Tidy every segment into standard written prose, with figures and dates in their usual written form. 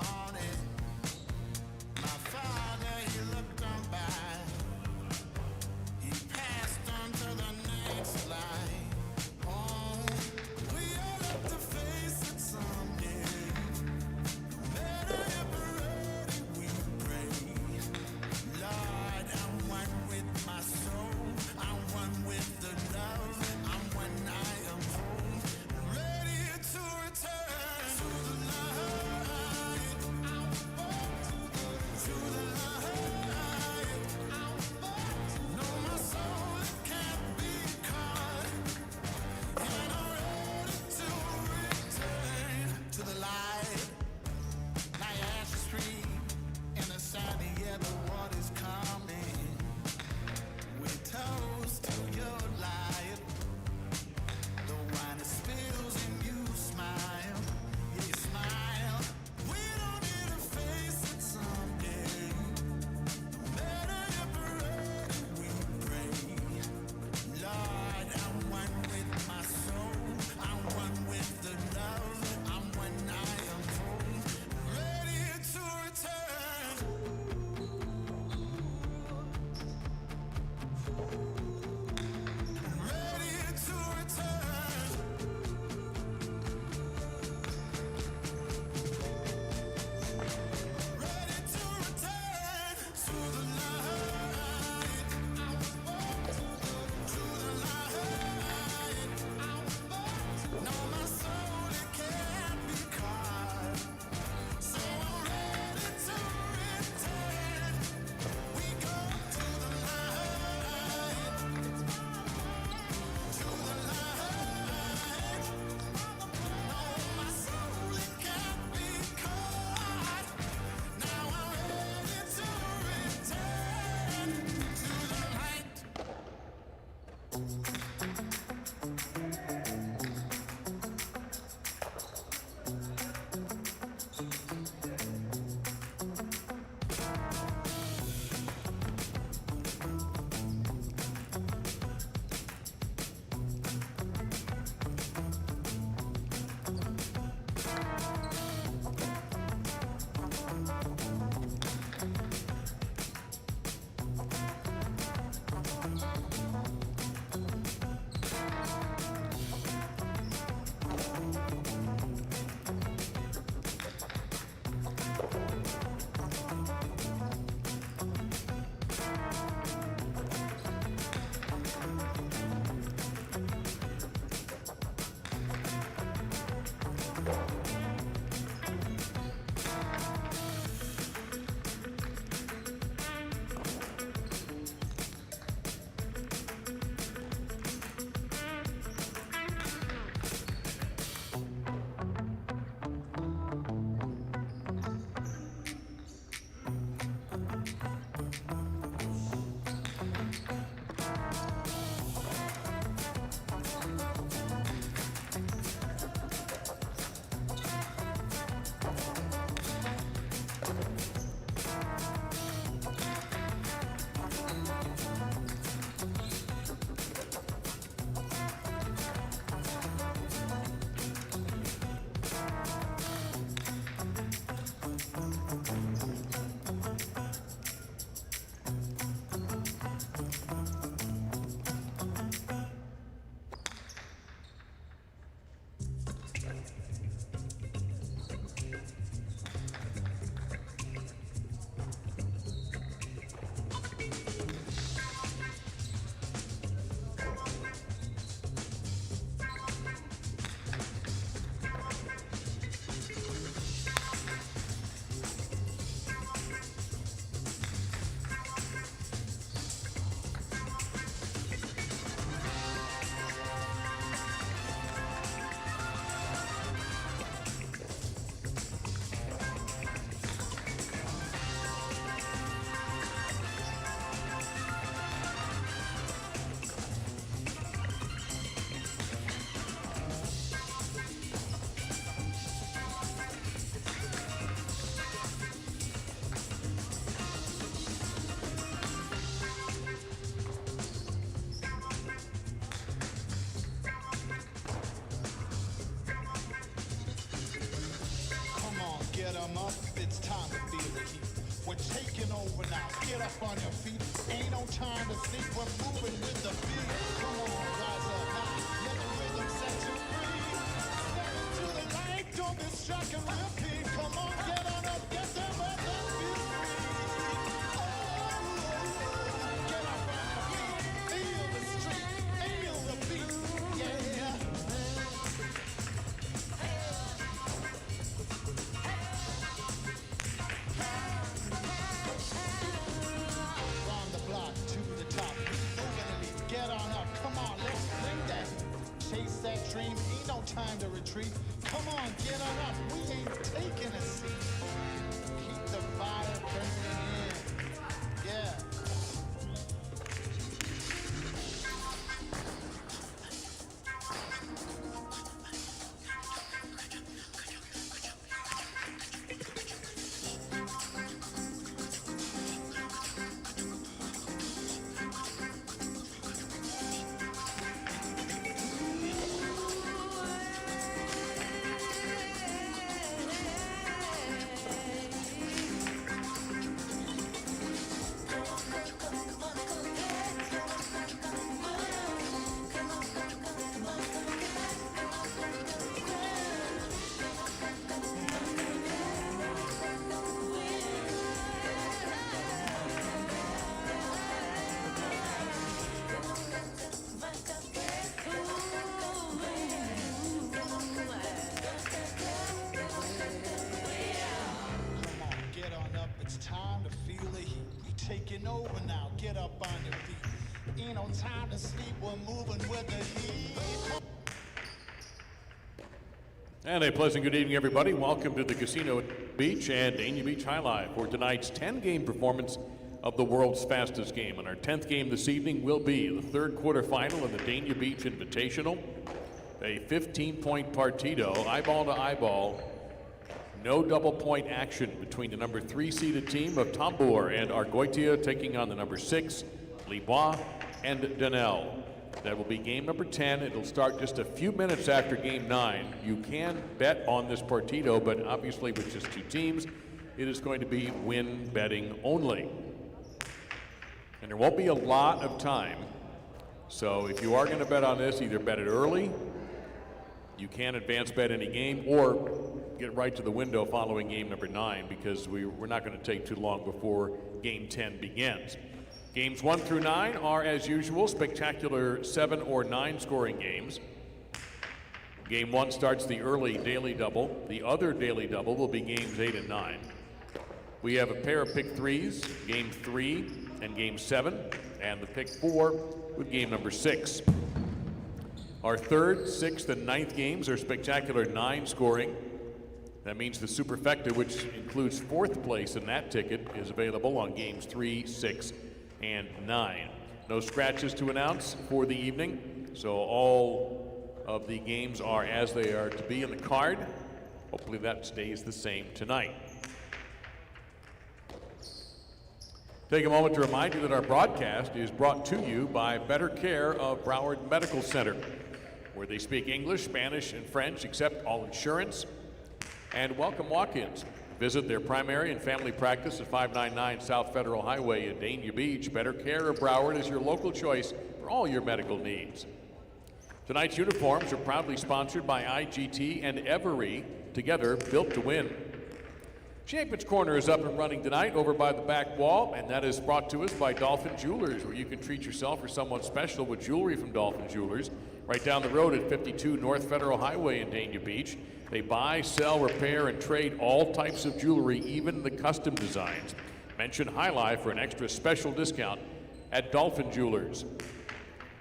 morning. My father, he looked on by. He passed on to the next life. Oh, we all have to face it someday. No matter if we're ready, we pray. Lord, I'm one with my soul. I'm one with the love. I'm one I am whole. Ready to return to the light. get 'em up, it's time to feel the heat. We're taking over now, get up on your feet. Ain't no time to think, we're moving with the beat. Come on, rise up now, let the rhythm set you free. Step into the light, don't be struck and repeat. Come on, get on up, get them up and feel free. Get up on your feet, feel the street, feel the beat, yeah. From the block to the top, moving the beat, get on up, come on, let's bring that. Chase that dream, ain't no time to retreat. Come on, get on up, we ain't taking a seat. Keep the fire burning in, yeah. Get on up, it's time to feel the heat. We taking over now, get up on your feet. Ain't no time to sleep, we're moving with the heat. And a pleasant good evening, everybody. Welcome to the Casino Beach and Dania Beach High Life for tonight's 10-game performance of the world's fastest game. And our 10th game this evening will be the third quarterfinal of the Dania Beach Invitational. A 15-point partido, eyeball to eyeball. No double point action between the number 3 seeded team of Tambour and Argoitia taking on the number 6, Libois and Danel. That will be game number 10. It'll start just a few minutes after game 9. You can bet on this partido, but obviously with just 2 teams, it is going to be win betting only. And there won't be a lot of time. So if you are going to bet on this, either bet it early, you can advance bet any game, or get right to the window following game number 9, because we're not going to take too long before game 10 begins. Games 1 through 9 are, as usual, spectacular 7 or 9 scoring games. Game 1 starts the early daily double. The other daily double will be games 8 and 9. We have a pair of pick 3s, game 3 and game 7, and the pick 4 with game number 6. Our 3rd, 6th, and 9th games are spectacular 9 scoring. That means the superfecta, which includes 4th place in that ticket, is available on games 3, 6, and 9. No scratches to announce for the evening, so all of the games are as they are to be in the card. Hopefully that stays the same tonight. Take a moment to remind you that our broadcast is brought to you by Better Care of Broward Medical Center, where they speak English, Spanish, and French, accept all insurance, and welcome walk-ins. Visit their primary and family practice at 599 South Federal Highway in Dania Beach. Better Care of Broward is your local choice for all your medical needs. Tonight's uniforms are proudly sponsored by IGT and Every, together built to win. Champions Corner is up and running tonight over by the back wall, and that is brought to us by Dolphin Jewelers, where you can treat yourself or someone special with jewelry from Dolphin Jewelers, right down the road at 52 North Federal Highway in Dania Beach. They buy, sell, repair, and trade all types of jewelry, even the custom designs. Mention High Life for an extra special discount at Dolphin Jewelers.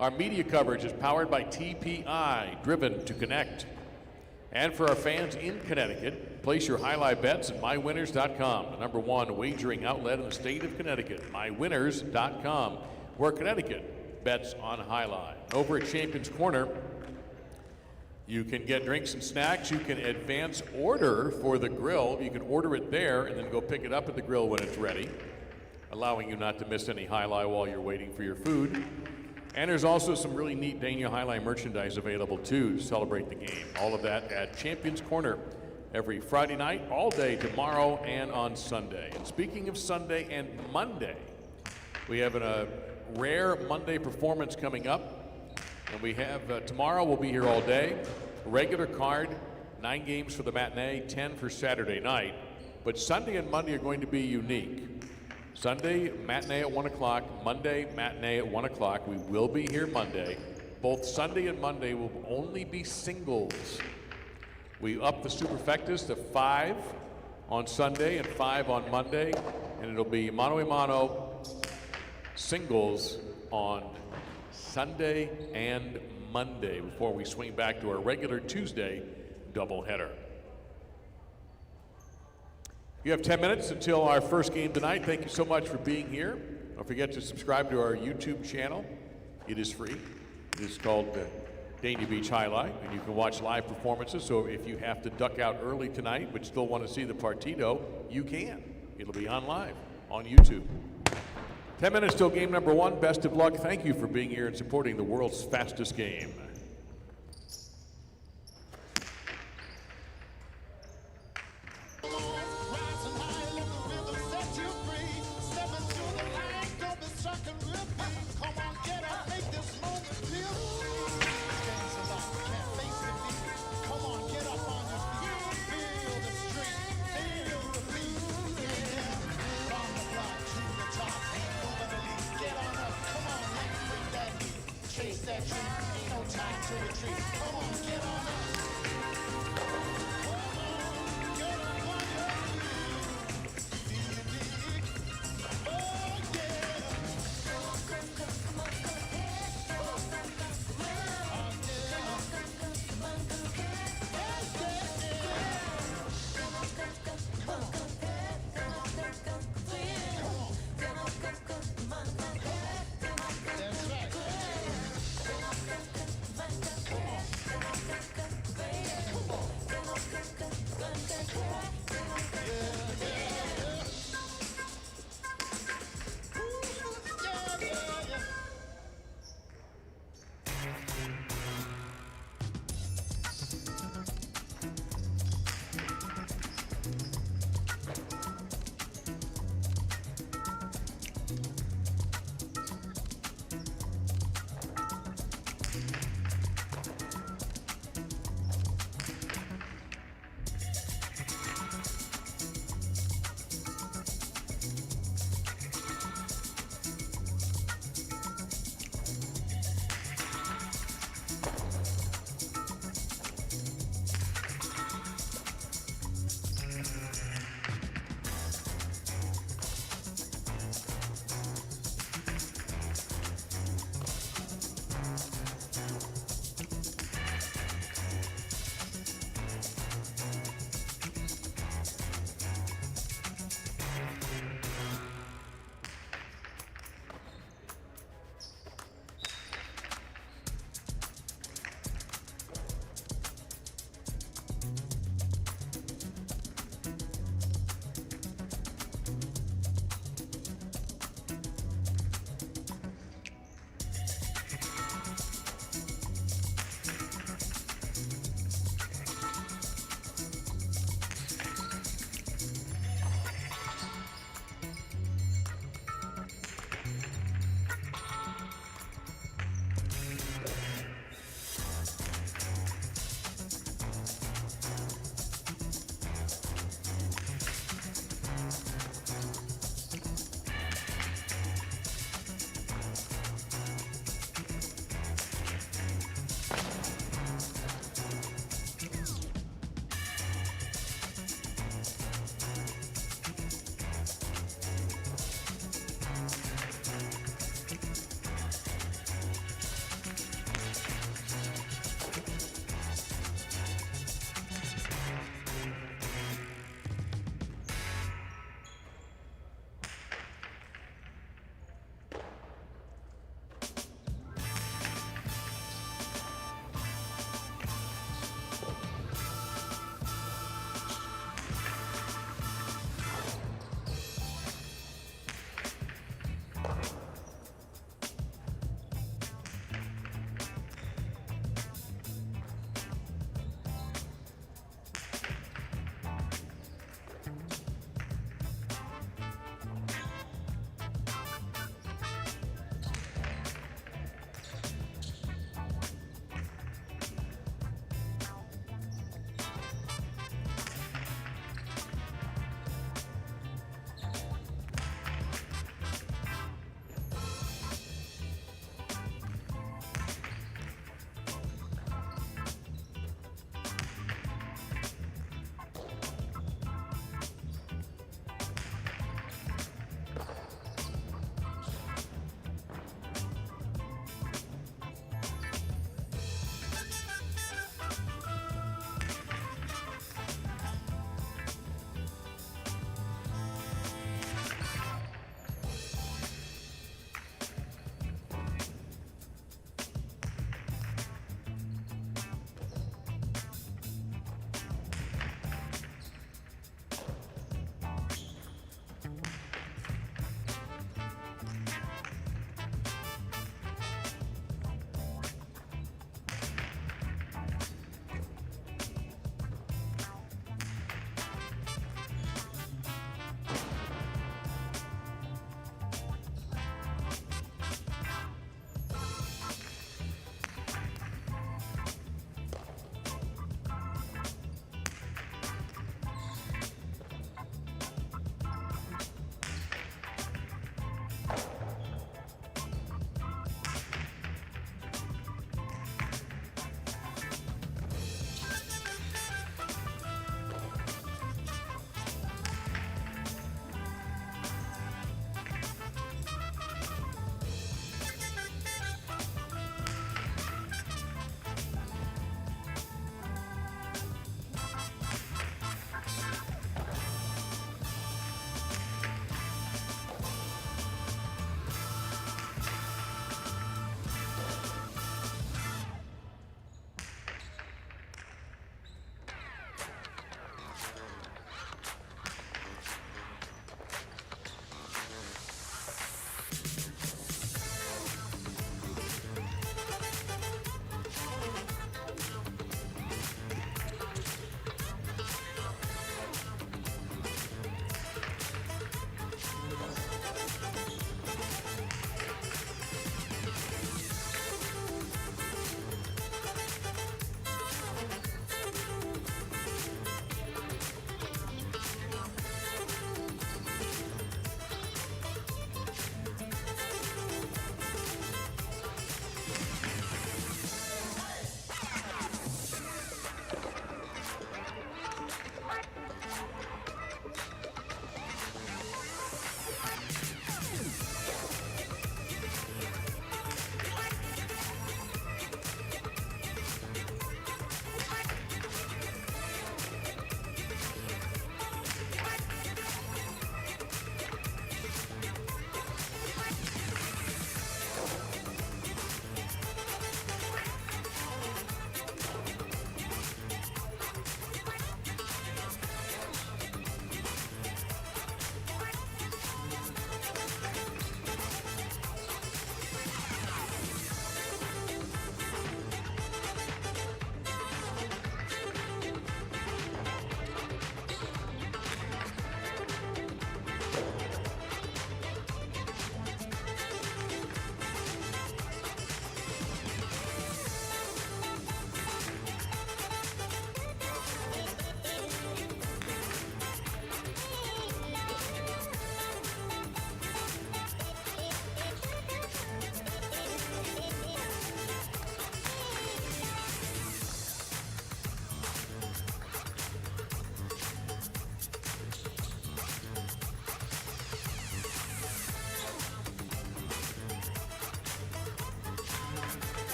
Our media coverage is powered by TPI, driven to connect. And for our fans in Connecticut, place your High Life bets at mywinners.com, the #1 wagering outlet in the state of Connecticut. mywinners.com, where Connecticut bets on High Life. Over at Champions Corner, you can get drinks and snacks. You can advance order for the grill. You can order it there and then go pick it up at the grill when it's ready, allowing you not to miss any High Life while you're waiting for your food. And there's also some really neat Dania High Life merchandise available too to celebrate the game. All of that at Champions Corner every Friday night, all day tomorrow, and on Sunday. And speaking of Sunday and Monday, we have a rare Monday performance coming up. And we have tomorrow, we'll be here all day. Regular card, 9 games for the matinee, 10 for Saturday night. But Sunday and Monday are going to be unique. Sunday, matinee at 1 o'clock. Monday, matinee at 1 o'clock. We will be here Monday. Both Sunday and Monday will only be singles. We up the superfectas to 5 on Sunday and 5 on Monday. And it'll be mano a mano singles on Sunday and Monday before we swing back to our regular Tuesday doubleheader. You have 10 minutes until our first game tonight. Thank you so much for being here. Don't forget to subscribe to our YouTube channel. It is free. It is called Dania Beach Highlight, and you can watch live performances. So if you have to duck out early tonight but still want to see the partido, you can. It'll be on live on YouTube. 10 minutes till game number 1. Best of luck. Thank you for being here and supporting the world's fastest game.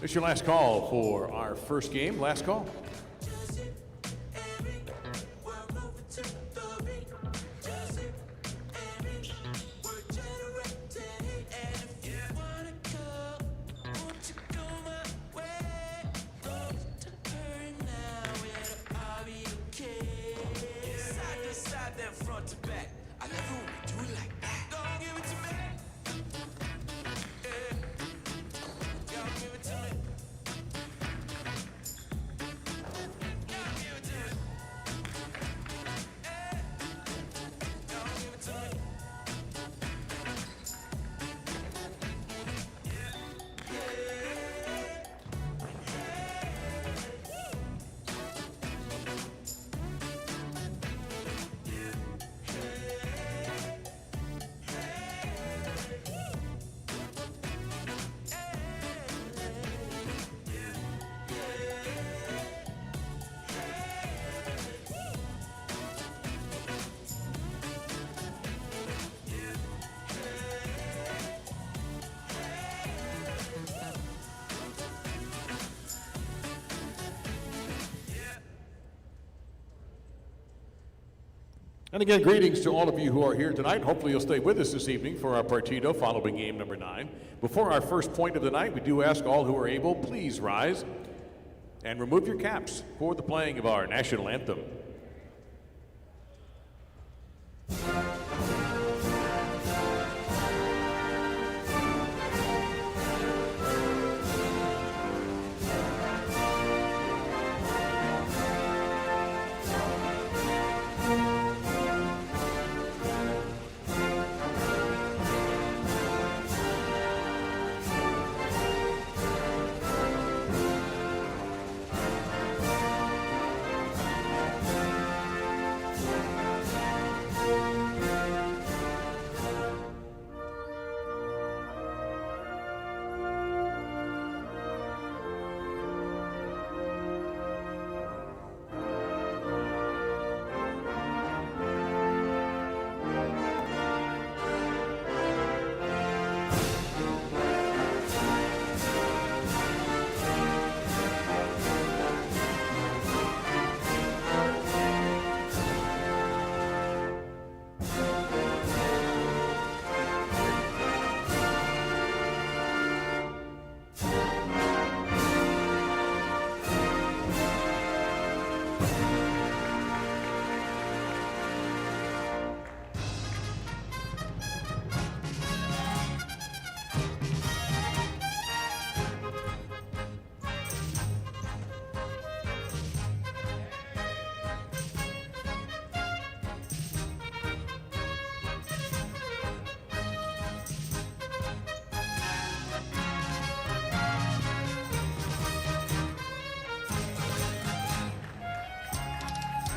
It's your last call for our first game. Last call. And again, greetings to all of you who are here tonight. Hopefully you'll stay with us this evening for our partido following game number 9. Before our first point of the night, we do ask all who are able, please rise and remove your caps for the playing of our national anthem.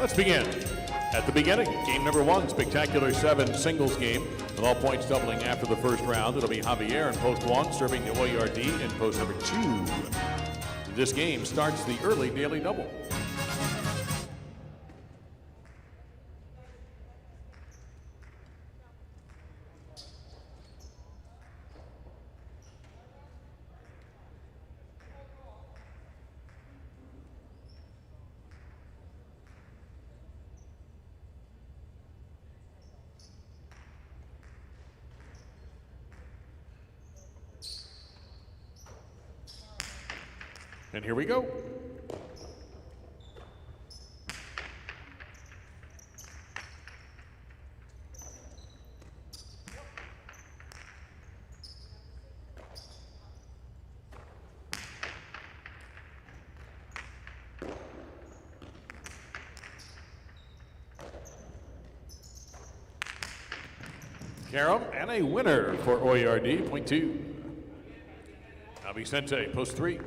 Let's begin. At the beginning, game number 1, spectacular 7 singles game, with all points doubling after the first round. It'll be Javier in post 1, serving the OERD in post number 2. This game starts the early daily double. And here we go. Carom, and a winner for OERD, point 2. Vicente, post 3.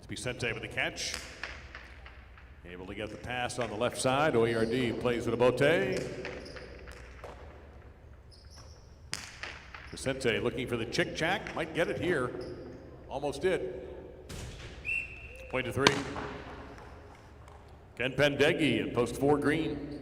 Vicente with the catch. Able to get the pass on the left side. Oyard plays with a bote. Vicente looking for the chick-chack. Might get it here. Almost did. Point to three. Ken Pendeggi in post 4 green.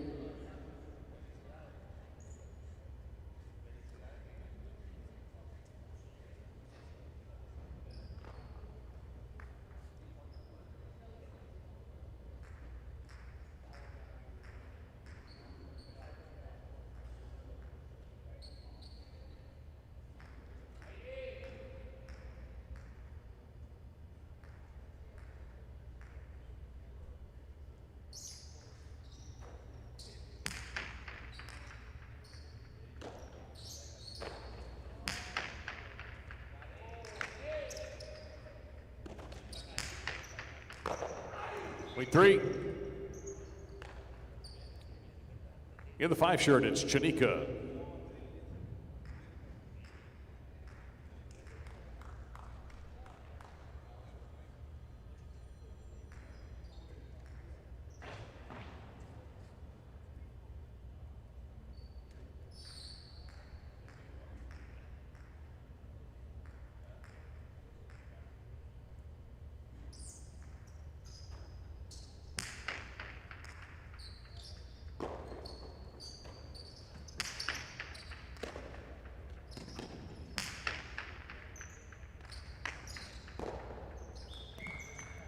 Point three. In the 5 shirt, it's Chanika.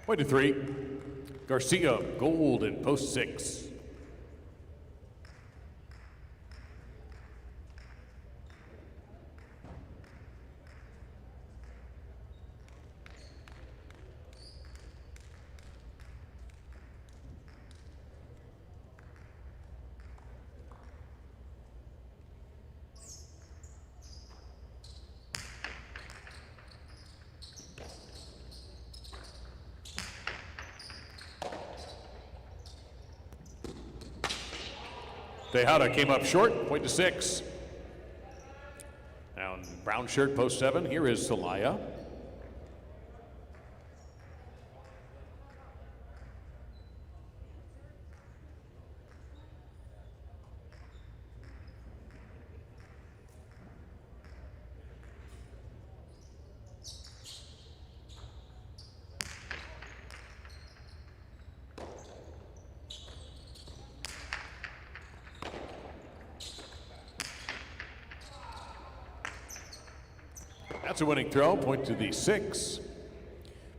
Point to three. Garcia, gold in post 6. Tejada came up short, point to 6. Now in brown shirt, post 7, here is Celaya. That's a winning throw, point to the 6.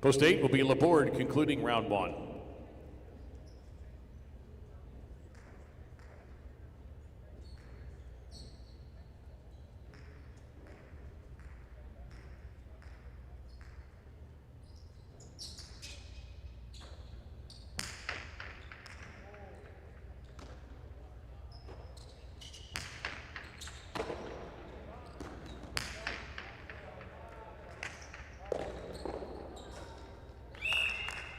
Post 8 will be Laborde concluding round 1.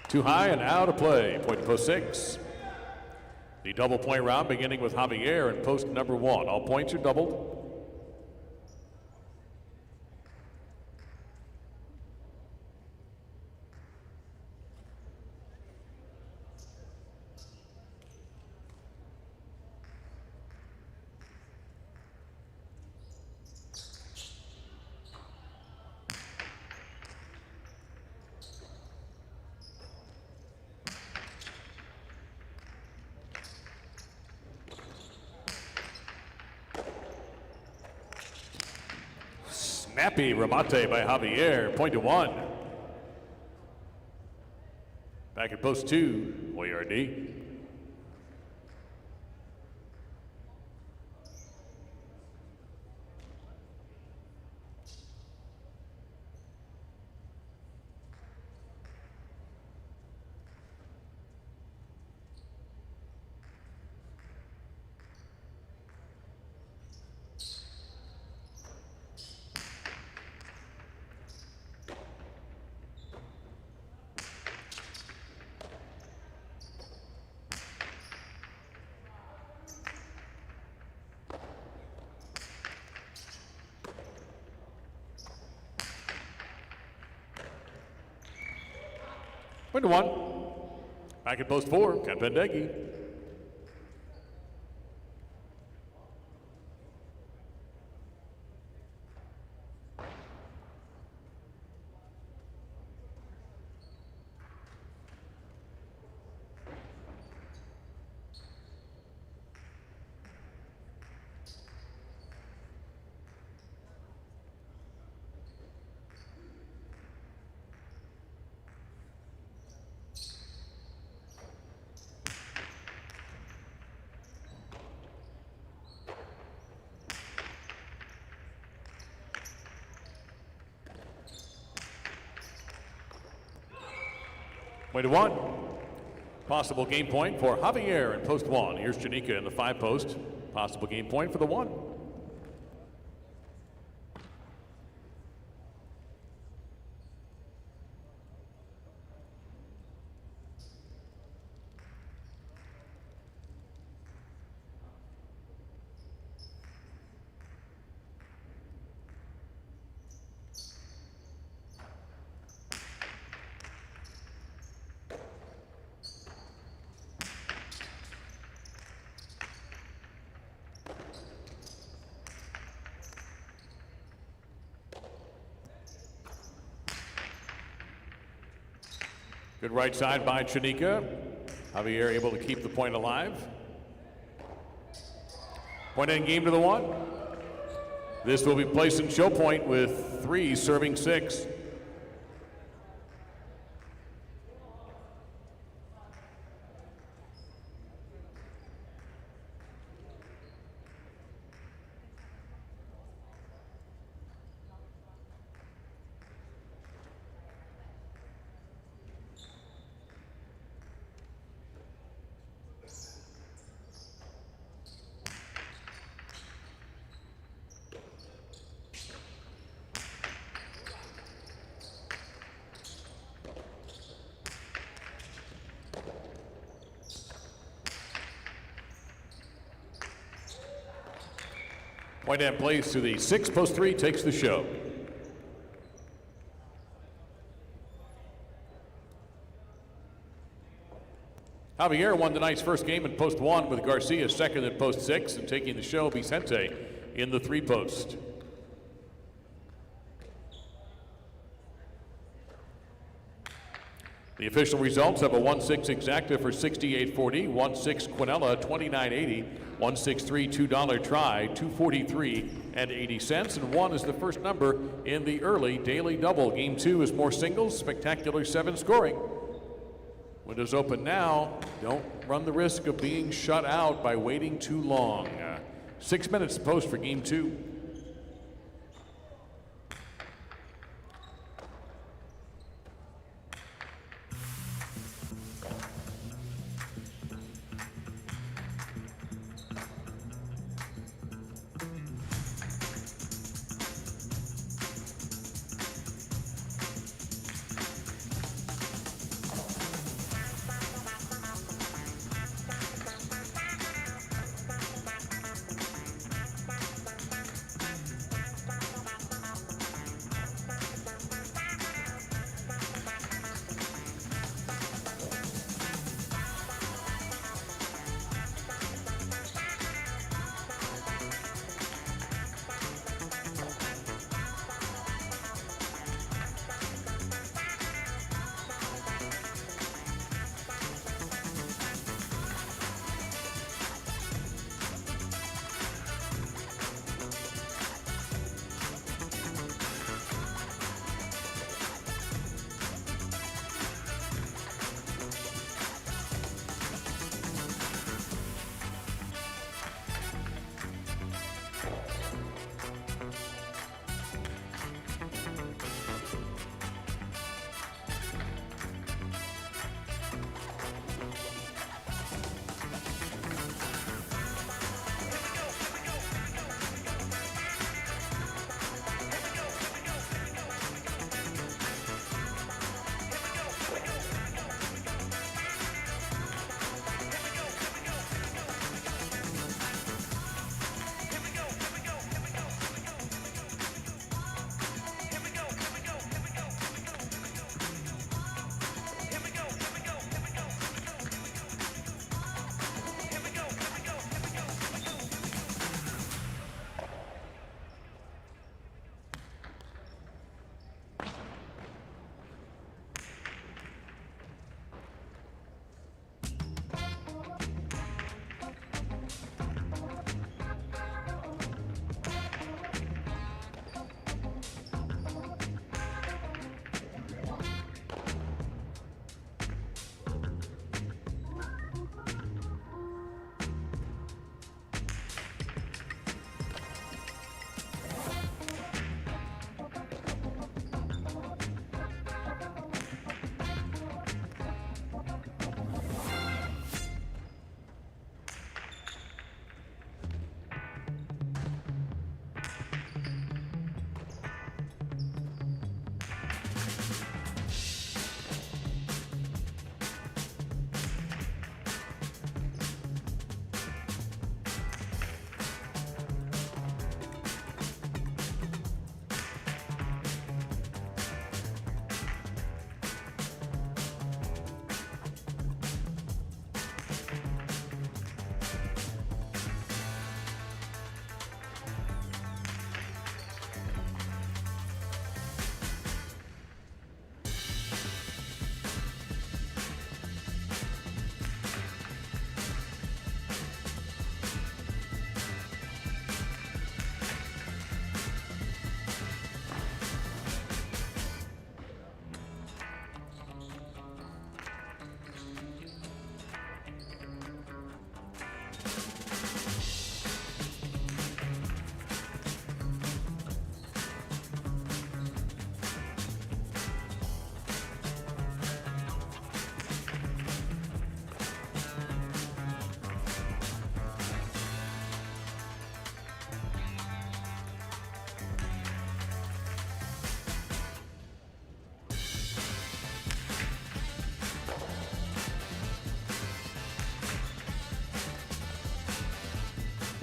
Too high and out of play. Point to post 6. The double point round beginning with Javier in post number 1. All points are doubled. Snappy remate by Javier, point to 1. Back at post 2, Oyard. Point to 1. Back at post 4, Ken Pendeghi. Point to 1. Possible game point for Javier in post 1. Here's Janika in the 5 post. Possible game point for the 1. Good right side by Chanika. Javier able to keep the point alive. Point end game to the 1. This will be placed in show point with 3 serving 6. Point end plays to the 6 post 3, takes the show. Javier won tonight's first game in post 1 with Garcia second in post 6 and taking the show Vicente in the 3 post. The official results have a 1-6 exacta for 68.40, 1-6 Quinella 29.80, 163 $2 try 243 and 80 cents, and 1 is the first number in the early daily double. Game 2 is more singles, spectacular 7 scoring. Windows open now. Don't run the risk of being shut out by waiting too long. 6 minutes to post for game 2.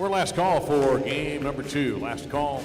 We're last call for game number 2. Last call.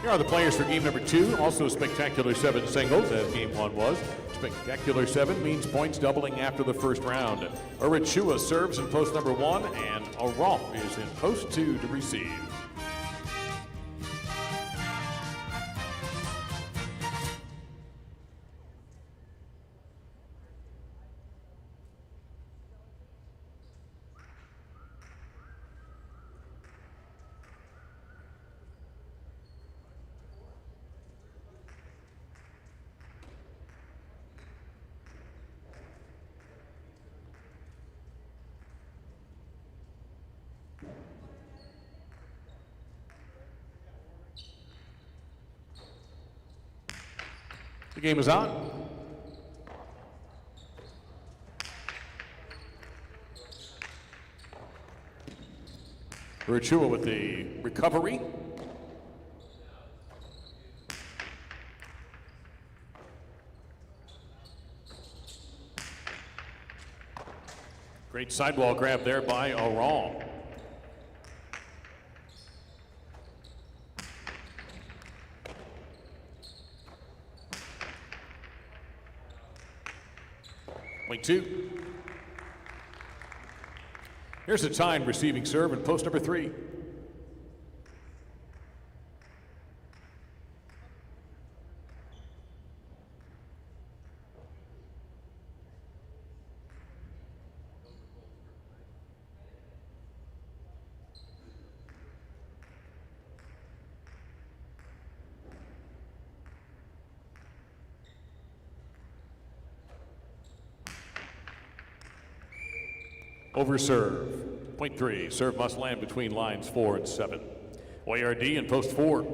Here are the players for game number 2. Also spectacular 7 singles, as game 1 was. Spectacular 7 means points doubling after the first round. Arichua serves in post number 1, and Aron is in post 2 to receive. The game is on. Arichua with the recovery. Great sidewall grab there by Aron. Point 2. Here's the time receiving serve in post number 3. Over serve. Point 3. Serve must land between lines 4 and 7. OARD in post 4.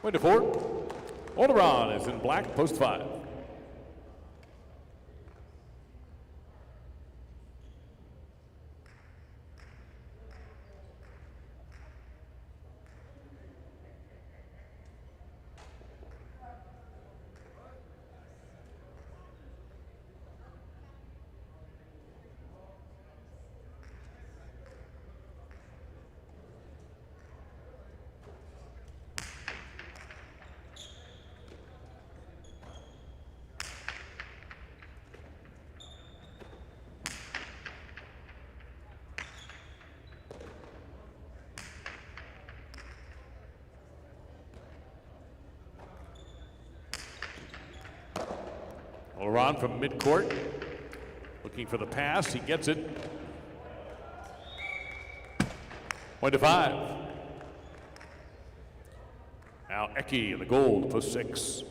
Point to 4. Oleron is in black, post 5. Laurent from midcourt, looking for the pass. He gets it. Point to 5. Now Eki in the gold, post 6.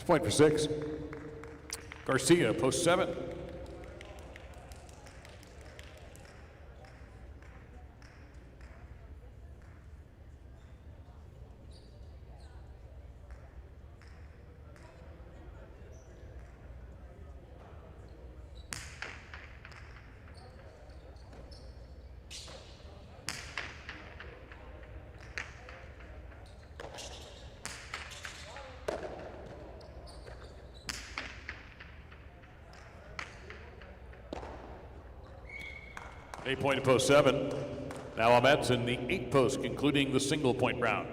Point for 6. Garcia, post 7. Point to post 7. Now Ahmed's in the 8 post, concluding the single point round.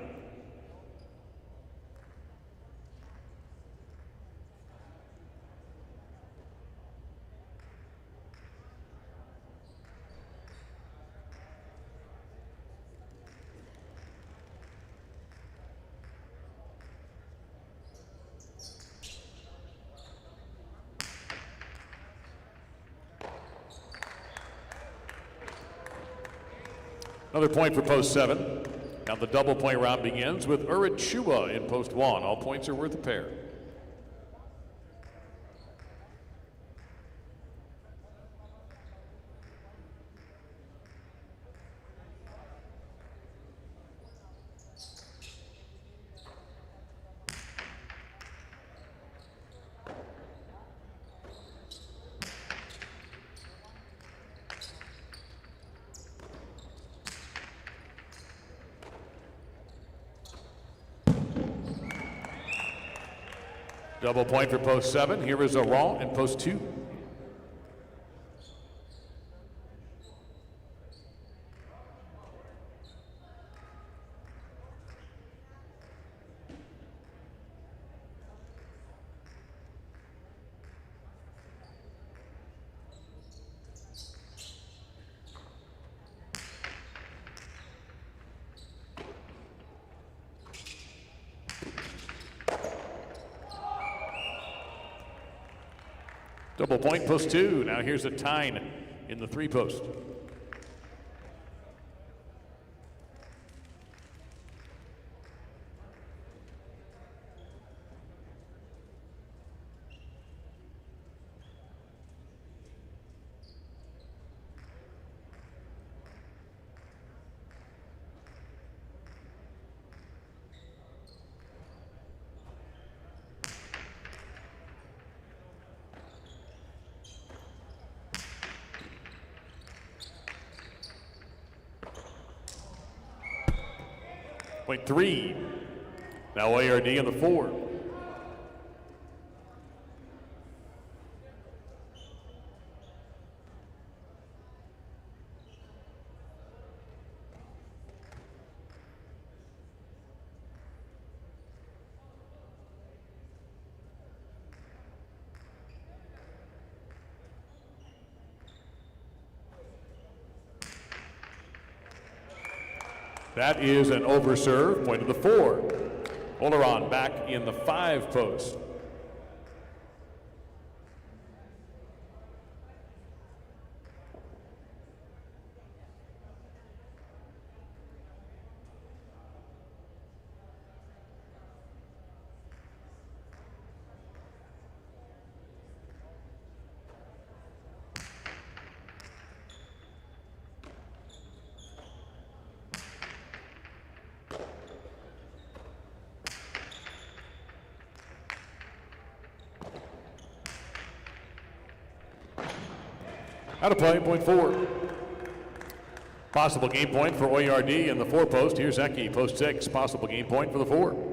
Another point for post 7. Now the double point round begins with Urit Shua in post 1. All points are worth a pair. Double point for post 7. Here is Laurent in post 2. Double point, post 2. Now here's a Tyne in the 3 post. Point 3. Now ARD in the 4. That is an overserve, point to the 4. Olaron back in the 5 post. Out of play, point 4. Possible game point for Oyard in the 4 post. Here's Eki, post 6. Possible game point for the 4.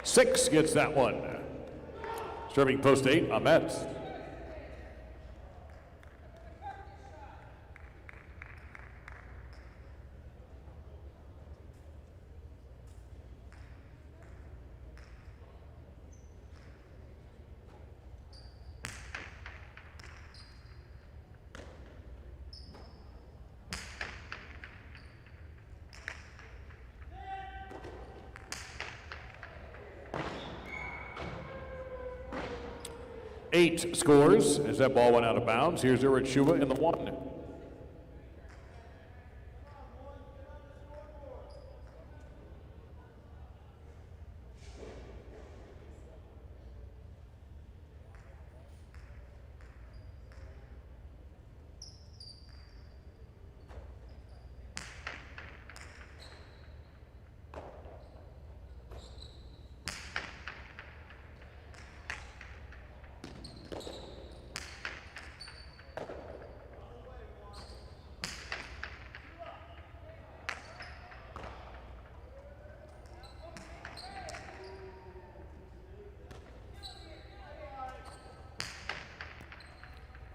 Six gets that one. Serving post 8, Ahmed. Eight scores as that ball went out of bounds. Here's Urachua in the 1.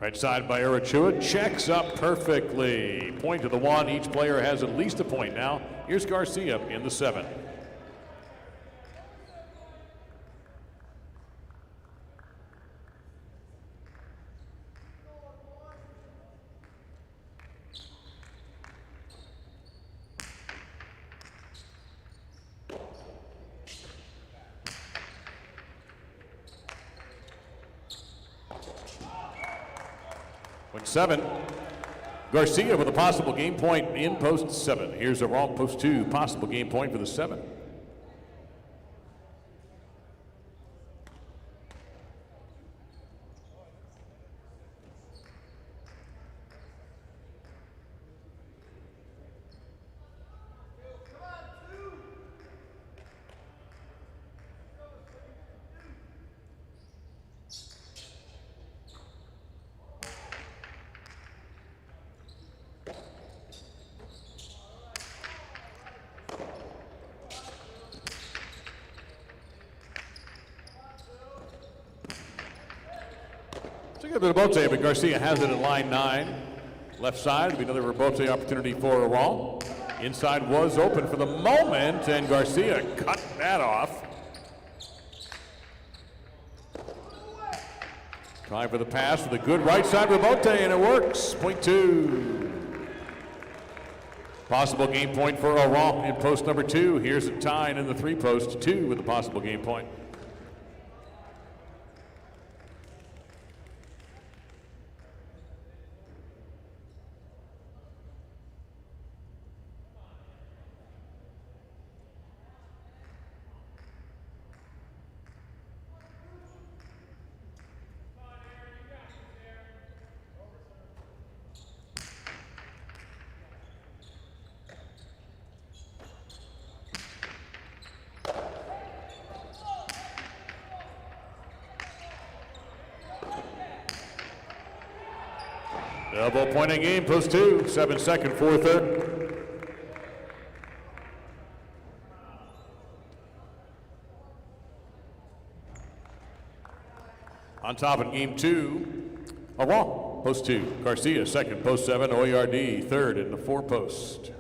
Right side by Urachua, checks up perfectly. Point to the 1. Each player has at least a point now. Here's Garcia in the 7. Point 7. Garcia with a possible game point in post 7. Here's a wrong post 2. Possible game point for the 7. Took a bit of Rebote, but Garcia has it at line 9. Left side, will be another Rebote opportunity for a wrong. Inside was open for the moment, and Garcia cut that off. Trying for the pass with a good right side Rebote, and it works. Point 2. Possible game point for a wrong in post number 2. Here's a tie in the 3 post, 2 with a possible game point. Double pointing game, post 2, 7-second, 4/3. On top in game 2, a wrong, post 2. Garcia, second, post 7. Oyard, third in the 4 post.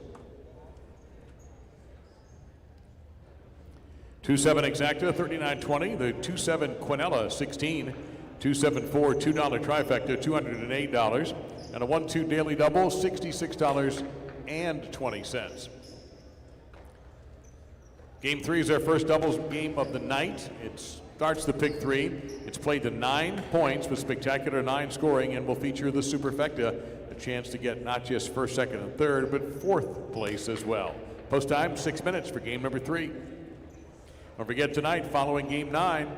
2-7 exacta, 39.20. The 2-7 Quinella, 16. 274 $2 trifecta, $208. And a 1-2 daily double, $66.20. Game 3 is our first doubles game of the night. It's starts the pick three. It's played to 9 points with spectacular 9 scoring and will feature the superfecta, a chance to get not just first, second, and third, but fourth place as well. Post time, 6 minutes for game number 3. Don't forget tonight, following game 9,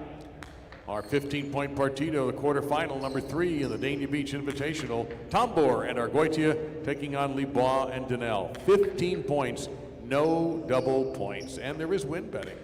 our 15-point partido, the quarterfinal, number 3 in the Dania Beach Invitational. Tombor and Argoitia taking on Libois and Denel. 15 points, no double points, and there is win betting.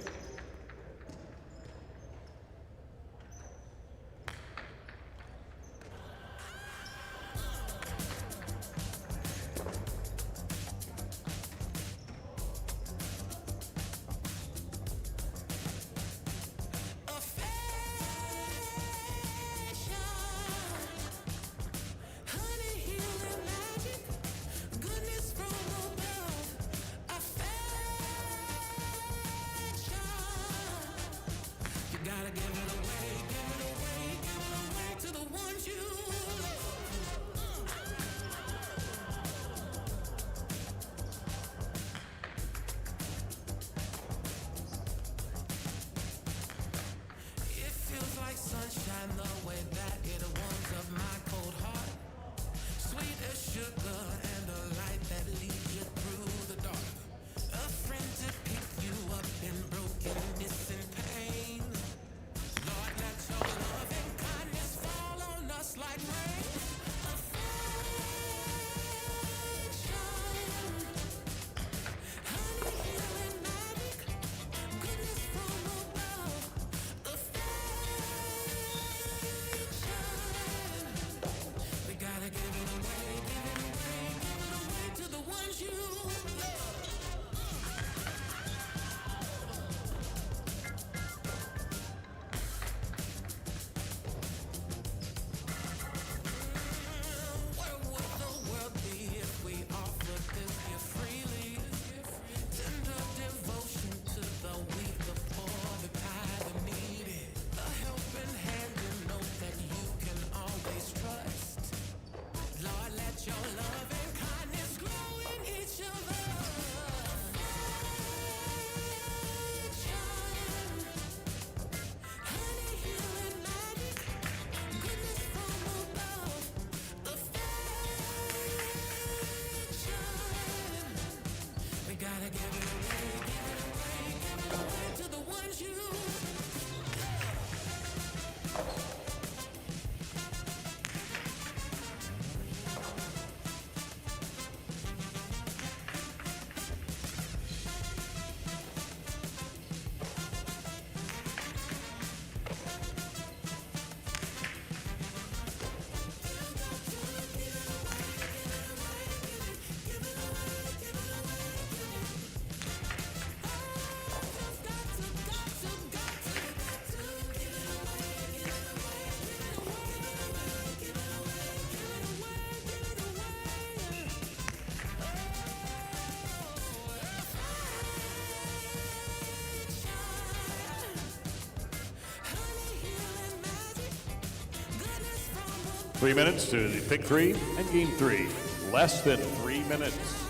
Three minutes to the pick three and game 3. Less than 3 minutes.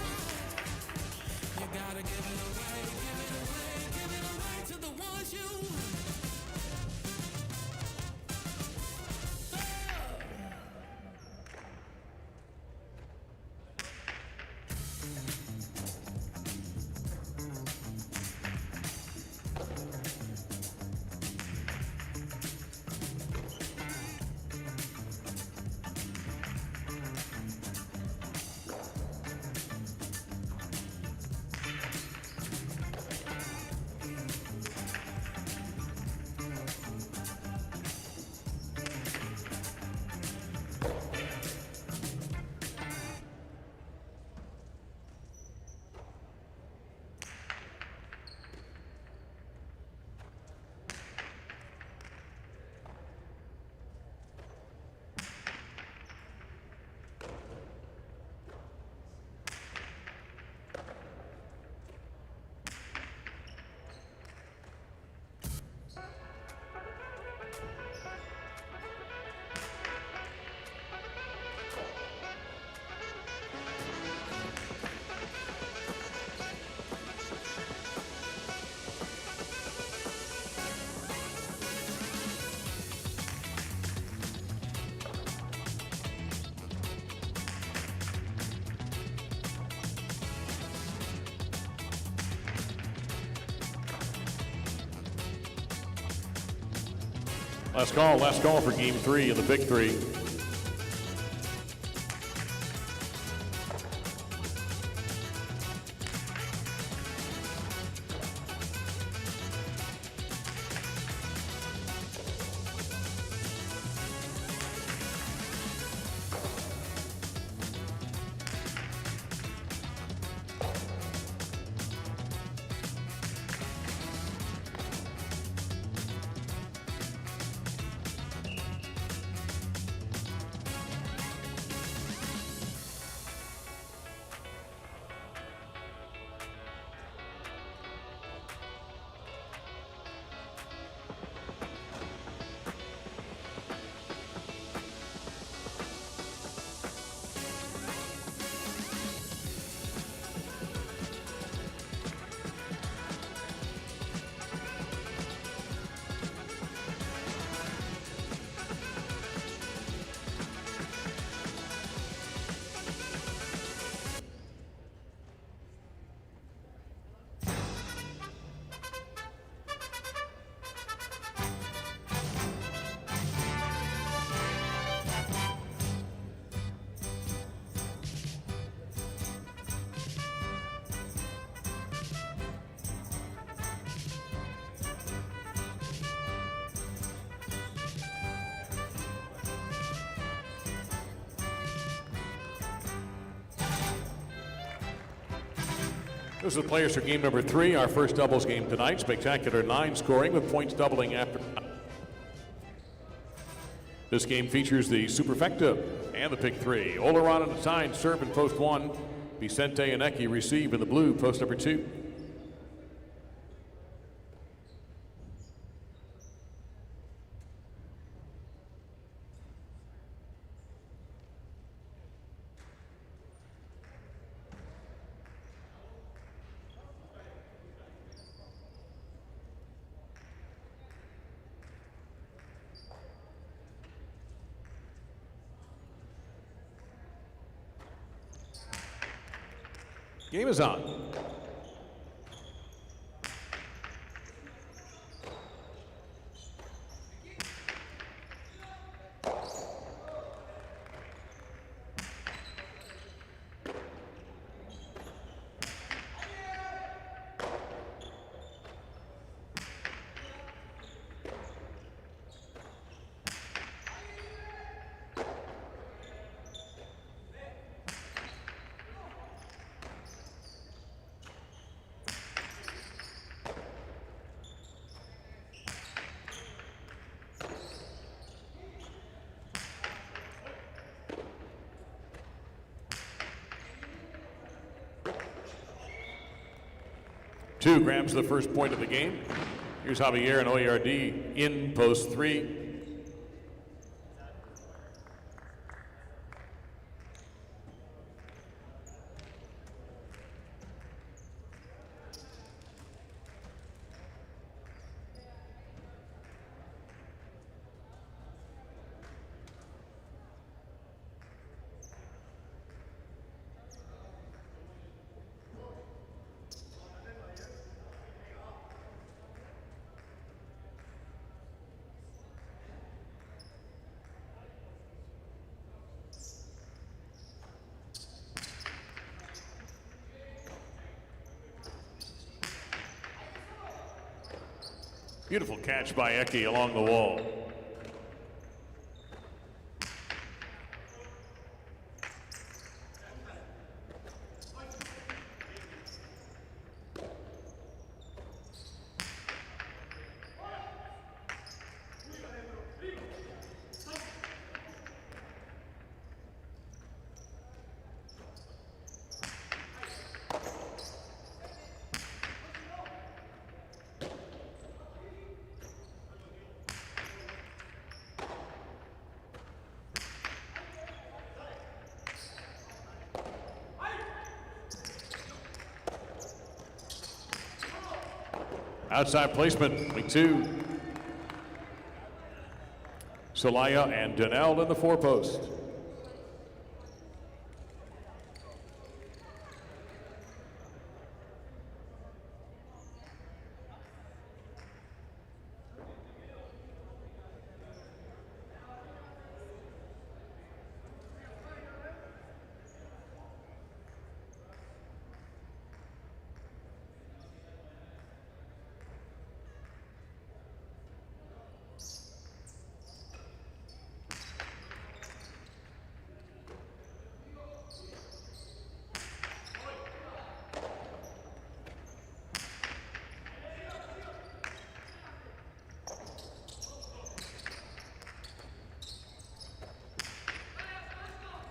Last call for game 3 of the big 3. Those are the players for game number 3, our first doubles game tonight. Spectacular 9 scoring with points doubling after. This game features the superfecta and the pick 3. Oleron on the side, serve in post 1. Vicente and Eki receive in the blue, post number 2. Game is on. Two grabs the first point of the game. Here's Javier and Oyardi in post 3. Beautiful catch by Eki along the wall. Outside placement, wing 2. Solaya and Donnell in the 4 post.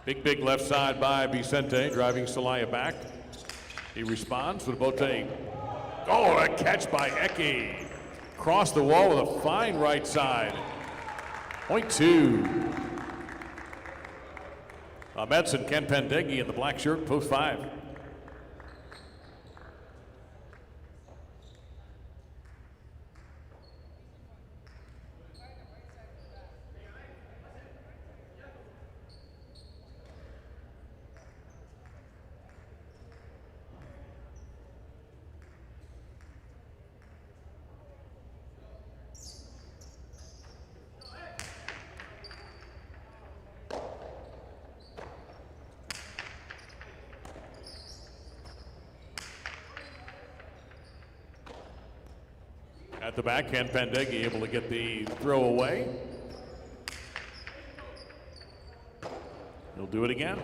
Big left side by Vicente, driving Celaya back. He responds with Bote. Oh, a catch by Eki. Cross the wall with a fine right side. Point two. Medson, Ken Pendeghi in the black shirt, post 5. At the back, Ken Pendeghi able to get the throw away. He'll do it again.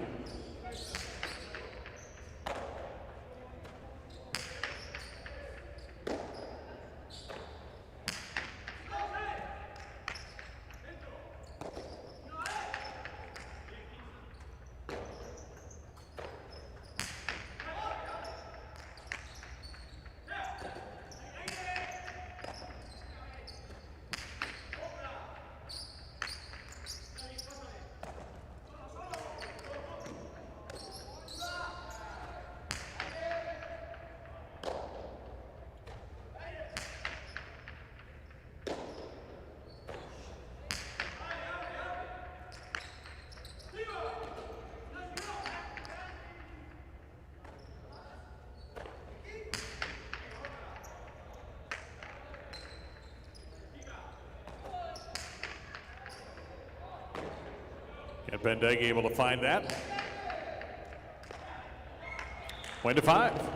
And Pendeghi able to find that. Point to 5.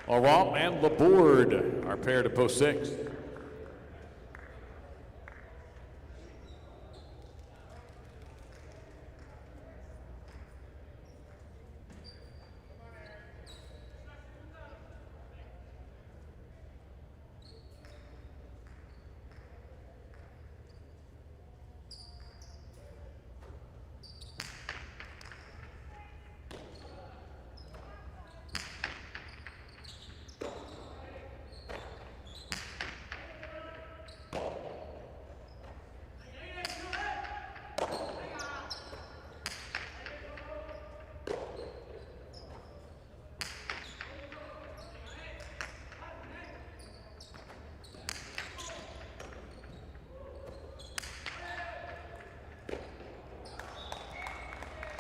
Laurent and Laborde are paired at post 6.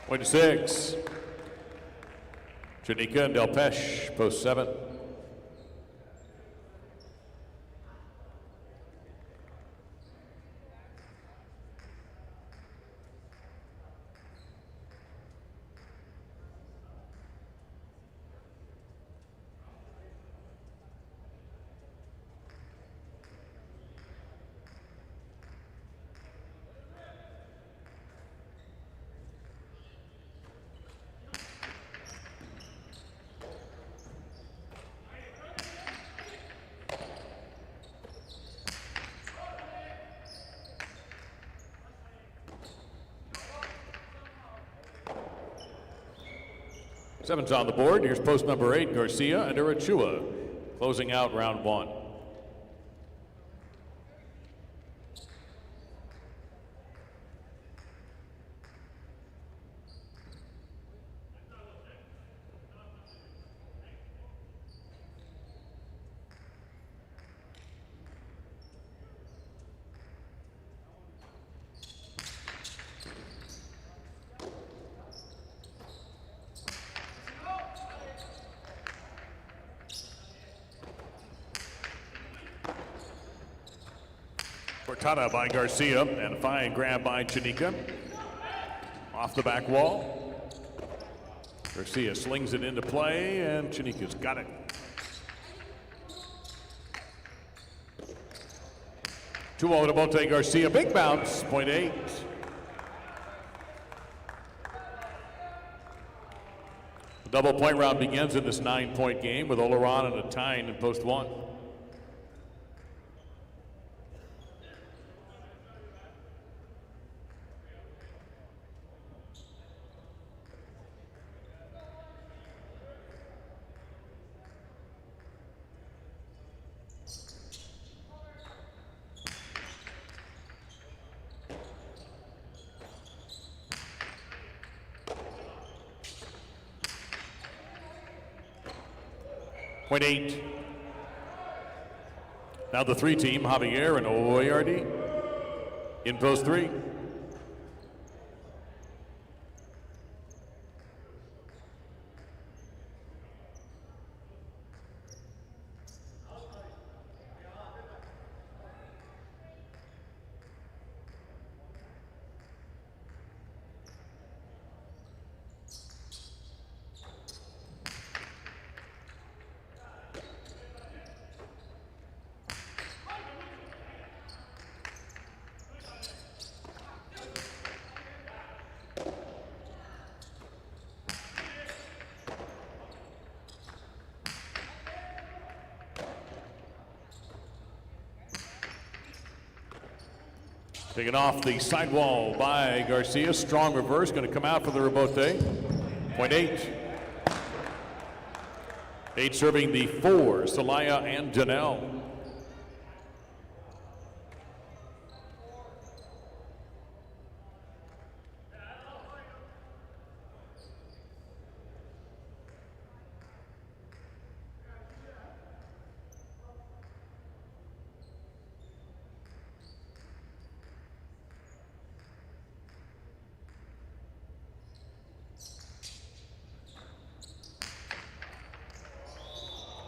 Point to 6. Janika and Delpeche, post 7. Seven's on the board. Here's post number 8, Garcia and Urachua, closing out round 1. Cortada by Garcia and a fine grab by Chanika. Off the back wall. Garcia slings it into play and Chanika's got it. 2-0 to Bote Garcia. Big bounce, point 8. The double point round begins in this 9-point game with Oleron and a tying in post 1. Point 8. Now the 3 team, Javier and Oyardi in post 3. Taken off the sidewall by Garcia. Strong reverse, going to come out for the rebote. Point 8. 8 serving the 4, Celaya and Janelle.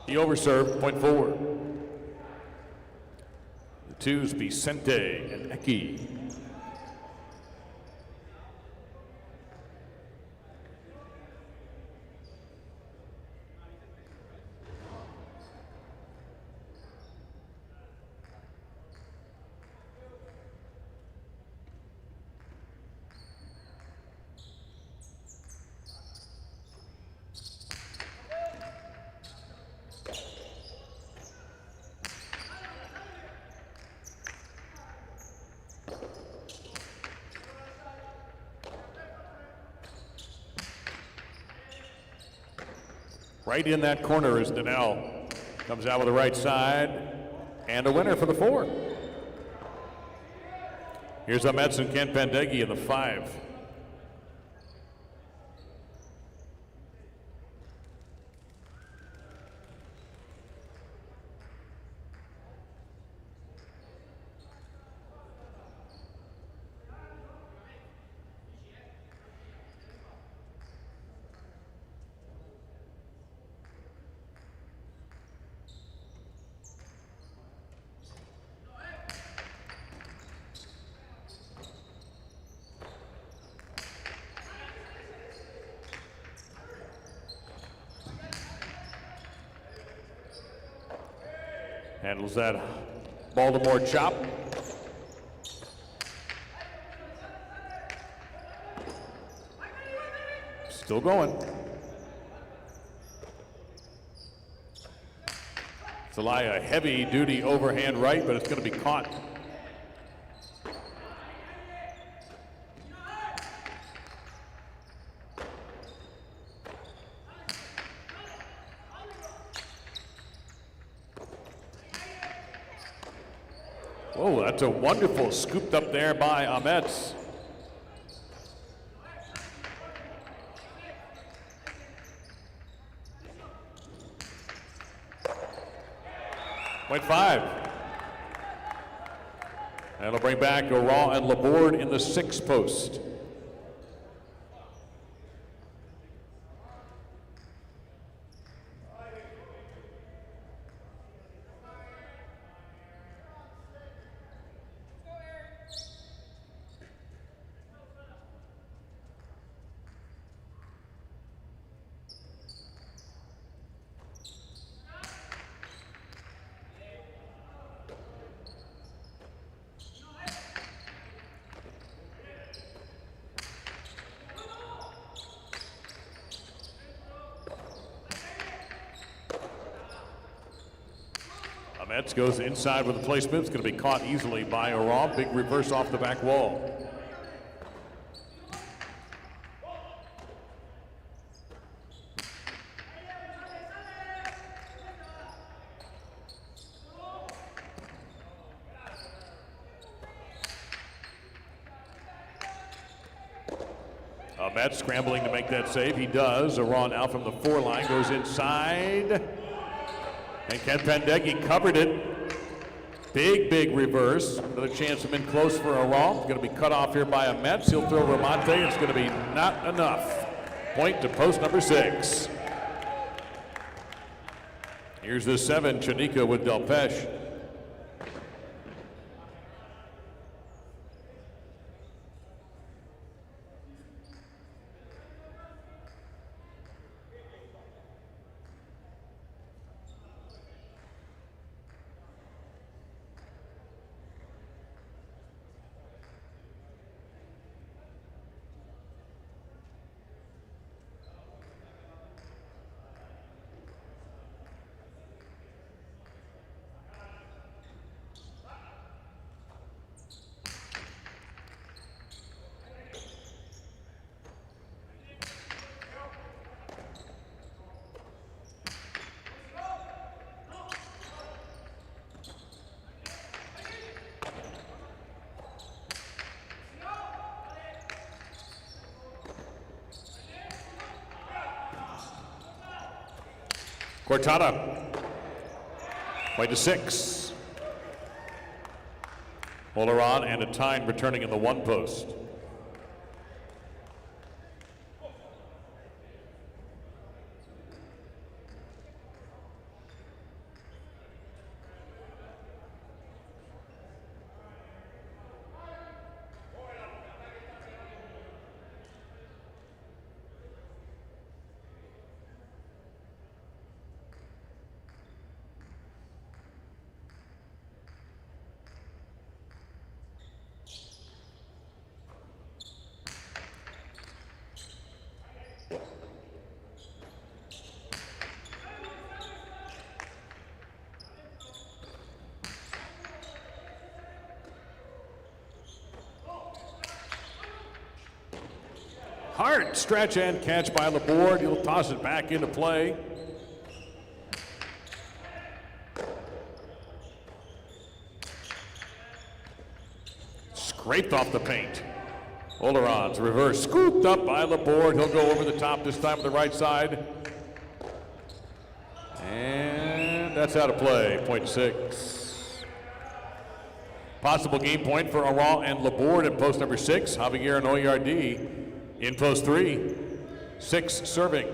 The overserve, point 4. The 2s, Vicente and Eki. Right in that corner is Danelle. Comes out with the right side, and a winner for the 4. Here's Amets and Kent Pandegi in the 5. Handles that Baltimore chop. Still going. Celaya, heavy duty overhand right, but it's going to be caught. Oh, that's a wonderful scooped up there by Amets. Point 5. That'll bring back Oran and Laborde in the 6th post. Amets goes inside with the placement. It's going to be caught easily by Oran. Big reverse off the back wall. Amets scrambling to make that save. He does. Oran out from the 4 line, goes inside. And Ken Pendeggi covered it. Big reverse. Another chance to him in close for a wrong. It's going to be cut off here by a Mets. He'll throw Ramonte. It's going to be not enough. Point to post number 6. Here's the 7, Chanika with Delpeche. Cortada, way to 6. Oleron and a Tyne returning in the 1 post. Hard stretch and catch by Laborde. He'll toss it back into play. Scraped off the paint. Oleron's reverse scooped up by Laborde. He'll go over the top this time on the right side. And that's out of play. Point 6. Possible game point for Aral and Laborde at post number 6. Javier and Oyardi in post 3. 6 serving.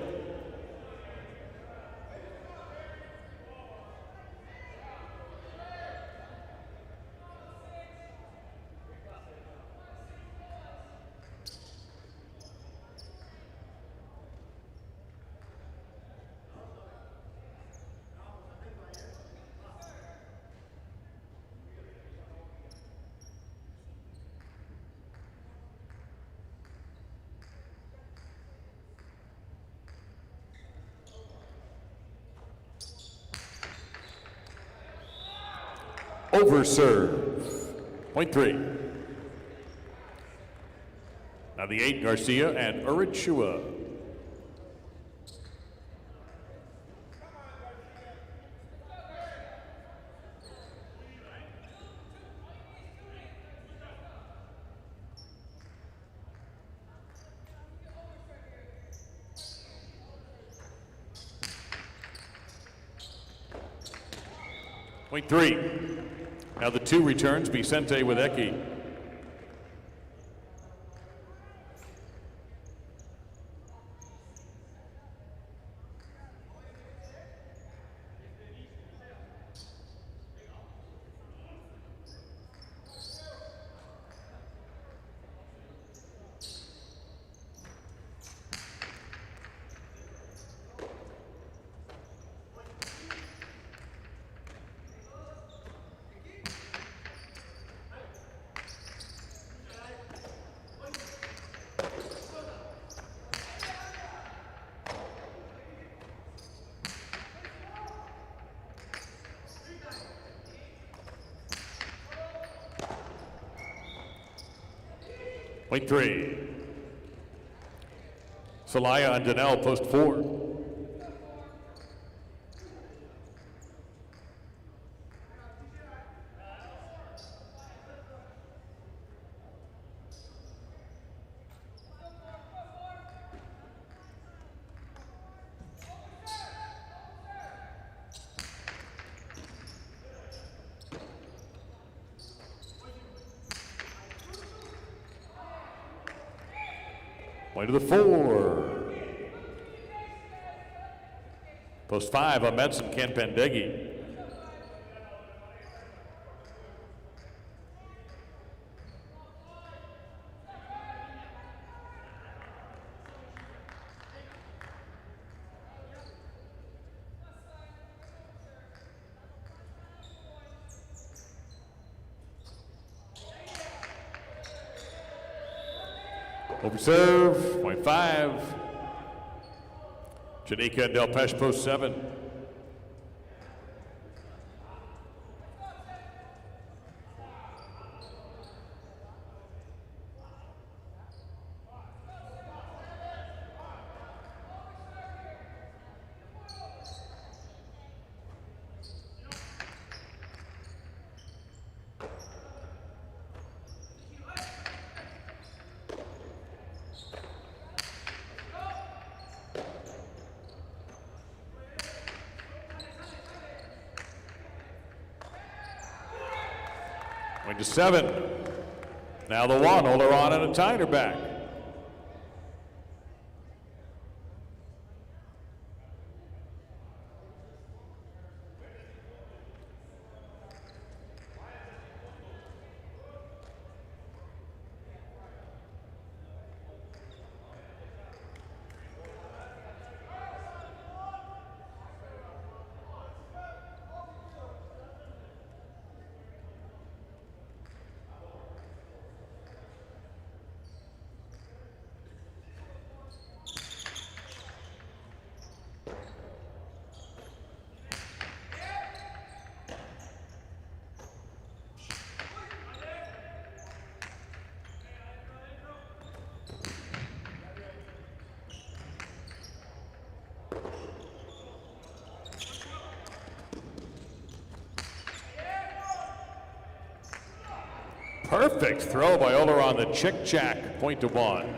Over serve. Point 3. Now the 8, Garcia and Urachua. Point 3. Now the 2 returns, Vicente with Eki. Point 3. Celaya and Donnell post 4. Point to the 4. Post 5 on Medson, Ken Pendeghi. Over serve, point 5. Janika and Delpeche post 7. Point to 7. Now the 1, Oleron and a Tyner back. Perfect throw by Oleron, the chick-chack, point to 1.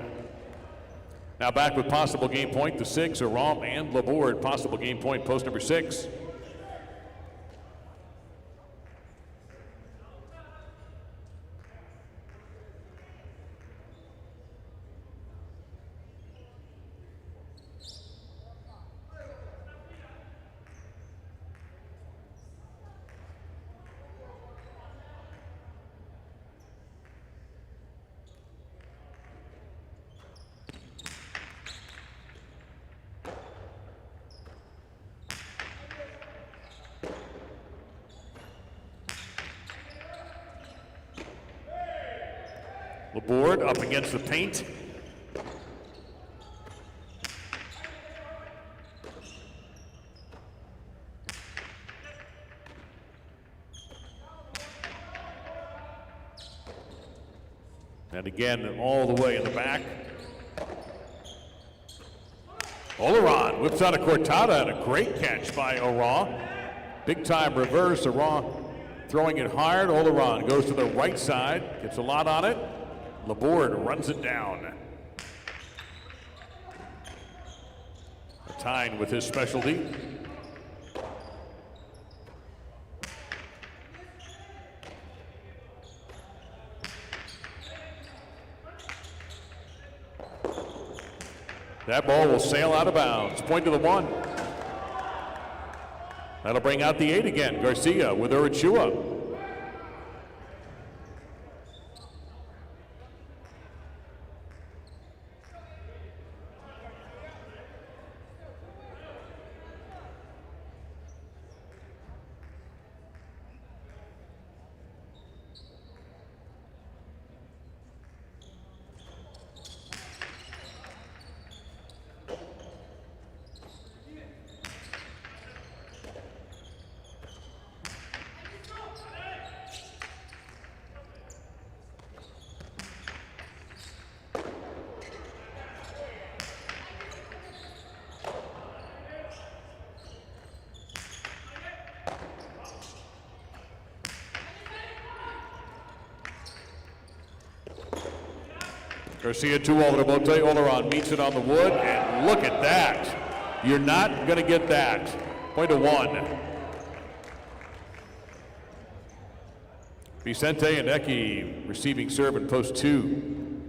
Now back with possible game point, the 6, Aram and Laborde, possible game point, post number 6. Laborde up against the paint. And again, all the way in the back. Oleron whips out a cortada and a great catch by Aram. Big time reverse. Aram throwing it hard. Oleron goes to the right side, gets a lot on it. Laborde runs it down. Tyne with his specialty. That ball will sail out of bounds. Point to the 1. That'll bring out the 8 again. Garcia with Urachua. Garcia 2 over to Bote. Oleron meets it on the wood, and look at that. You're not going to get that. Point to 1. Vicente and Eki receiving serve in post 2.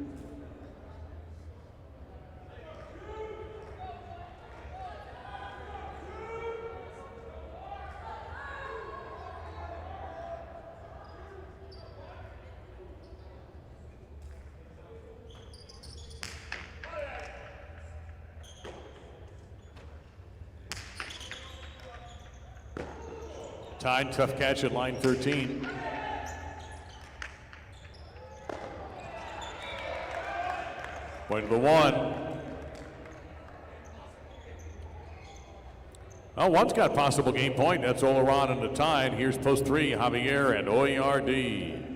Tide, tough catch at line 13. Point to the one. Well, one's got possible game point. That's Oleron and the Tide. Here's post 3, Javier and Oyard.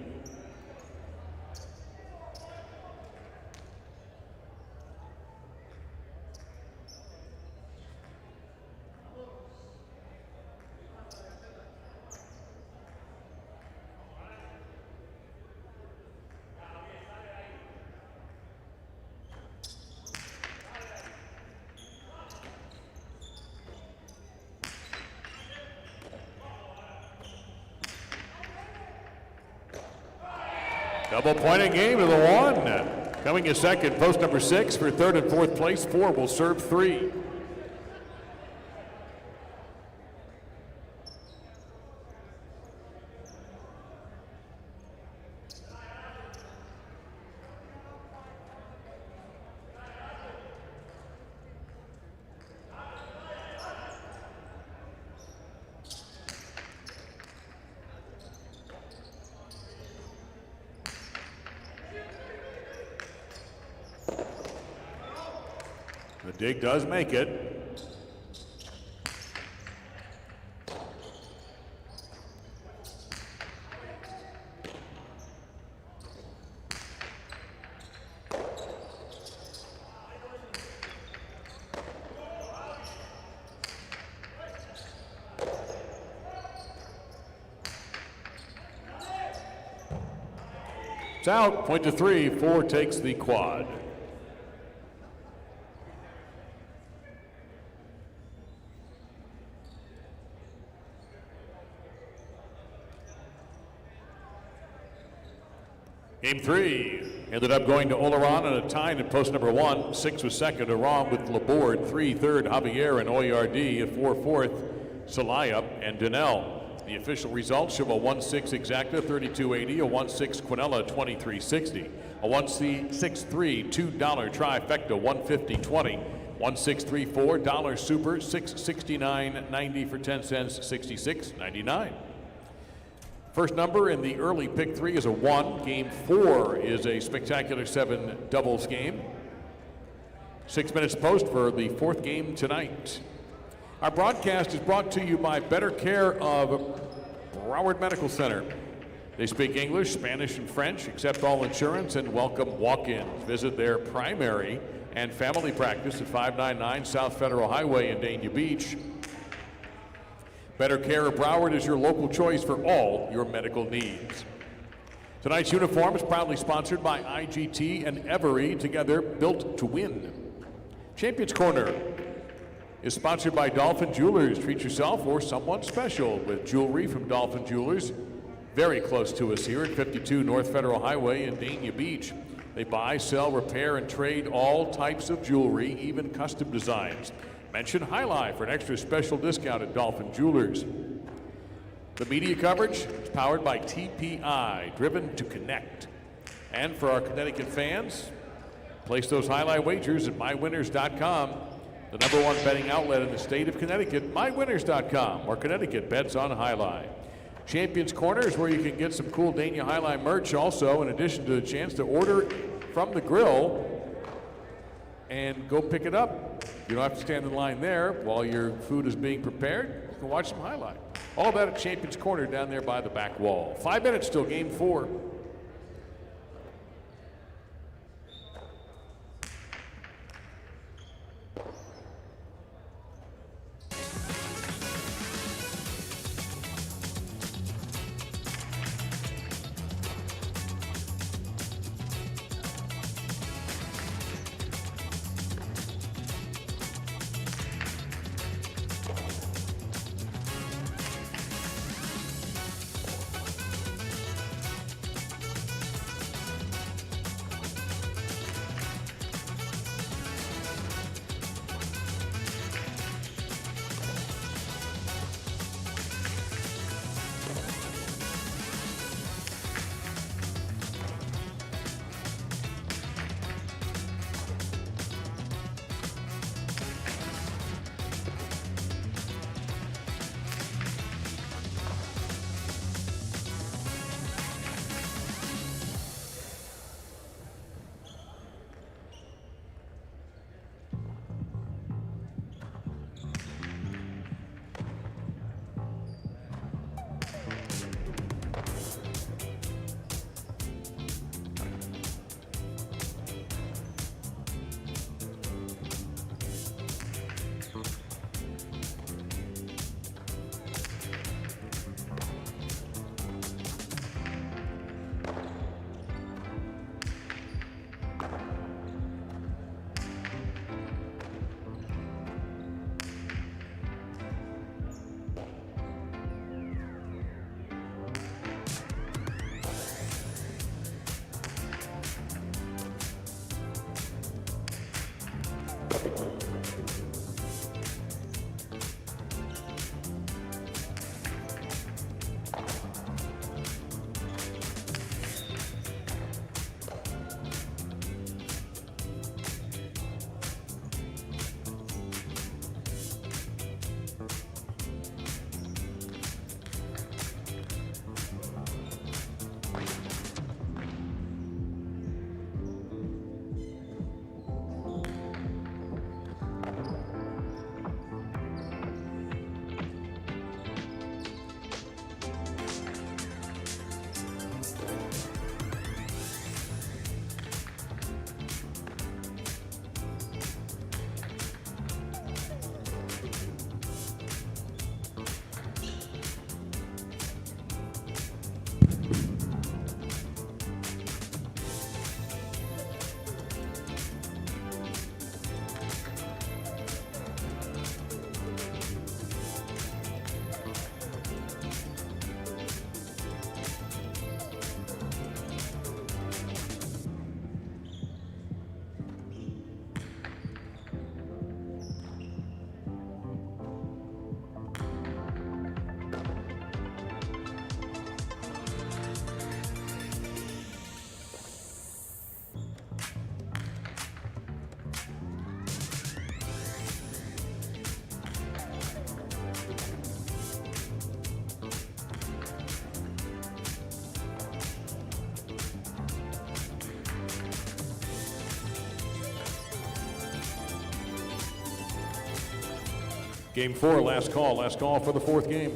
Double pointing game to the one. Coming in second, post number 6 for third and fourth place. 4 will serve 3. The dig does make it. It's out, point to 3. 4 takes the quad. Game 3 ended up going to Oleron and a Tide at post number 1. 6 was second, Aram with Laborde. 3 third, Javier and Oyard. At 4 fourth, Salaya and Donnell. The official results show a 1-6 exacta, 32.80, a 1-6 Quinella, 23.60, a 1-6-3 $2 trifecta, 150.20, 1-6-3-4 dollar super, 669.90 for 10 cents, 66.99. First number in the early pick 3 is a 1. Game 4 is a spectacular 7 doubles game. 6 minutes post for the 4th game tonight. Our broadcast is brought to you by Better Care of Broward Medical Center. They speak English, Spanish, and French, accept all insurance, and welcome walk-ins. Visit their primary and family practice at 599 South Federal Highway in Dania Beach. Better Care of Broward is your local choice for all your medical needs. Tonight's uniform is proudly sponsored by IGT and Every, together built to win. Champions Corner is sponsored by Dolphin Jewelers. Treat yourself or someone special with jewelry from Dolphin Jewelers. Very close to us here at 52 North Federal Highway in Dania Beach. They buy, sell, repair, and trade all types of jewelry, even custom designs. Mention Highlight for an extra special discount at Dolphin Jewelers. The media coverage is powered by TPI, driven to connect. And for our Connecticut fans, place those highlight wagers at mywinners.com, the #1 betting outlet in the state of Connecticut, mywinners.com, where Connecticut bets on highlight. Champions Corner is where you can get some cool Dania Highlight merch also, in addition to the chance to order from the grill and go pick it up. You don't have to stand in line there while your food is being prepared. You can watch some highlight. All that at Champions Corner down there by the back wall. 5 minutes till game 4. Game 4, last call for the fourth game.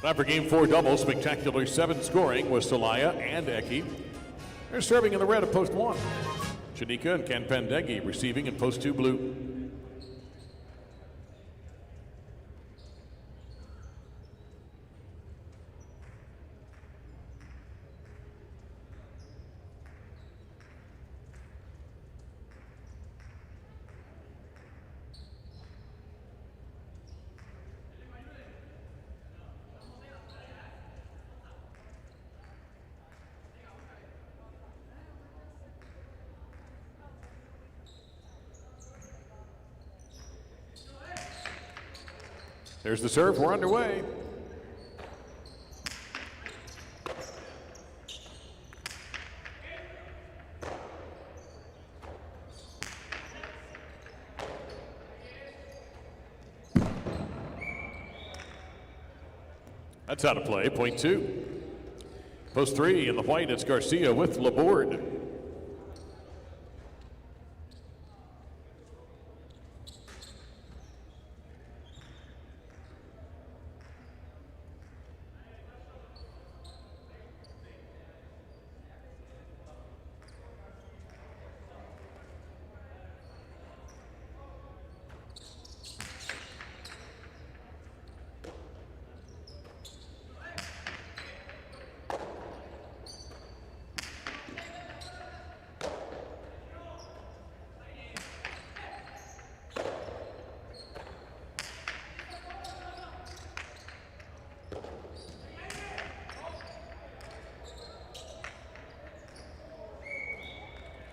Time for Game 4 doubles. Spectacular 7 scoring with Celaya and Eki. They're serving in the red of post 1. Shanika and Ken Pendeghi receiving in post 2 blue. There's the serve. We're underway. That's out of play. Point 2. Post 3 in the white. It's Garcia with Laborde.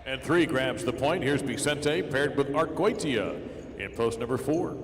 And 3 grabs the point. Here's Vicente paired with Argoitia in post number 4.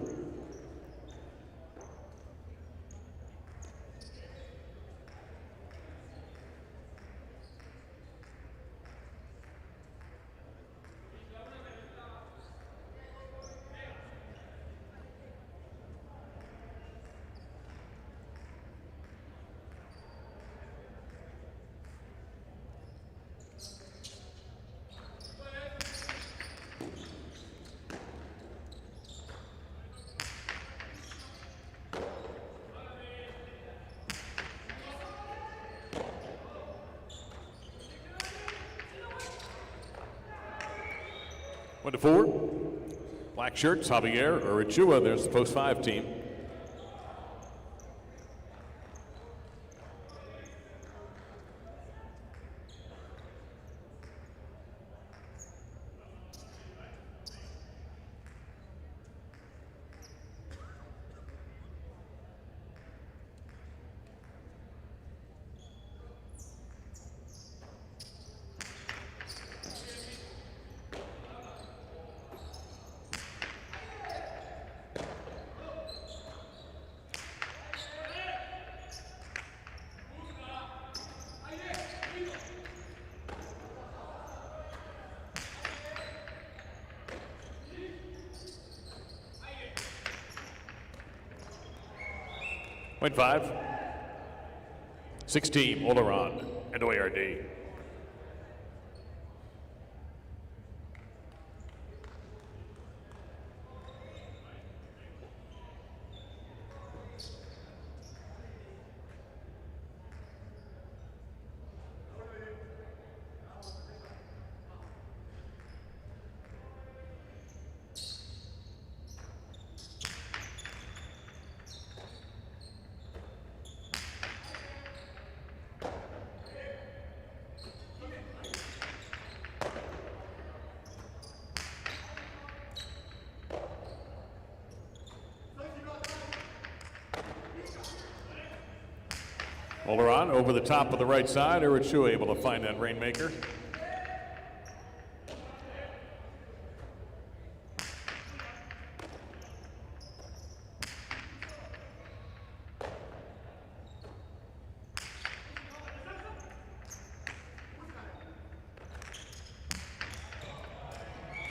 1-4. Black shirts, Javier Urachua. There's the post 5 team. Point 5. 6 team, Oleron and OARD. Oleron over the top of the right side. Urachua able to find that rainmaker.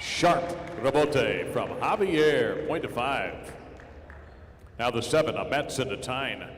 Sharp rebote from Javier. Point to 5. Now the 7, a Metz and a Tyne.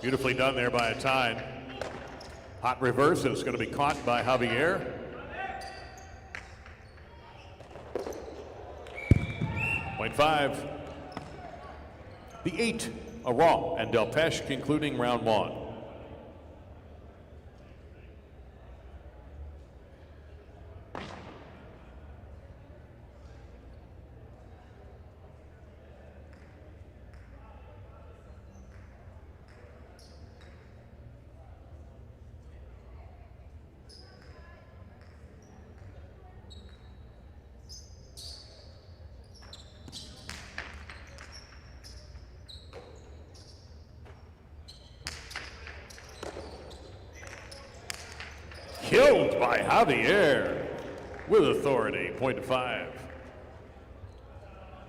Beautifully done there by a Tyne. Hot reverse, and it's going to be caught by Javier. Point 5. The 8, a Raw and Delpeche concluding round 1. Killed by Javier with authority, point to 5.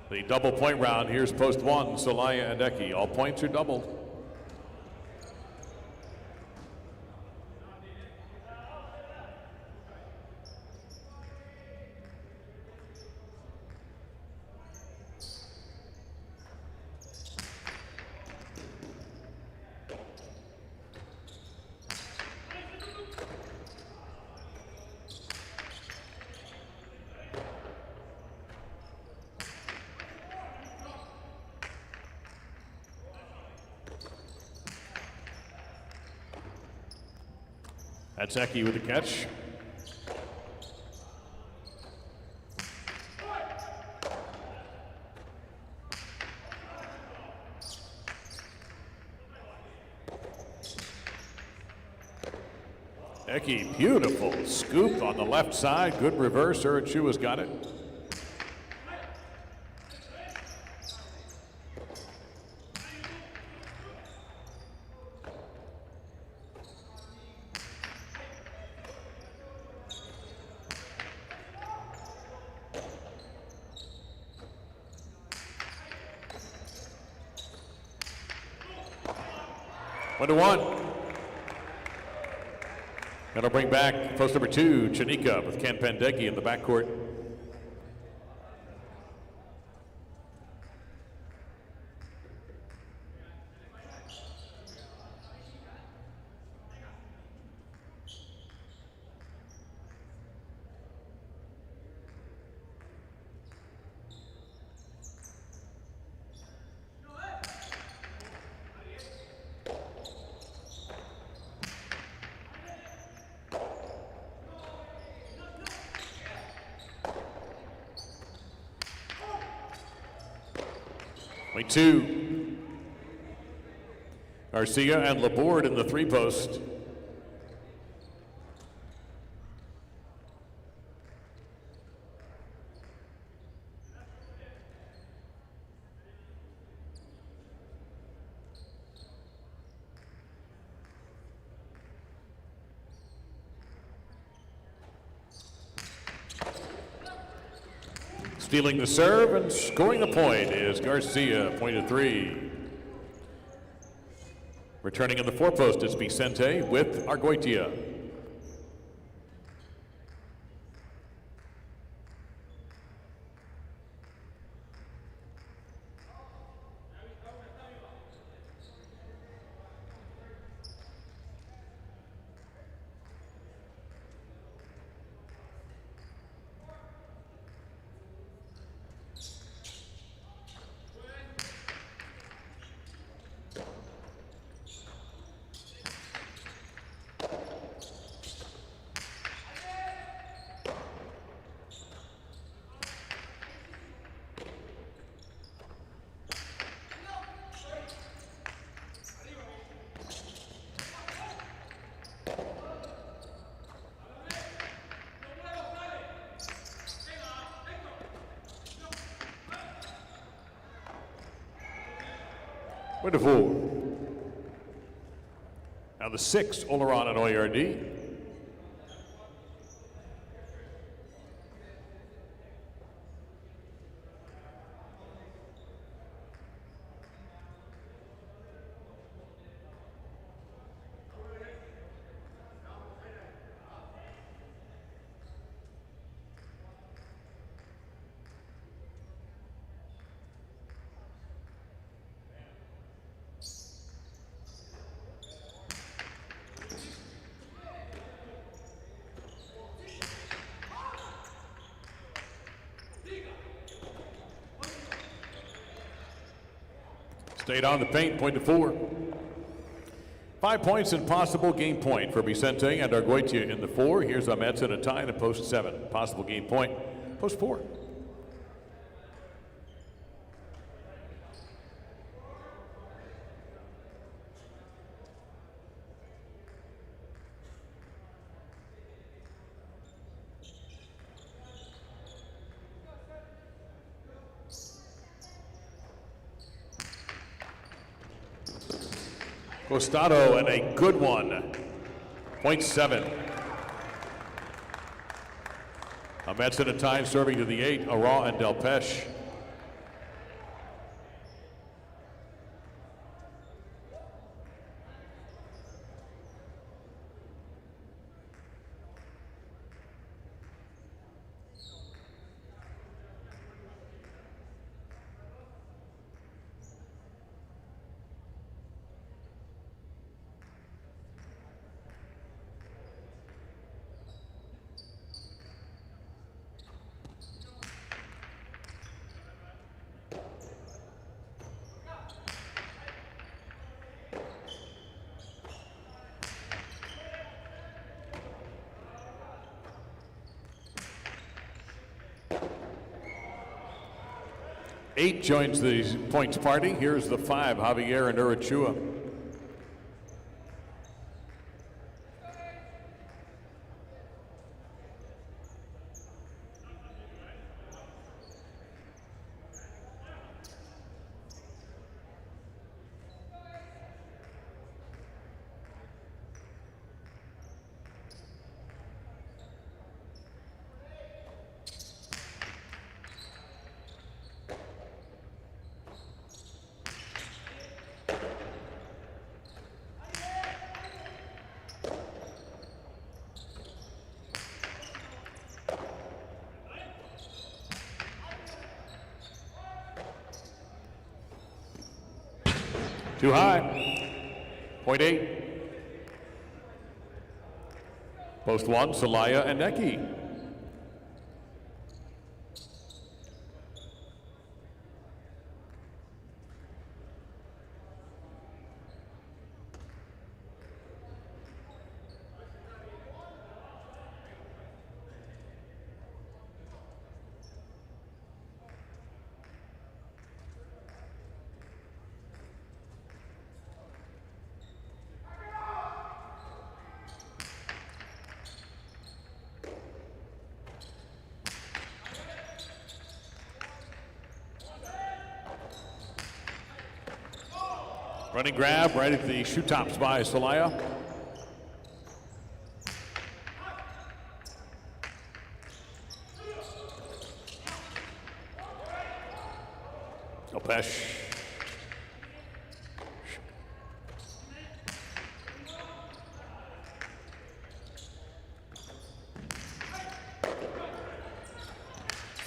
The double point round, here's post 1, Solaya and Eki. All points are doubled. That's Eki with the catch. Eki, beautiful scoop on the left side. Good reverse. Urachua's got it. One to 1. That'll bring back post number 2, Chanika with Ken Pendeghi in the backcourt. Point two. Garcia and Laborde in the three post. Stealing the serve and scoring the point is Garcia, point of three. Returning in the four post is Vicente with Argoitia. Point of four. Now the six, Oleron and Oyardi. Stayed on the paint, point to four. 5 points and possible game point for Vicente and Argoitia in the four. Here's Ahmed's in a tie in post seven. Possible game point, post four. Costado and a good one. Point seven. Ahmed's in a tie, serving to the eight. Ara and Delpeche. Eight joins the points party. Here's the five, Javier and Urachua. Too high. Point eight. Post one, Celaya and Necki. Running grab right at the shoe tops by Celaya. Opesh.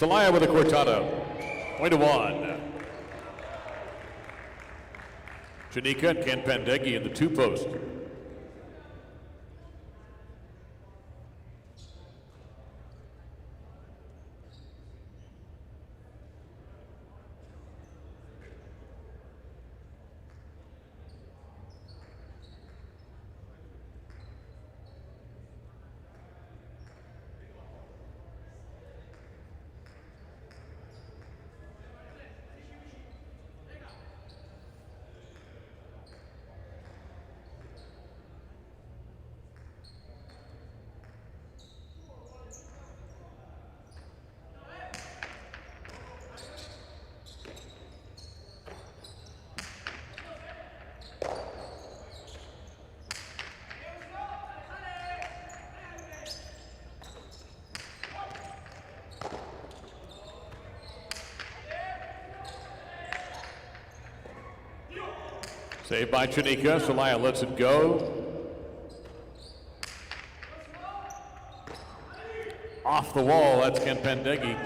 Celaya with a cortado. 1-1. Janika and Ken Pandegi in the two post. Saved by Chanika. Celaya lets it go. Off the wall, that's Ken Pandegi.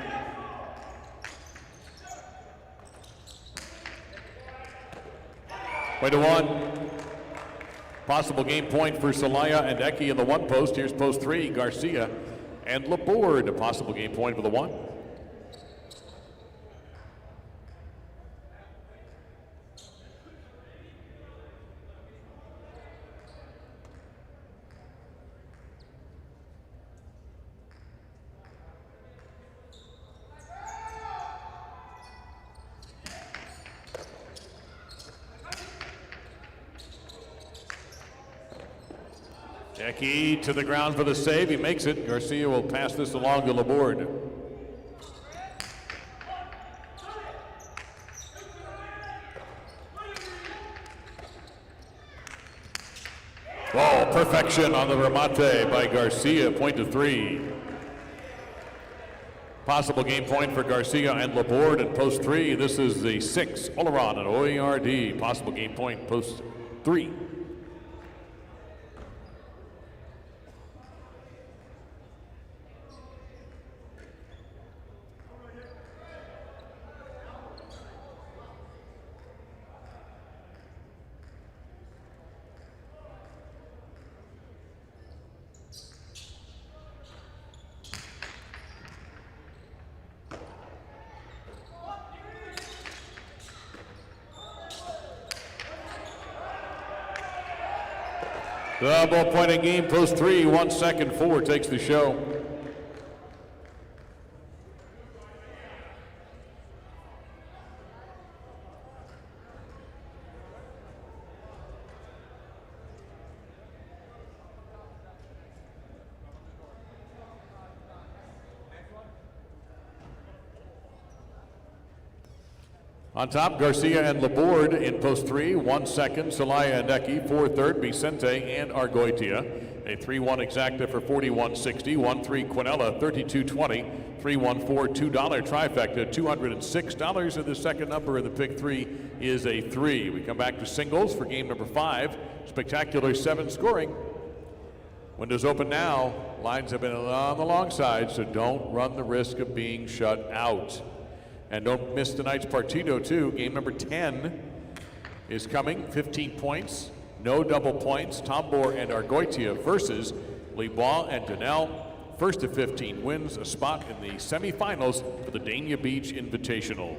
Way to one. Possible game point for Celaya and Eki in the one post. Here's post three, Garcia and Laborde. A possible game point for the one. Eki to the ground for the save. He makes it. Garcia will pass this along to Laborde. Oh, perfection on the remate by Garcia. Point to three. Possible game point for Garcia and Laborde in post three. This is the 6. Oleron and OERD. Possible game point post three. Double point in game, post three, 1 second, 4 takes the show. On top, Garcia and Laborde in post three, 1 second, Celaya and Eki, 4 third, Vicente and Argoitia. A 3-1 exacta for 41.60, 1-3 Quinella, 32.20, 3-1-4, $2 trifecta, $206. And the second number in the pick three is a 3. We come back to singles for game number 5. Spectacular 7 scoring. Windows open now. Lines have been on the long side, so don't run the risk of being shut out. And don't miss tonight's partido, too. Game number 10 is coming. 15 points, no double points. Tombor and Argoitia versus Libois and Donnell. First to 15 wins a spot in the semifinals for the Dania Beach Invitational.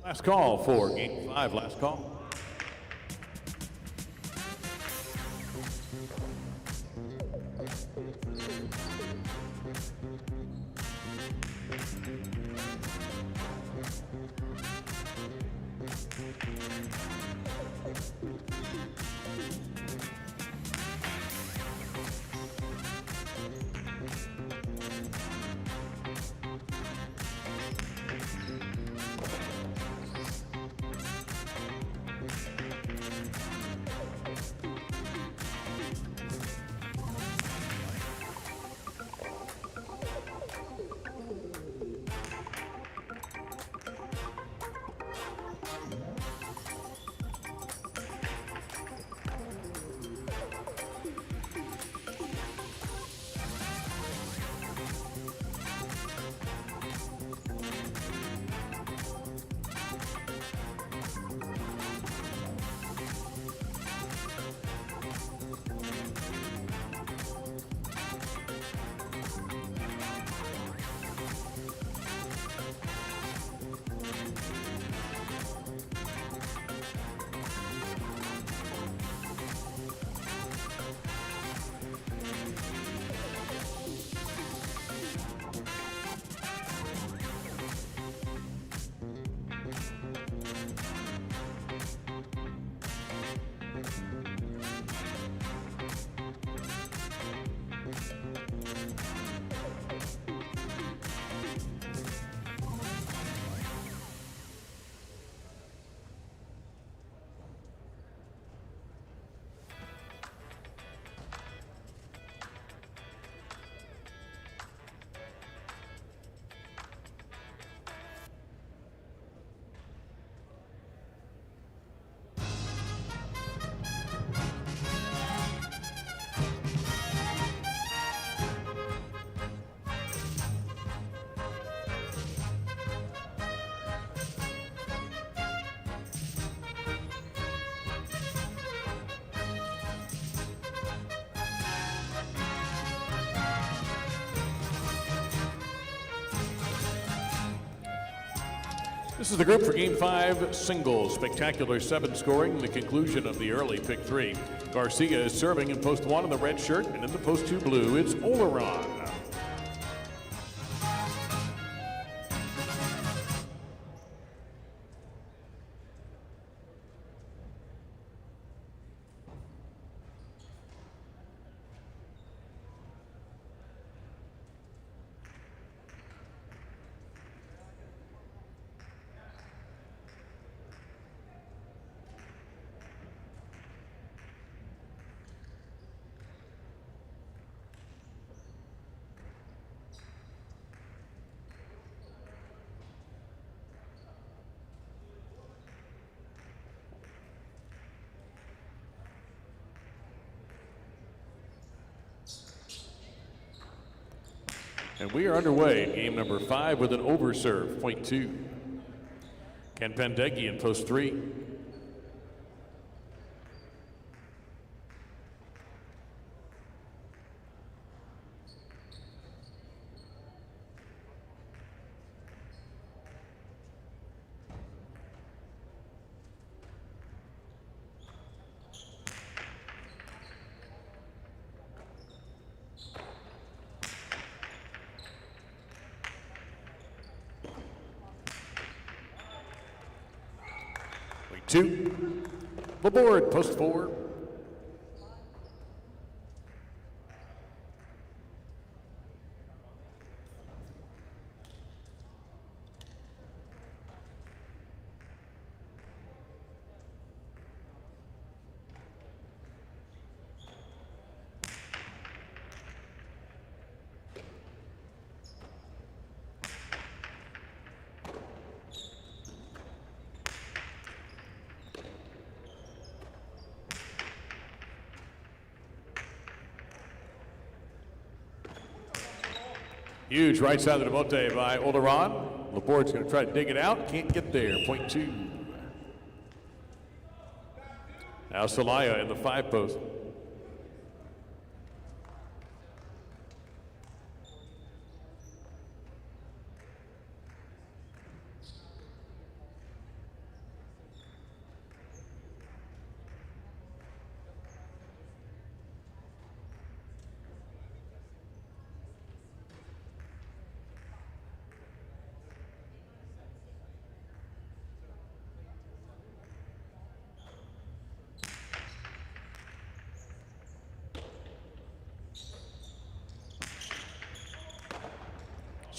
Last call for game 5, last call. This is the group for Game 5 singles. Spectacular 7 scoring, the conclusion of the early pick 3. Garcia is serving in post 1 in the red shirt, and in the post 2 blue, it's Oleron. And we are underway in game number 5 with an overserve, point 2. Ken Pendeggi in post 3. Two. The board, post 4. Huge right side of the bote by Oleron. Laporte's going to try to dig it out. Can't get there. Point 2. Now Celaya in the 5 post.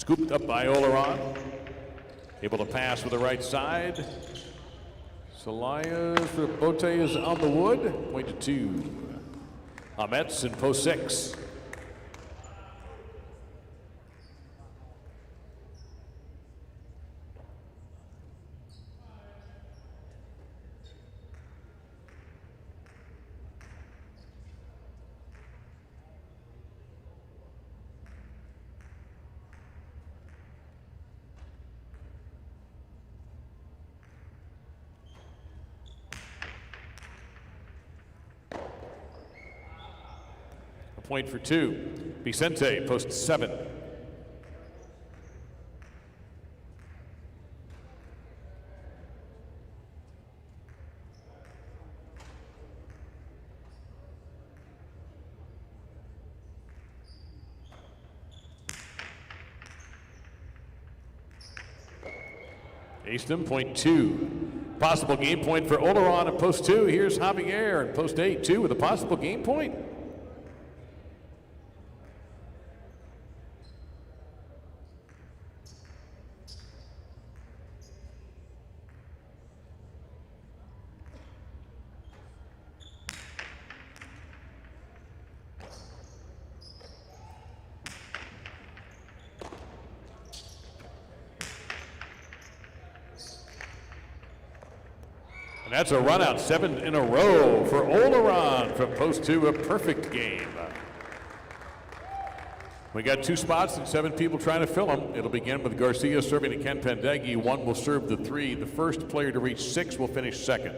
Scooped up by Oleron. Able to pass with the right side. Celaya for Bote is on the wood. Point to 2. Amets in post 6. Point for 2. Vicente, post 7. Easton, point 2. Possible game point for Oleron at post 2. Here's Javier in post 8, 2 with a possible game point. And that's a run out, 7 in a row for Oleron from post 2, a perfect game. We got 2 spots and 7 people trying to fill them. It'll begin with Garcia serving to Ken Pendeghi. 1 will serve the 3. The first player to reach 6 will finish second.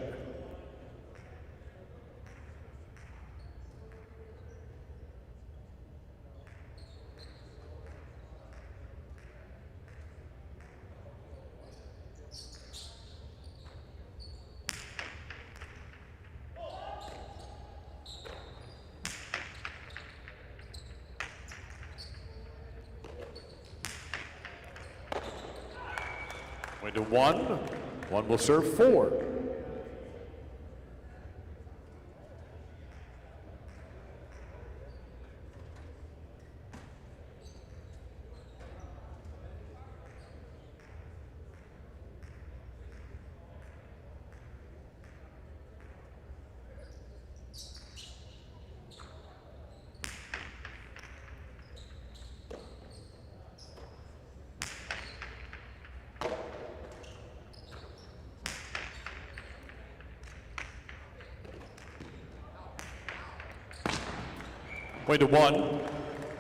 Going to 1. 1 will serve 4. Point to 1.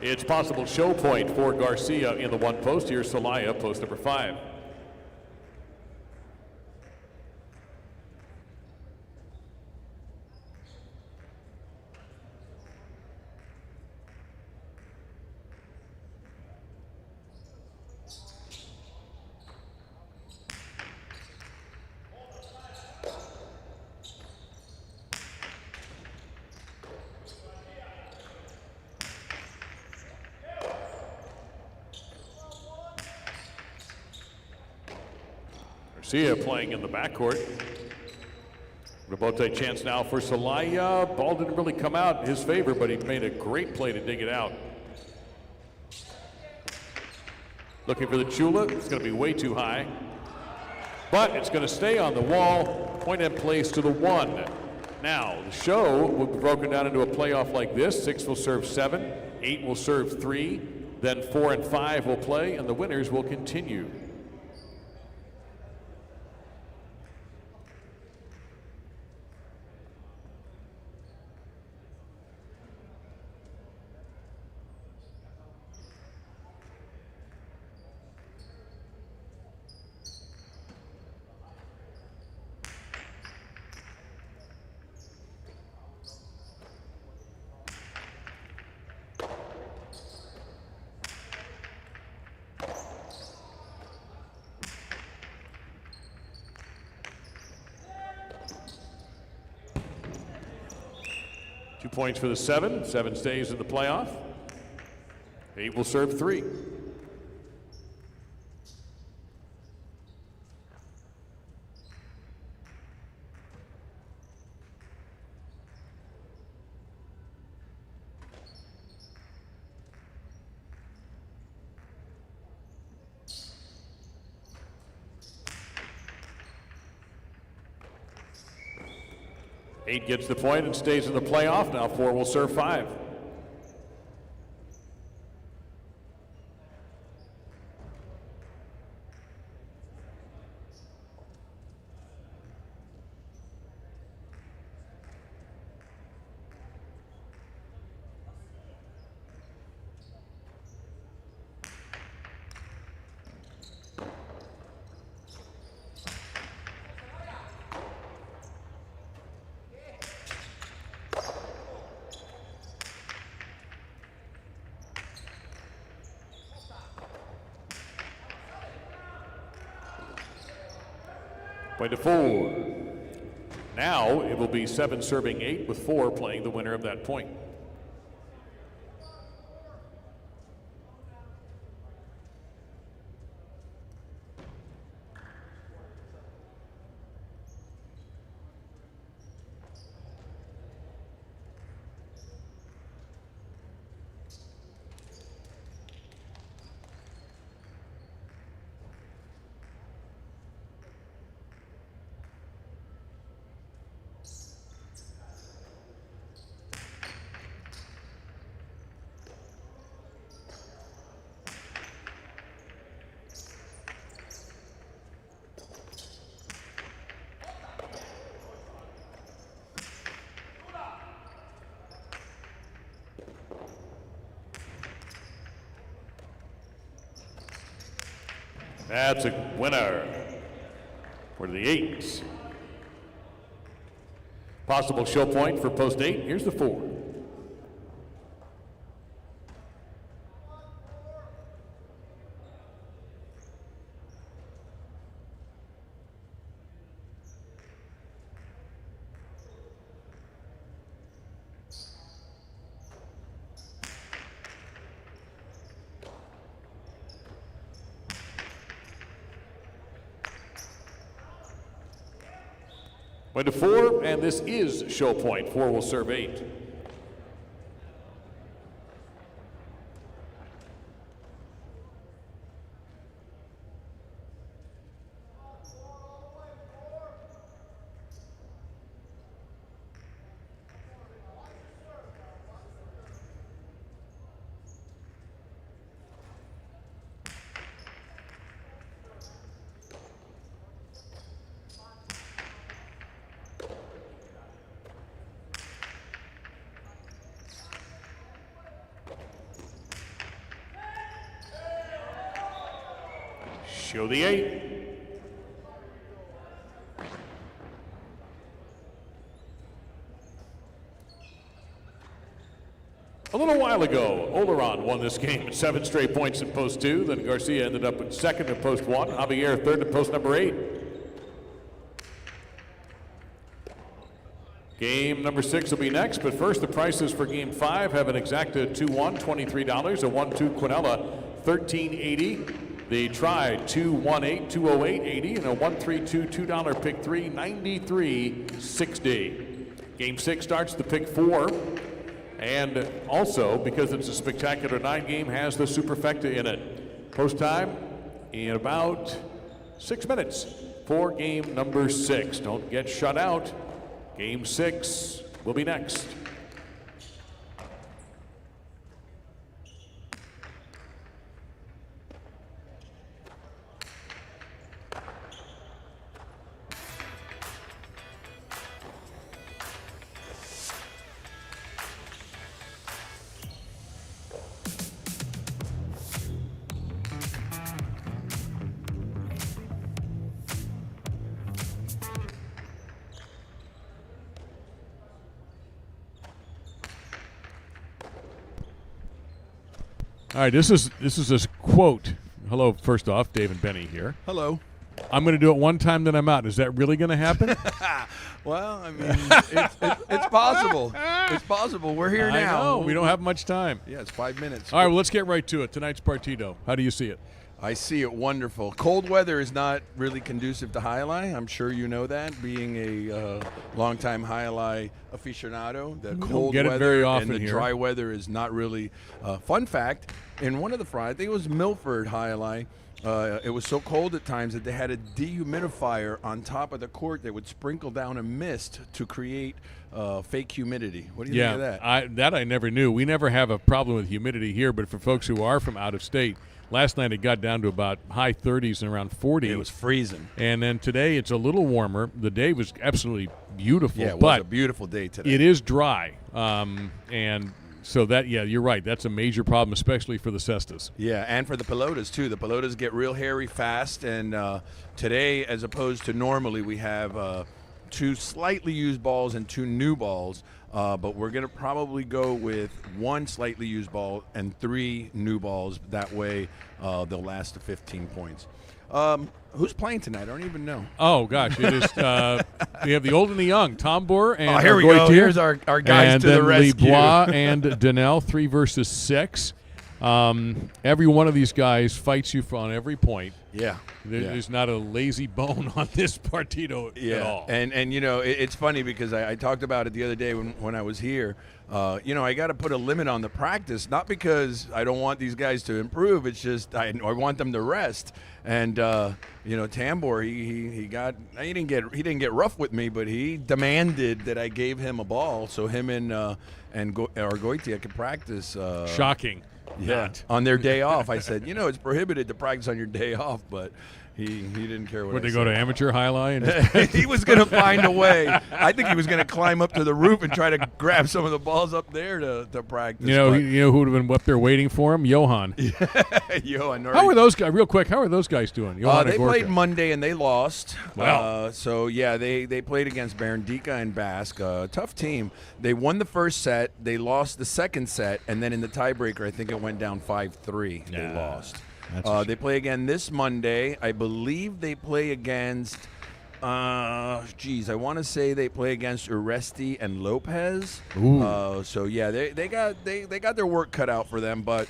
It's possible show point for Garcia in the 1 post. Here's Celaya, post number 5. Garcia playing in the backcourt. Rabote chance now for Celaya. Ball didn't really come out in his favor, but he made a great play to dig it out. Looking for the Chula. It's going to be way too high. But it's going to stay on the wall. Point and place to the 1. Now, the show will be broken down into a playoff like this. 6 will serve 7. 8 will serve 3. Then 4 and 5 will play, and the winners will continue. Points for the 7. 7 stays in the playoff. 8 will serve 3. 8 gets the point and stays in the playoff. Now 4 will serve 5. Point to 4. Now it will be 7 serving 8 with 4 playing the winner of that point. That's a winner for the 8s. Possible show point for post 8. Here's the 4. Point to 4, and this is show point. 4 will serve 8. Show the 8. A little while ago, Oleron won this game at 7 straight points in post 2. Then Garcia ended up at second in post 1. Javier third in post number 8. Game number 6 will be next, but first the prices for game 5 have an exacta 2-1, $23, a 1-2 Quinella, $13.80. The try 2-1-8, $208.80, and a 1-3-2 $2 pick 3, $93.60. Game 6 starts the pick 4, and also because it's a spectacular 9 game, has the superfecta in it. Post time in about 6 minutes for game number 6. Don't get shut out. Game 6 will be next. All right, this is a quote. Hello, first off, Dave and Benny here. Hello. I'm going to do it one time, then I'm out. Is that really going to happen? Well, I mean, it's possible. It's possible. We're here now. I know. We don't have much time. Yeah, it's 5 minutes. All right, well, let's get right to it. Tonight's partido. How do you see it? I see it wonderful. Cold weather is not really conducive to highlight. I'm sure you know that, being a longtime highlight aficionado. The cold get it weather very often and the here. dry weather is not really. Fun fact, in one of the Fridays, I think it was Milford highlight, It was so cold at times that they had a dehumidifier on top of the court that would sprinkle down a mist to create fake humidity. What do you think of that? I never knew. We never have a problem with humidity here, but for folks who are from out of state, last night it got down to about high 30s and around 40. It was freezing. And then today it's a little warmer. The day was absolutely beautiful. Yeah, it was a beautiful day today. It is dry. And so that, you're right. That's a major problem, especially for the cestas. Yeah, and for the pelotas, too. The pelotas get real hairy fast, and today, as opposed to normally, we have 2 slightly used balls and 2 new balls, but we're going to probably go with 1 slightly used ball and 3 new balls. That way, they'll last to 15 points. Who's playing tonight? I don't even know. Oh, gosh. It is. We have the old and the young, Tombor and here we go. Here's our guys and to the rescue. Lebois and Donnell, 3 versus 6. Every one of these guys fights you on every point. Yeah. There's not a lazy bone on this partido at all. And you know, it's funny because I talked about it the other day when I was here. You know, I got to put a limit on the practice, not because I don't want these guys to improve. It's just I want them to rest. And you know, Tambor, he didn't get rough with me, but he demanded that I gave him a ball so him and Argoitia could practice. Shocking. Yeah, on their day off. I said, you know, it's prohibited to practice on your day off, but he didn't care what I Would they said. go to amateur highlight? And he was going to find a way. I think he was going to climb up to the roof and try to grab some of the balls up there to practice. You know who would have been up there waiting for him? Johan. Johan. How are those guys? Real quick, how are those guys doing? Johan they and Gorka. played Monday and they lost. Wow. So yeah, they played against Barandika and Basque. Tough team. They won the first set. They lost the second set, and then in the tiebreaker, I think it went down 5-3. They lost. They play again this Monday. I believe they play against. I want to say they play against Uresti and Lopez. So yeah, they got their work cut out for them. But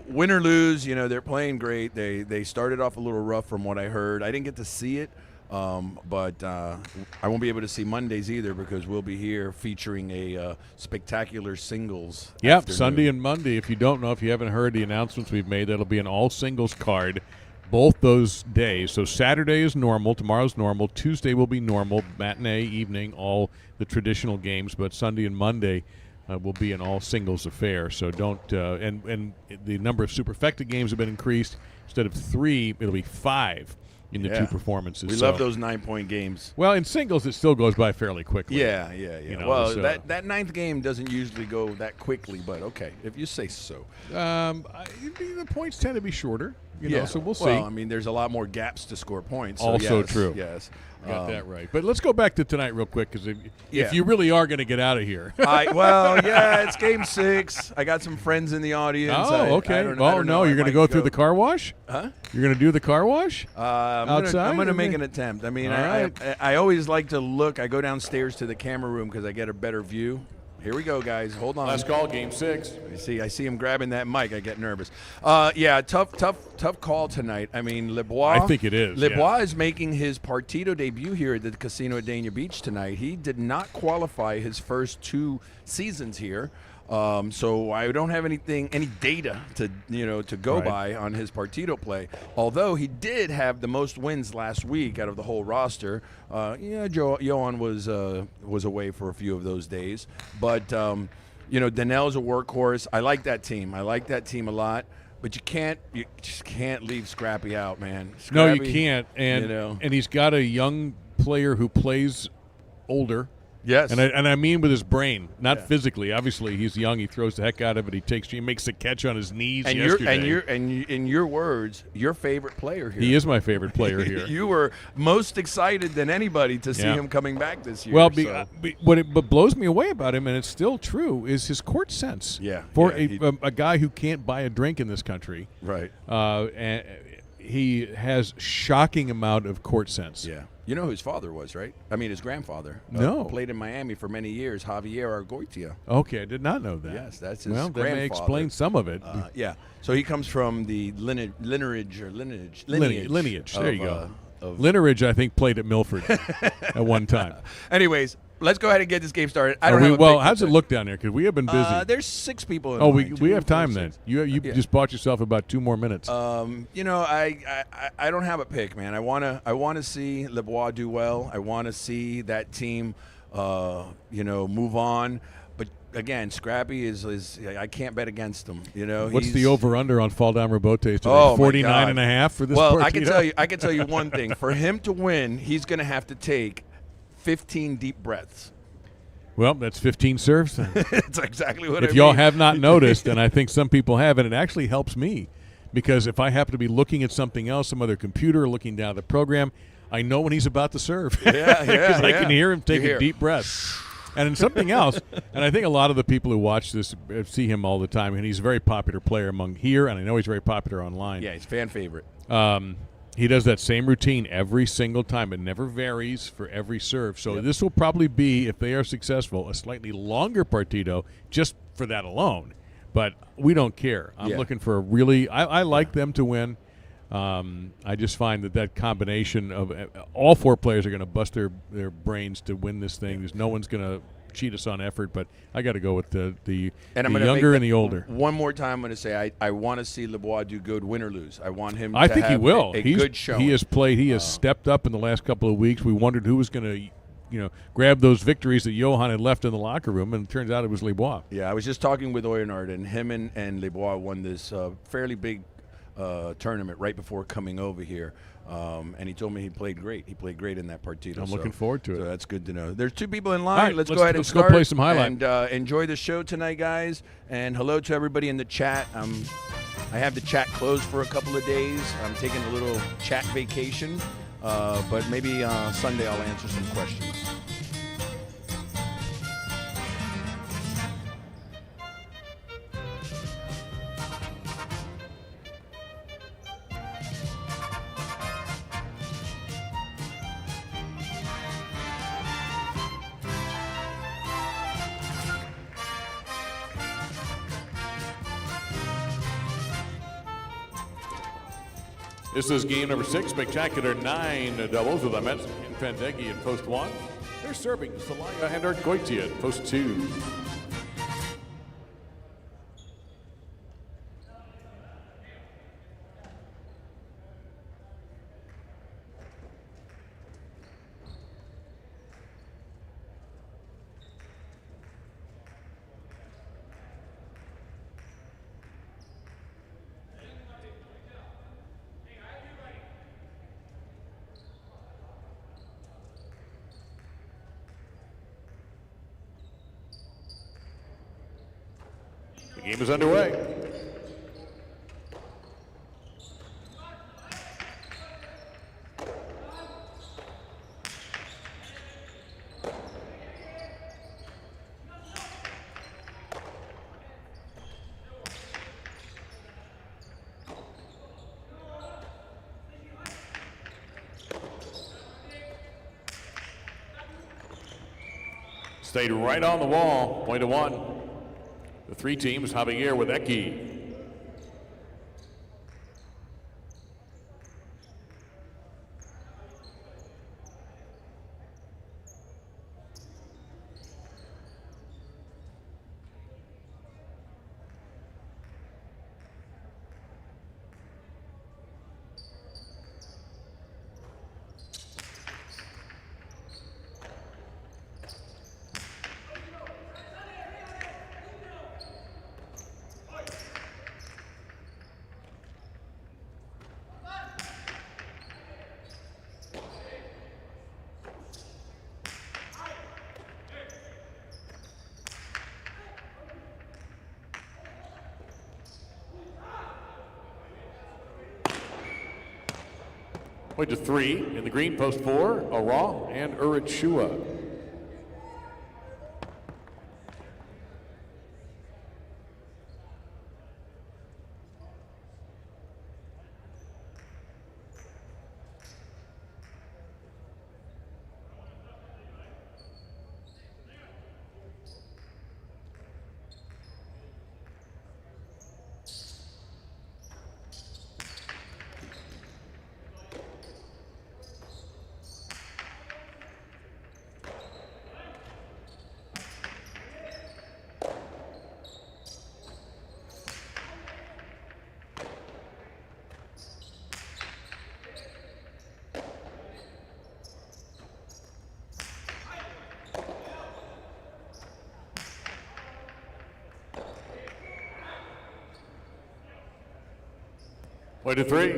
win or lose, you know, they're playing great. They started off a little rough from what I heard. I didn't get to see it. But I won't be able to see Mondays either because we'll be here featuring a spectacular singles. Yep, afternoon. Sunday and Monday. If you don't know, if you haven't heard the announcements we've made, that'll be an all singles card both those days. So Saturday is normal, tomorrow's normal, Tuesday will be normal, matinee, evening, all the traditional games, but Sunday and Monday will be an all singles affair. So don't and the number of superfecta games have been increased. Instead of 3, it'll be 5. In the 2 performances. We love those 9-point games. Well, in singles, it still goes by fairly quickly. Yeah. You know, well, so. that 9th game doesn't usually go that quickly, but okay, if you say so. The points tend to be shorter, you know, so we'll see. Well, I mean, there's a lot more gaps to score points. So Also yes, true. Yes. Got that right. But let's go back to tonight real quick because if you really are going to get out of here. It's game 6. I got some friends in the audience. Oh, okay. I don't know. You're going to go through the car wash? Huh? You're going to do the car wash? I'm going to make an attempt. I mean, I always like to look. I go downstairs to the camera room because I get a better view. Here we go, guys. Hold on. Last call, game 6. I see him grabbing that mic. I get nervous. Tough call tonight. I mean, Lebois. I think it is. Lebois is making his Partido debut here at the Casino at Dania Beach tonight. He did not qualify his first 2 seasons here. So I don't have any data to go by on his Partido play. Although he did have the most wins last week out of the whole roster. Johan was away for a few of those days, but Donnell's a workhorse. I like that team. I like that team a lot. But you just can't leave Scrappy out, man. No, you can't. And he's got a young player who plays older. Yes, and I mean with his brain, not physically. Obviously, he's young. He throws the heck out of it. He makes the catch on his knees yesterday. In your words, your favorite player here. He is my favorite player here. You were most excited than anybody to see him coming back this year. Well, what blows me away about him, and it's still true, is his court sense. Yeah, for a guy who can't buy a drink in this country. Right. And he has shocking amount of court sense. Yeah. You know who his father was, right? I mean, his grandfather. No. Played in Miami for many years, Javier Argoitia. Okay, I did not know that. Yes, that's his grandfather. Well, that may explain some of it. Yeah. So he comes from the lineage. There you go. Lineage, I think, played at Milford at one time. Anyways, let's go ahead and get this game started. I don't have a well, pick how's it today. look down there? Because we have been busy. There's 6 people in oh, line. we have 2, 4, time then. 6. You Yeah. just bought yourself about 2 more minutes. You know, I don't have a pick, man. I wanna see LeBois do well. I want to see that team, move on. But again, Scrappy is I can't bet against him. You know, What's the over/under on fall down Robotes today? Oh, my 49 and God. a half for this. Well, Partito? I can tell you one thing. For him to win, he's going to have to take 15 deep breaths. Well, that's 15 serves then. That's exactly what If I y'all mean. have not noticed, and I think some people have, and it actually helps me, because if I happen to be looking at something else, some other computer, or looking down the program, I know when he's about to serve. Yeah, Because I yeah. can hear him take You hear. a deep breath. And in something else, and I think a lot of the people who watch this see him all the time, and he's a very popular player among here, and I know he's very popular online. Yeah, he's fan favorite. He does that same routine every single time. It never varies for every serve. So this will probably be, if they are successful, a slightly longer partido just for that alone. But we don't care. I'm looking for a really – I like them to win. I just find that combination of all 4 players are going to bust their brains to win this thing. There's no one's going to cheat us on effort, but I got to go with the younger and the older. One more time, I'm going to say I want to see LeBois do good, win or lose. I want him I to think have he will. a good show. He has played. He has stepped up in the last couple of weeks. We wondered who was going to, grab those victories that Johan had left in the locker room, and it turns out it was Lebois. Yeah, I was just talking with Oyenard, and him and Lebois won this fairly big tournament right before coming over here. And he told me he played great. He played great in that partido. I'm looking forward to it. So that's good to know. There's 2 people in line. All right, let's go ahead and let's start. go play some highlight. And enjoy the show tonight, guys. And hello to everybody in the chat. I have the chat closed for a couple of days. I'm taking a little chat vacation. But maybe Sunday I'll answer some questions. This is game number 6, spectacular 9 doubles with Ahmet and Fandegi in post 1. They're serving Salaya and Argoitia in post 2. The game is underway. Stayed right on the wall, 1-1. The 3 teams, Javier with Eki. Point to 3 in the green, post 4, Ara and Urachua. Point to 3.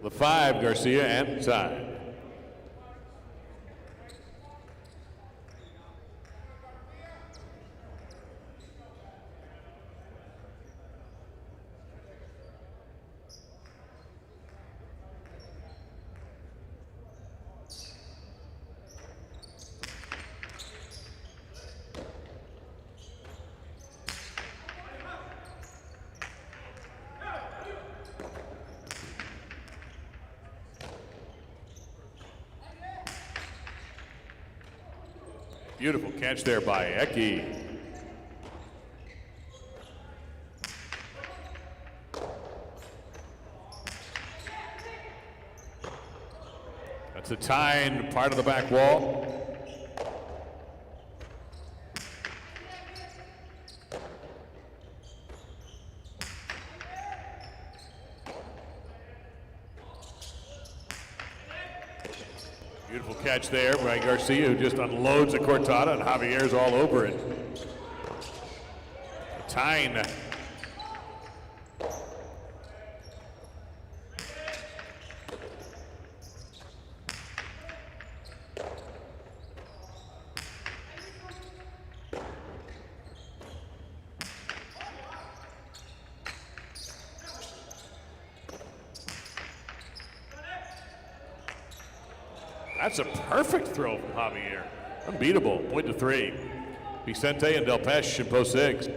The 5, Garcia, and tie. Beautiful catch there by Eki. That's a tying part of the back wall. Beautiful catch there by Garcia, who just unloads a cortada, and Javier's all over it. Tying. That's a perfect throw from Javier. Unbeatable. Point to 3. Vicente and Del Pesh in post 6.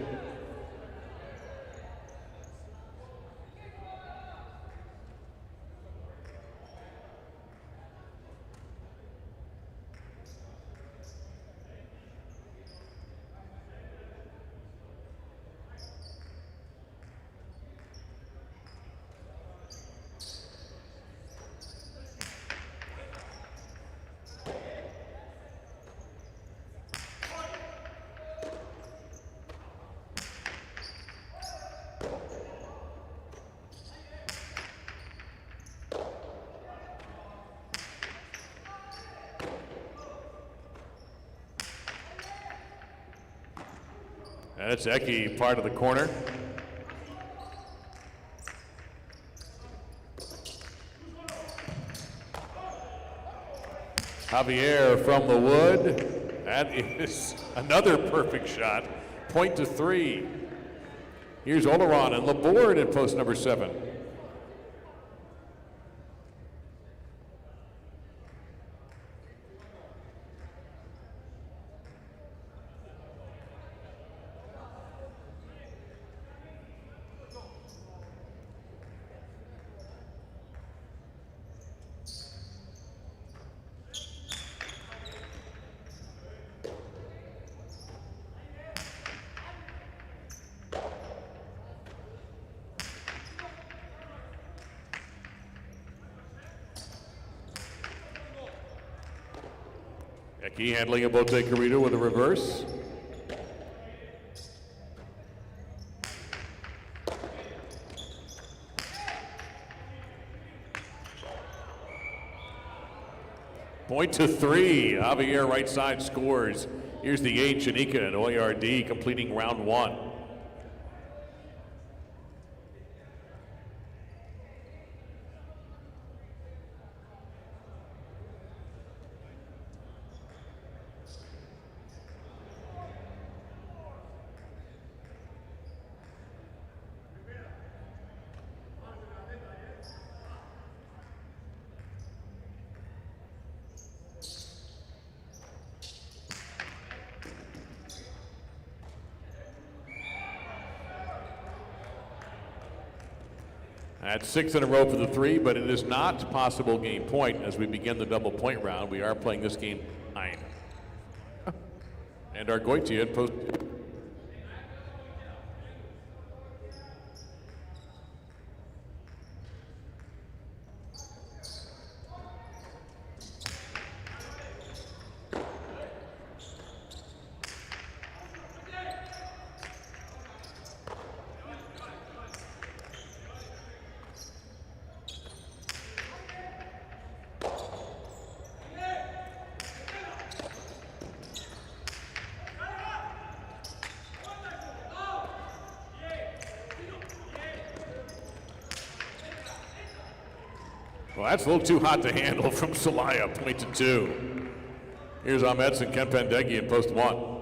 That's Eki, part of the corner. Javier from the wood. That is another perfect shot. Point to 3. Here's Oleron and Laborde in post number 7. Eki handling a Bote Carrito with a reverse. Point to 3. Javier right side scores. Here's the 8, Janika and Oyard completing round 1. That's 6 in a row for the 3, but it is not possible game point as we begin the double point round. We are playing this game 9. And Argoitia in post. Well, that's a little too hot to handle from Celaya, point to 2. Here's Ahmedson, Ken Pendeggi in post 1.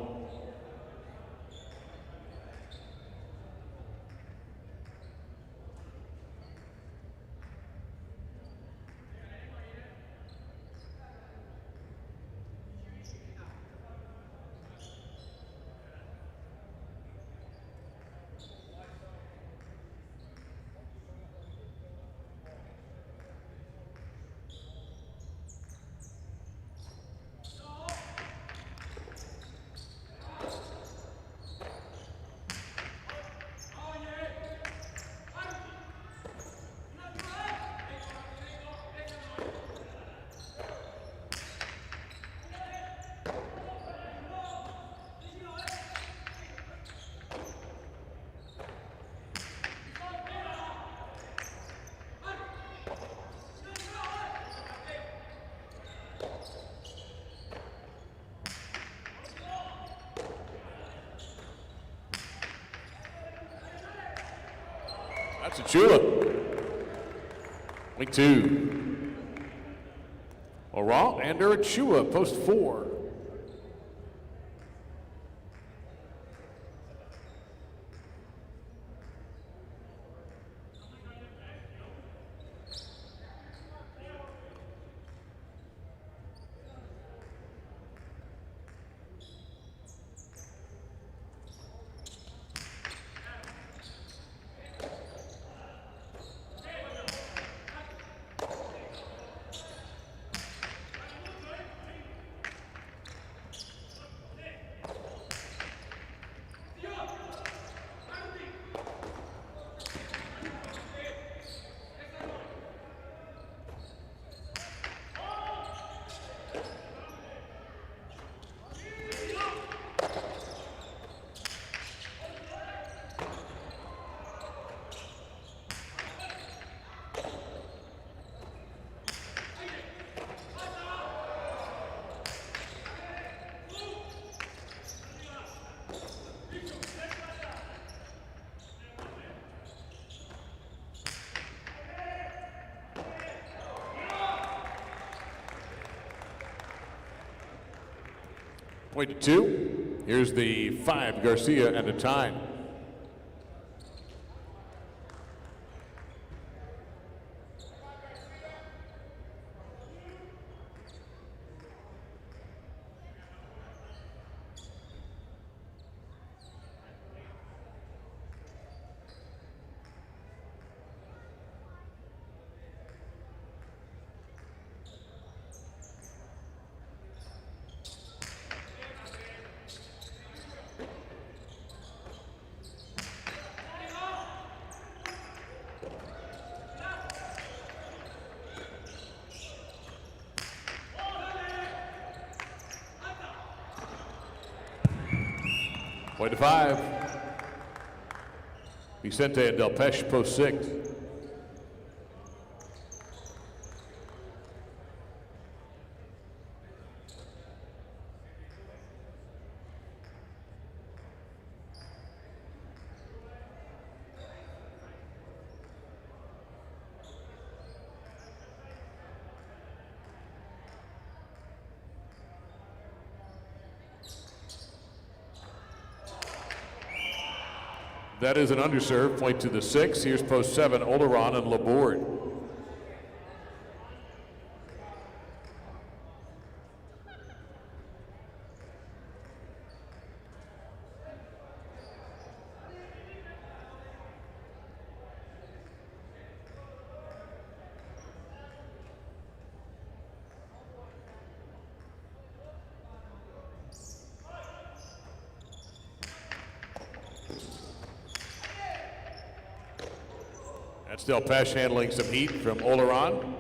That's a Chula. Point 2. Laurent and Chua, post 4. Point to 2. Here's the 5, Garcia and a time. Point to 5. Vicente and Del Pesh, post 6. That is an underserve, point to the 6. Here's post 7, Oleron and Laborde. That's Del Pesh handling some heat from Oleron.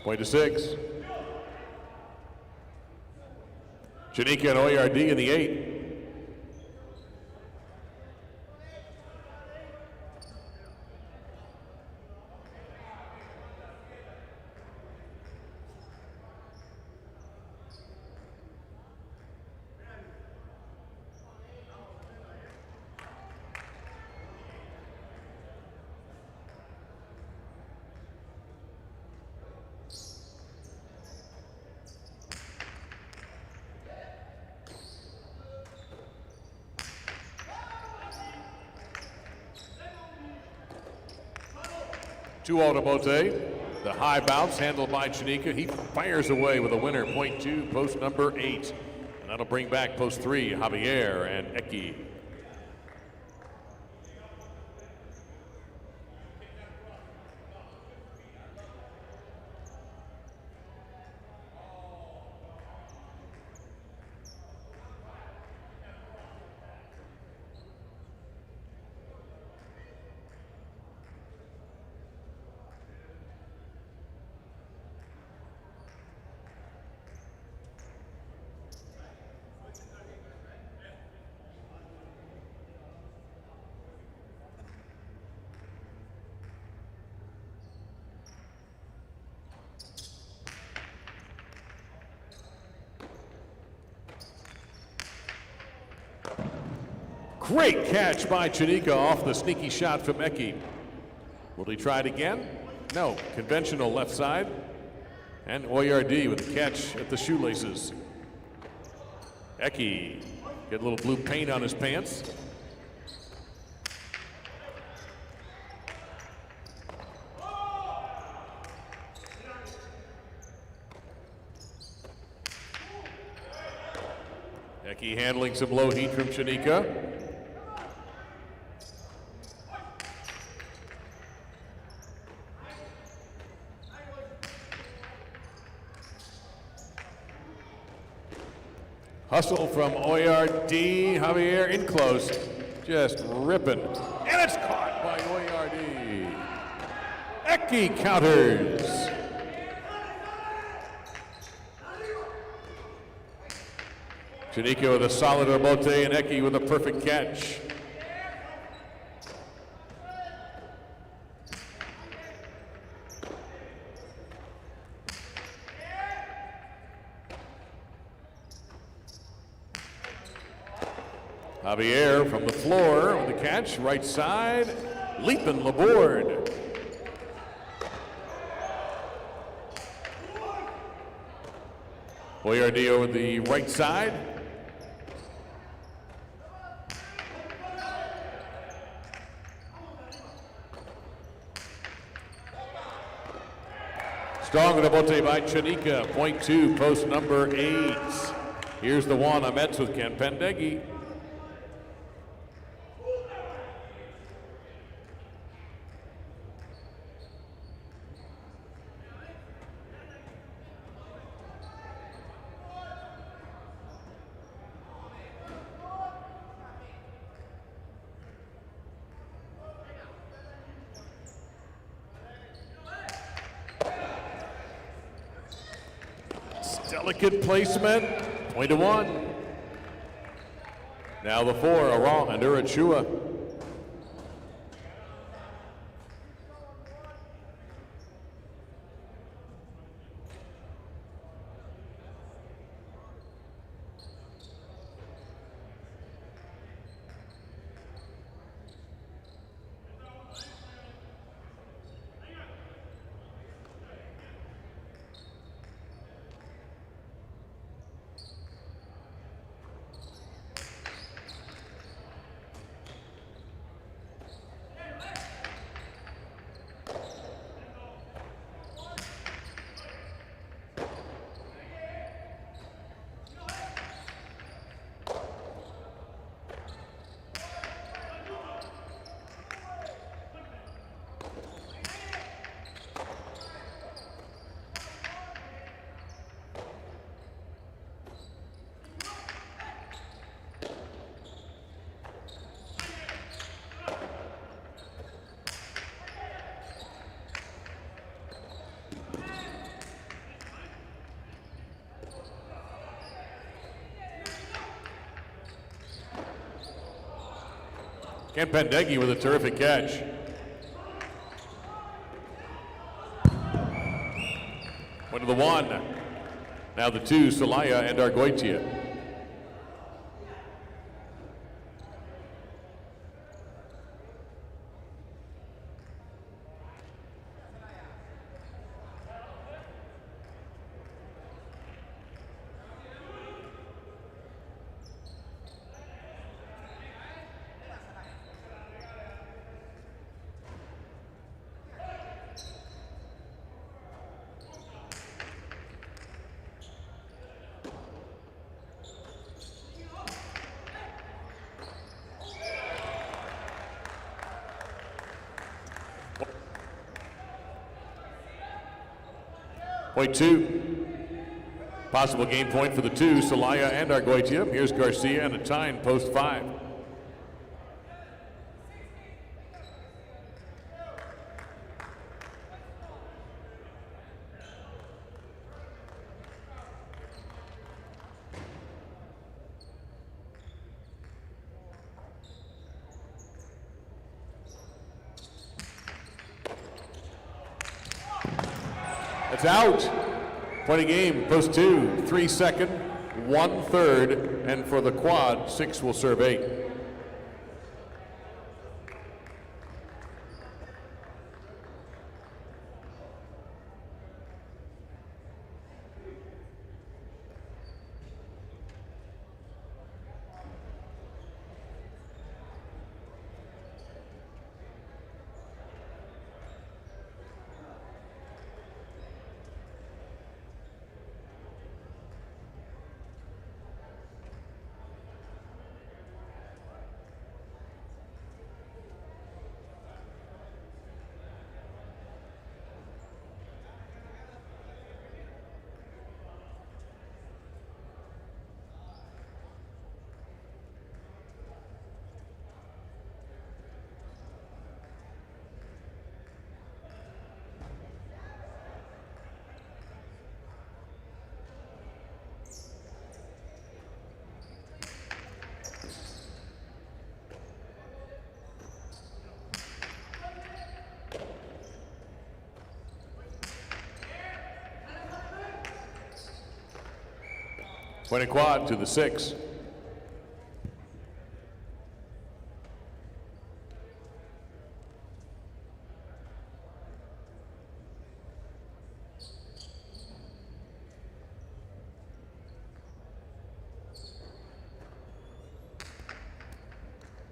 Point to 6. Janika and Oyard in the 8. 2-0 to Mote. The high bounce handled by Chanika. He fires away with a winner, point 2, post number 8. And that'll bring back post 3, Javier and Eki. Great catch by Chanika off the sneaky shot from Eki. Will he try it again? No. Conventional left side. And Oyardi with the catch at the shoelaces. Eki get a little blue paint on his pants. Eki handling some low heat from Chanika. Hustle from Oyardi. Javier in close. Just ripping. And it's caught by Oyardi. Eki counters. Chanika with a solid remote and Eki with a perfect catch. Javier from the floor with the catch, right side, leaping Laborde. Oyardi over the right side. Strong rebote by Chanika, point 2, post number 8. Here's the one, Amets with Ken Pendeghi. Delicate placement, point to 1. Now the 4, Arang and Urachua. Ken Pendeghi with a terrific catch. One to the 1. Now the 2, Celaya and Argoitia. Point two. Possible game point for the two, Celaya and Argoitia. Here's Garcia and a tie in post 5. It's out. Point of game, post 2, 3 second, 1 third, and for the quad, 6 will serve 8. Point of quad to the 6.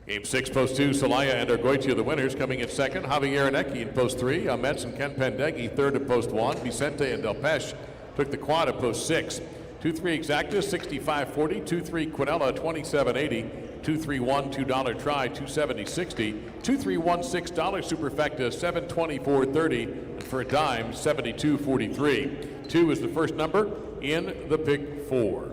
Game 6, post 2, Celaya and Argoitia, the winners. Coming in second, Javier Anecki in post 3. Ahmeds and Ken Pendeghi third in post 1. Vicente and Del Pesh took the quad at post 6. 2-3 Exacta, 65-40. 2-3 Quinella, 27-80. 2-3-1, $2 try, 270-60. 2-3-1, $6 Superfecta, 724-30. And for a dime, 72-43. 2 is the first number in the pick 4.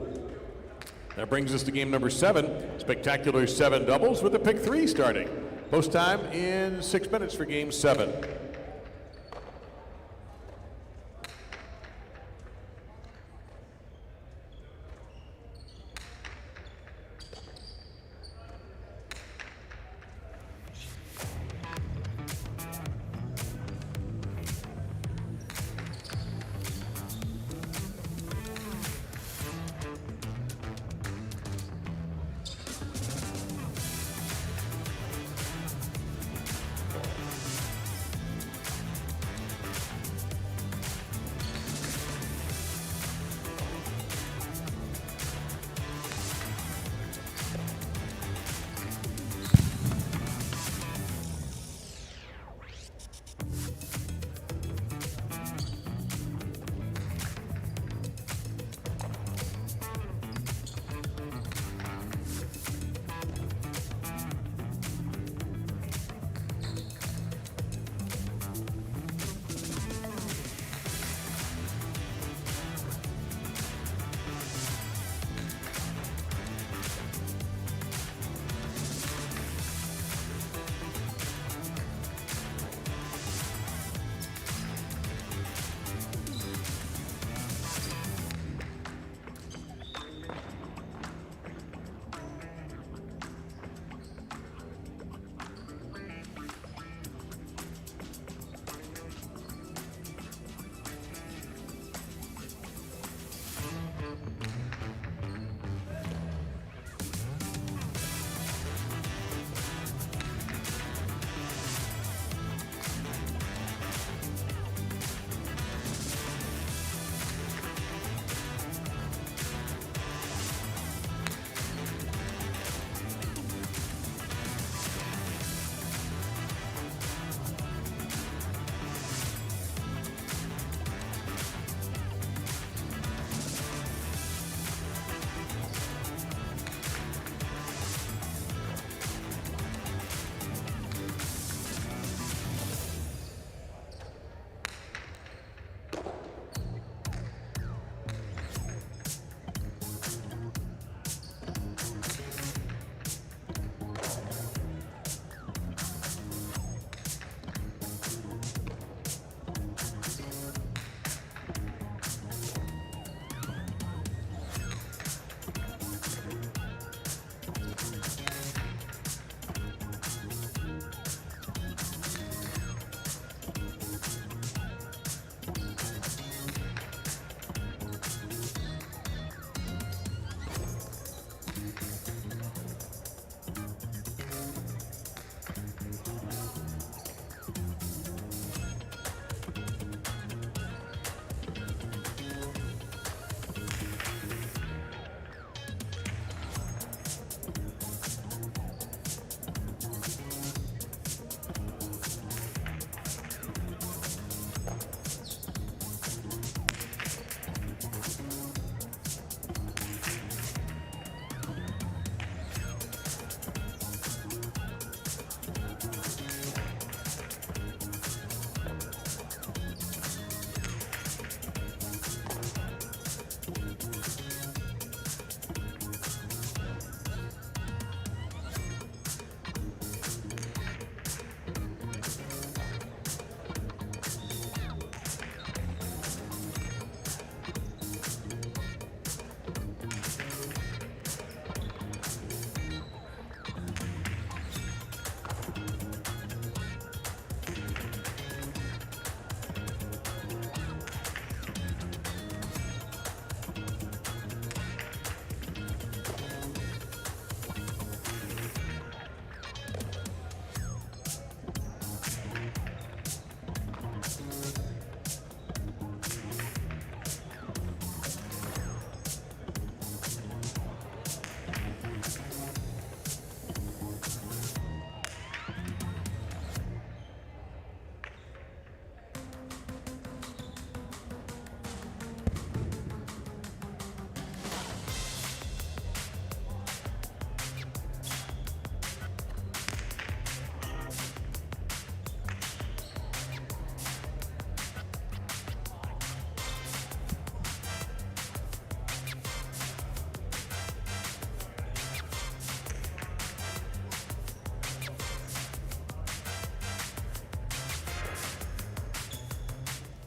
That brings us to game number 7. Spectacular 7 doubles with the pick 3 starting. Post time in 6 minutes for game 7.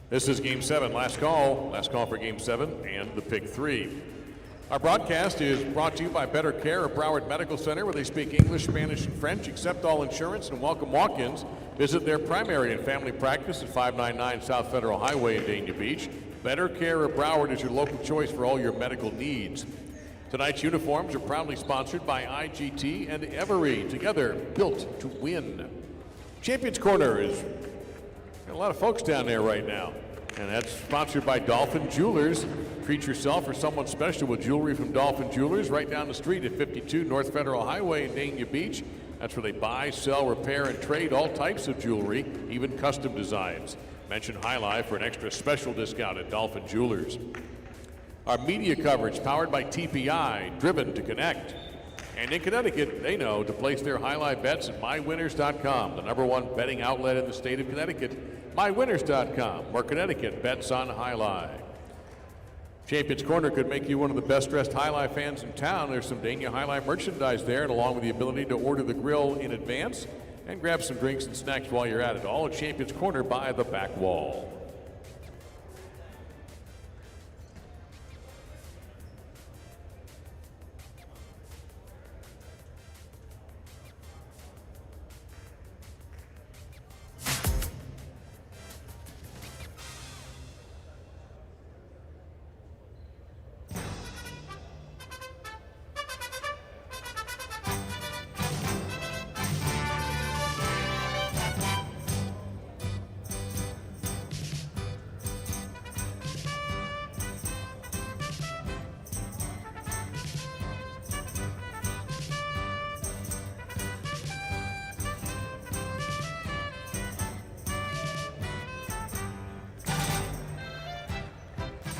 This is Game 7, last call for Game 7 and the pick 3. Our broadcast is brought to you by Better Care of Broward Medical Center, where they speak English, Spanish, and French, accept all insurance, and welcome walk-ins. Visit their primary and family practice at 599 South Federal Highway in Dania Beach. Better Care of Broward is your local choice for all your medical needs. Tonight's uniforms are proudly sponsored by IGT and Every, together built to win. Champions Corner is got a lot of folks down there right now, and that's sponsored by Dolphin Jewelers. Treat yourself or someone special with jewelry from Dolphin Jewelers right down the street at 52 North Federal Highway in Dania Beach. That's where they buy, sell, repair, and trade all types of jewelry, even custom designs. Mention High Life for an extra special discount at Dolphin Jewelers. Our media coverage powered by TPI, driven to connect. And in Connecticut, they know to place their High Life bets at mywinners.com, the #1 betting outlet in the state of Connecticut. mywinners.com, where Connecticut bets on High Life. Champions Corner could make you one of the best dressed High Life fans in town. There's some Dania High Life merchandise there, and along with the ability to order the grill in advance and grab some drinks and snacks while you're at it. All at Champions Corner by the back wall.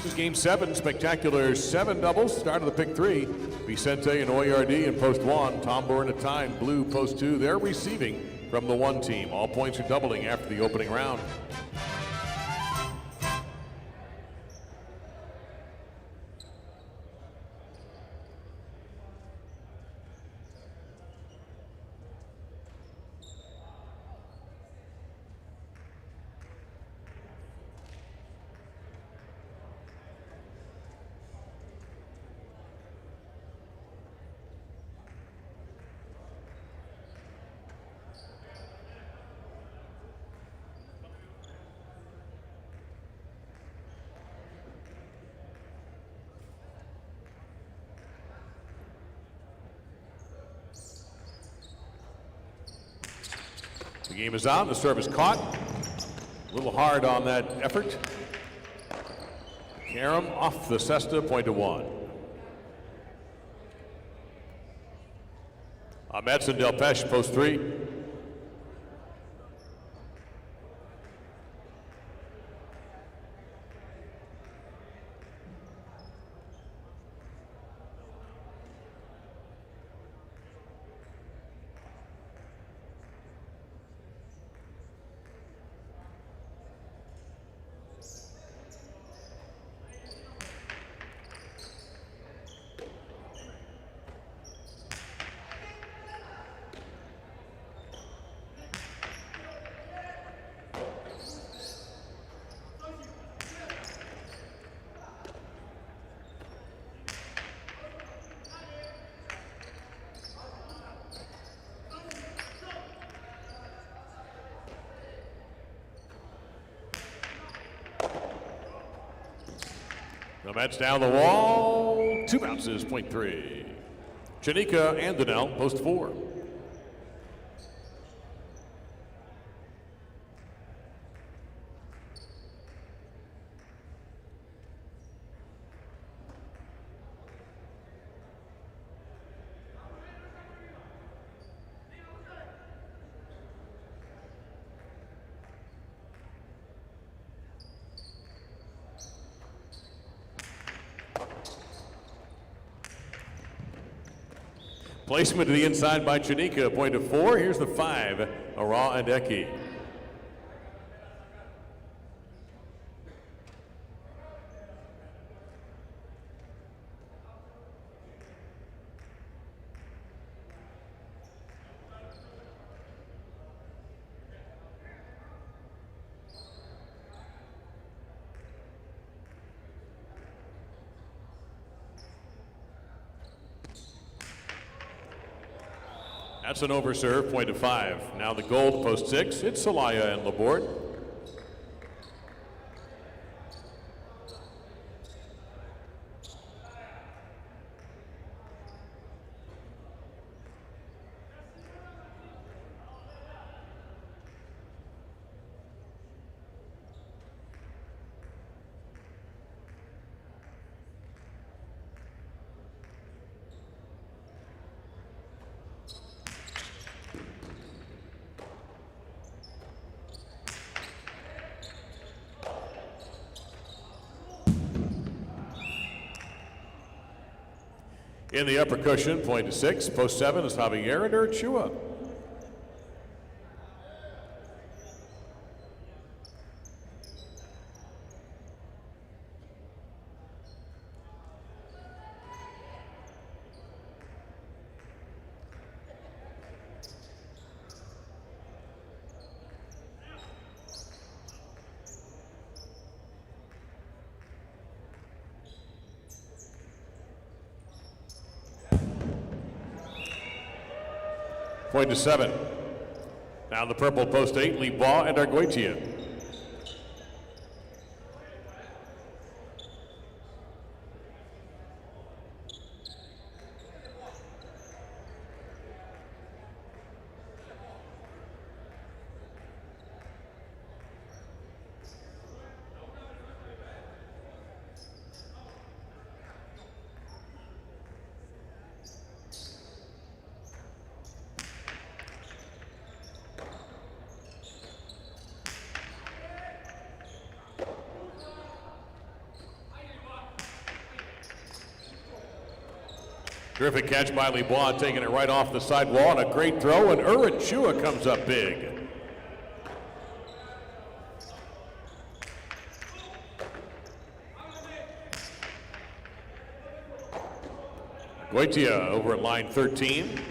This is Game 7, spectacular 7 doubles. Start of the pick 3. Vicente and Oyardi in post 1. Tom Burr and Atine, blue post 2. They're receiving from the 1 team. All points are doubling after the opening round. The game is on. The serve is caught. A little hard on that effort. Karam off the cesta, point to 1. Ahmedson Delpeche, post 3. The Mets down the wall. 2 bounces, point 3. Janika Andanel, post 4. Placement to the inside by Janika, point to 4. Here's the 5, Ara and Eki. That's an overserve, point to 5. Now the gold, post 6. It's Celaya and Laborde. In the upper cushion, point to 6. Post 7 is Javier and Urchua. Point to 7. Now the purple, post 8, Libois and Arguetia. Terrific catch by Libois, taking it right off the sidewall, and a great throw, and Urchua comes up big. Arguetia over at line 13.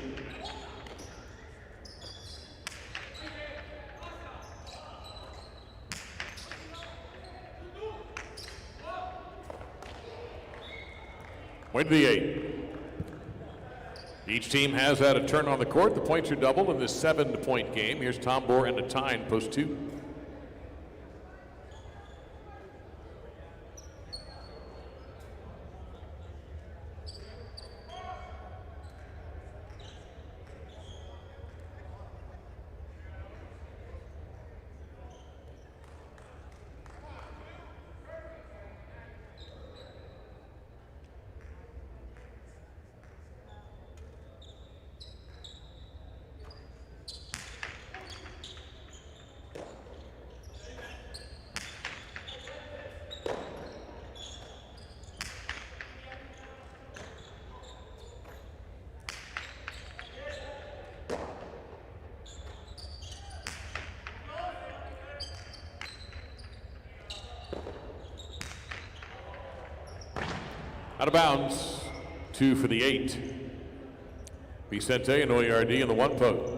Point to the 8. Each team has had a turn on the court. The points are doubled in this 7-point game. Here's Tombor and a tie in post 2. Out of bounds, 2 for the 8. Vicente and Oyardi in the 1 post.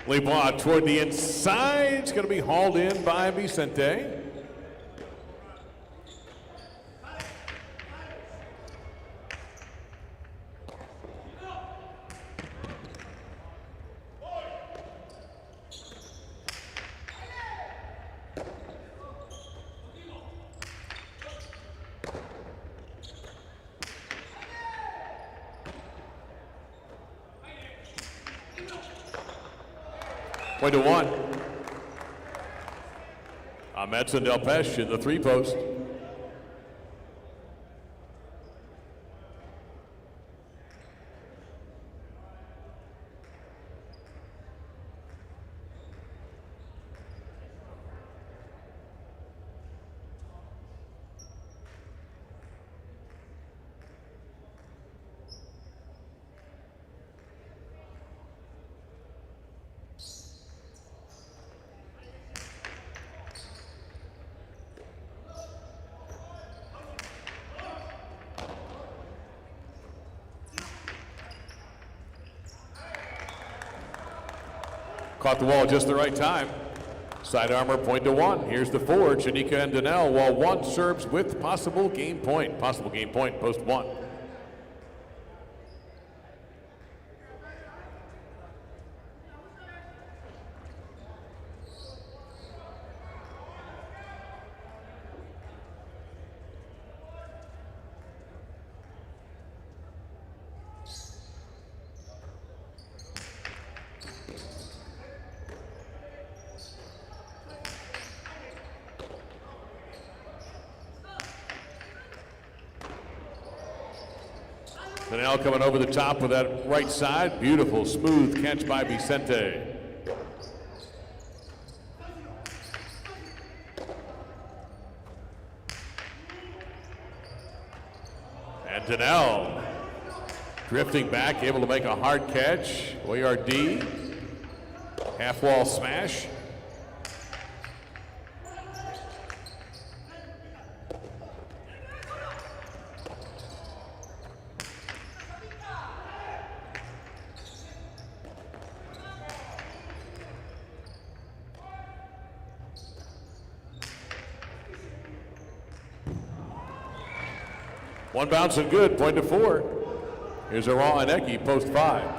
Libois toward the inside. It's going to be hauled in by Vicente. Point to 1. Ahmetson Delpeche in the 3 post. Caught the wall just the right time. Side armor, point to 1. Here's the forward, Shanika and Donnell, while 1 serves with possible game point. Possible game point, post 1. Donnell coming over the top with that right side. Beautiful, smooth catch by Vicente. And Donnell drifting back, able to make a hard catch. ORD, half wall smash. One bounce and good, point to 4. Here's Aral and Eki, post 5.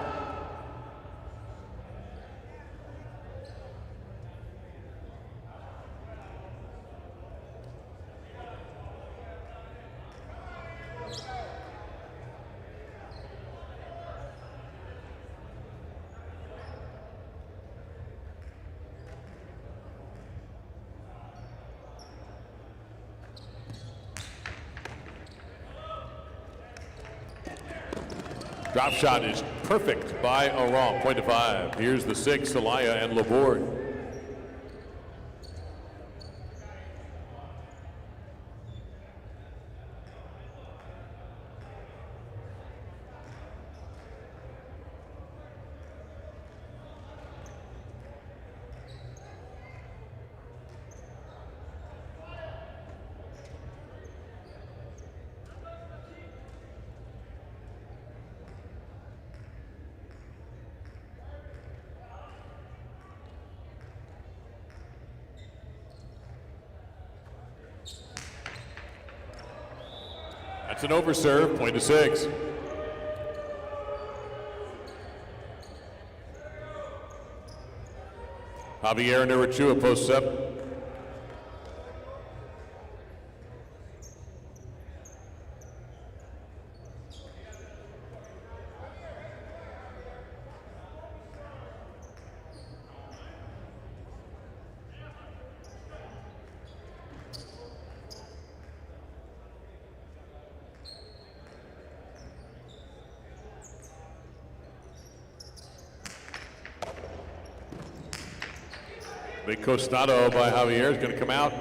Drop shot is perfect by Aral, point to 5. Here's the 6, Alaya and Laborde. That's an overserve, point to 6. Javier Nurachua, post 7. Big costado by Javier is going to come out.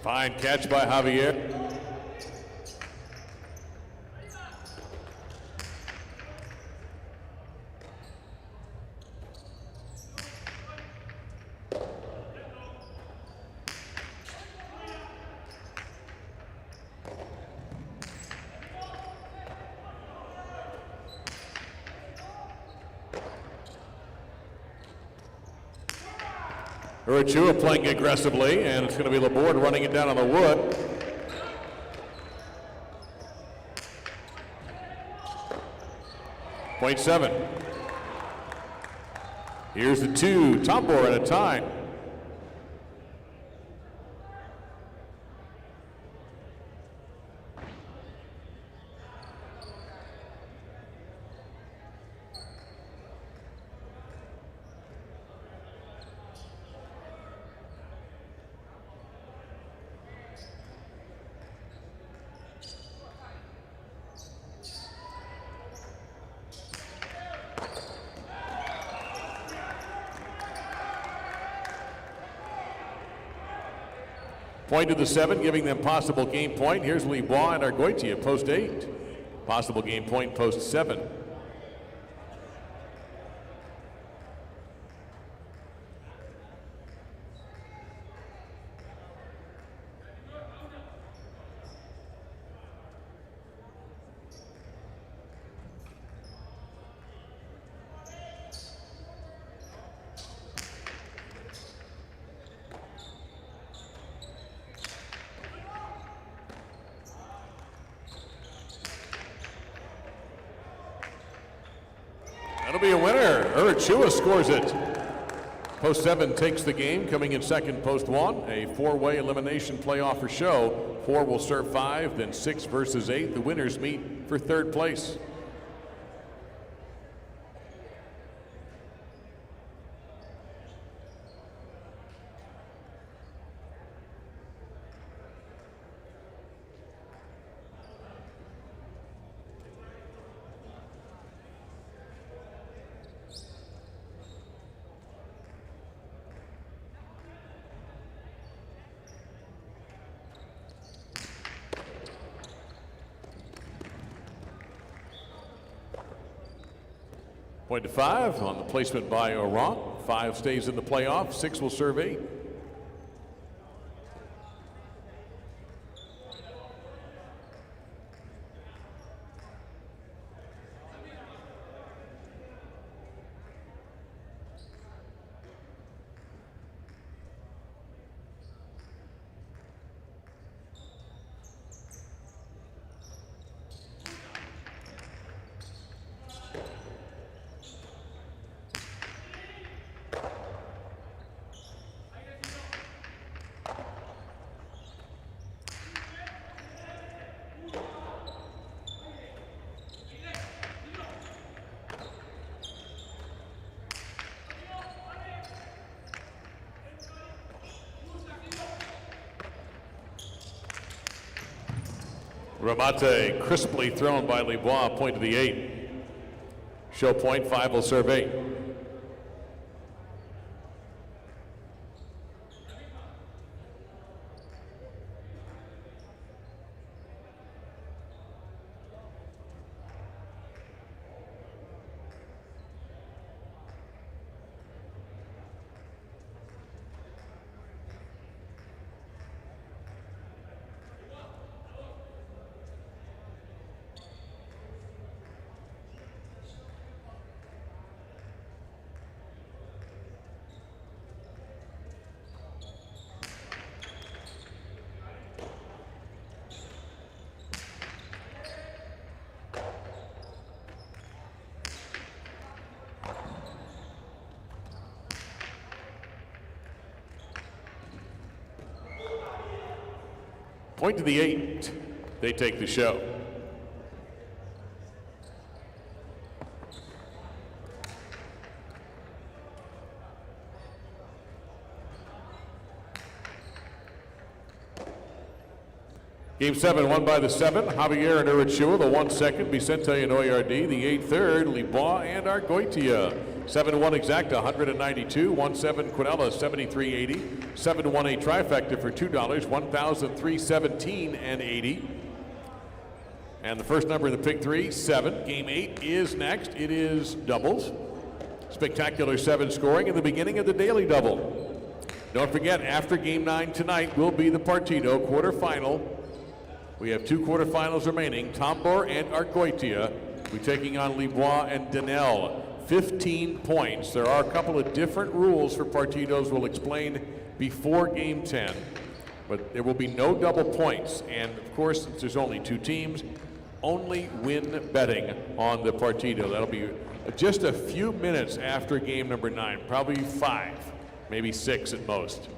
Fine catch by Javier. Urachua playing aggressively, and it's going to be Laborde running it down on the wood. Point 7. Here's the 2, Tombor at a time. Point to the 7, giving them possible game point. Here's Libois and Argoitia, post 8. Possible game point, post 7. That'll be a winner. Urachua scores it. Post 7 takes the game, coming in second, post 1. A 4-way elimination playoff for show. 4 will serve 5, then 6 versus 8. The winners meet for third place. Point to 5 on the placement by Oran. 5 stays in the playoff. 6 will serve 8. Ramate crisply thrown by Libois, point to the 8. Show point, 5 will serve 8. Point to the 8. They take the show. Game 7 won by the 7. Javier and Urachua, the 1 second. Vicente and Oyardi, the 8 third. Libois and Argoitia. 7-1 exacta, 192. 1-7 Quinella, 73.80. 7-1 a trifecta for $2, 1,317 and 80. And the first number in the pick 3, 7. Game 8 is next. It is doubles. Spectacular 7 scoring in the beginning of the daily double. Don't forget, after game 9 tonight will be the Partido quarterfinal. We have 2 quarterfinals remaining. Tambor and Argoitia will be taking on Libois and Denel. 15 points. There are a couple of different rules for Partidos we'll explain before game 10, but there will be no double points. And of course, since there's only 2 teams, only win betting on the Partido. That'll be just a few minutes after game number 9, probably 5, maybe 6 at most.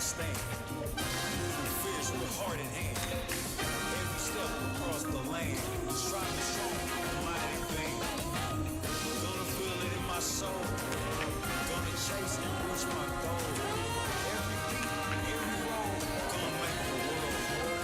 stand. Moving fierce with heart in hand. Every step across the land. Striving strong, mighty vain. Gonna feel it in my soul. Gonna chase and reach my goal. Every beat, every roll, gonna make the world whole.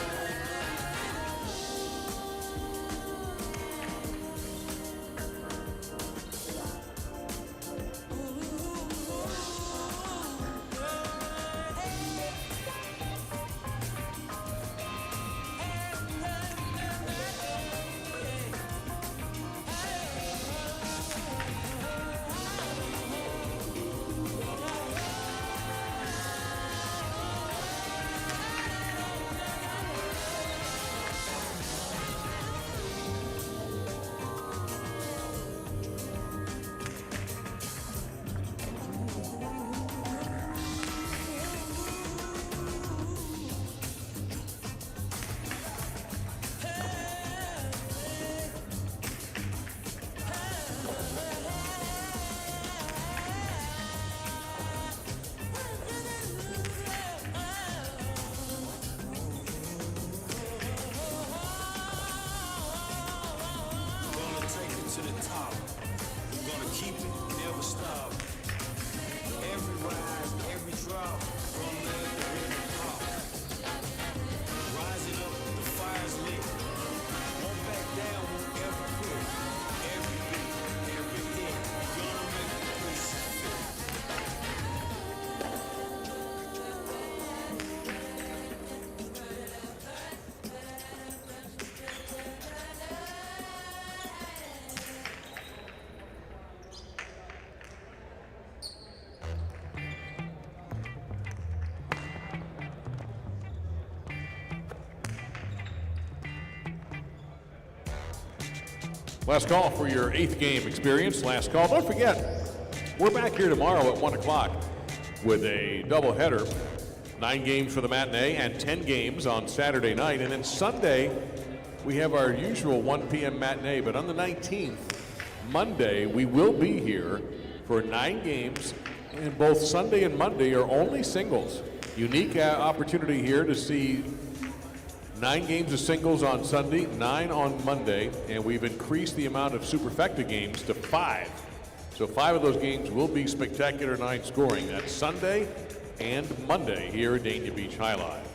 Gonna take it to the top. Gonna keep it, never stop. Every rise, every drop. Gonna let the rhythm pop. Rising up, the fire's lit. Won't back down, won't ever quit. Every beat, every hit. Gonna make the place fit. Last call for your 8th game experience. Last call. Don't forget, we're back here tomorrow at 1 o'clock with a doubleheader. 9 games for the matinee and 10 games on Saturday night. And then Sunday, we have our usual 1 p.m. matinee. But on the 19th, Monday, we will be here for 9 games. And both Sunday and Monday are only singles. Unique opportunity here to see 9 games of singles on Sunday, 9 on Monday, and we've increased the amount of superfecta games to 5. So 5 of those games will be spectacular night scoring. That's Sunday and Monday here at Dania Beach High Live.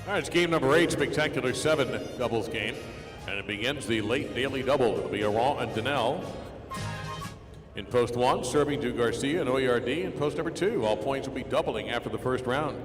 All right, it's game number 8, spectacular 7 doubles game. And it begins the late daily double. It'll be Aron and Donnell. In post 1, serving to Garcia and Oyard. In post number 2, all points will be doubling after the first round.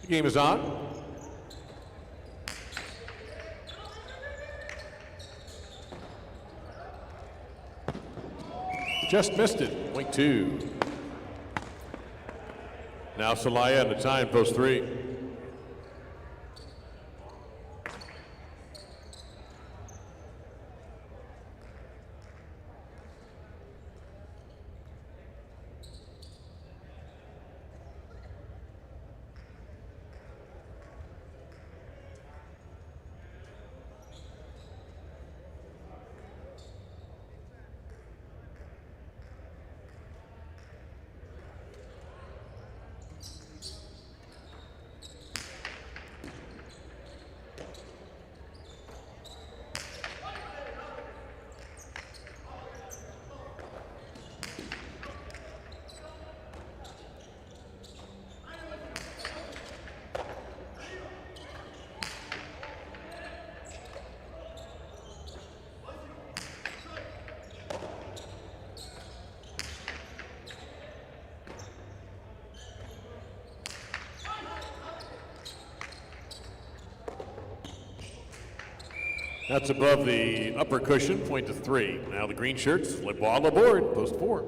The game is on. Just missed it. Point 2. Now Celaya at the time, post 3. That's above the upper cushion, point to 3. Now the green shirts, flip ball aboard, post 4.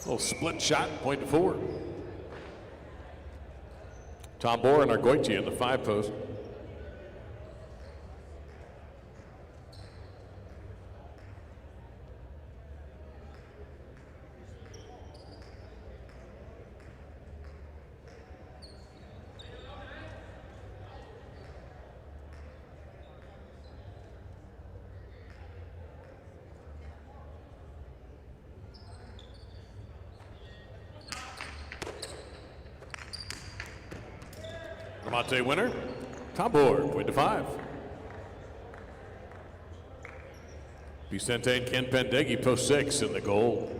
Little split shot, point to 4. Tom Bohr and Argoitia in the 5 post. Mate winner, Tom Bohr, point to 5. Vicente and Ken Pendeghi, post 6 in the goal.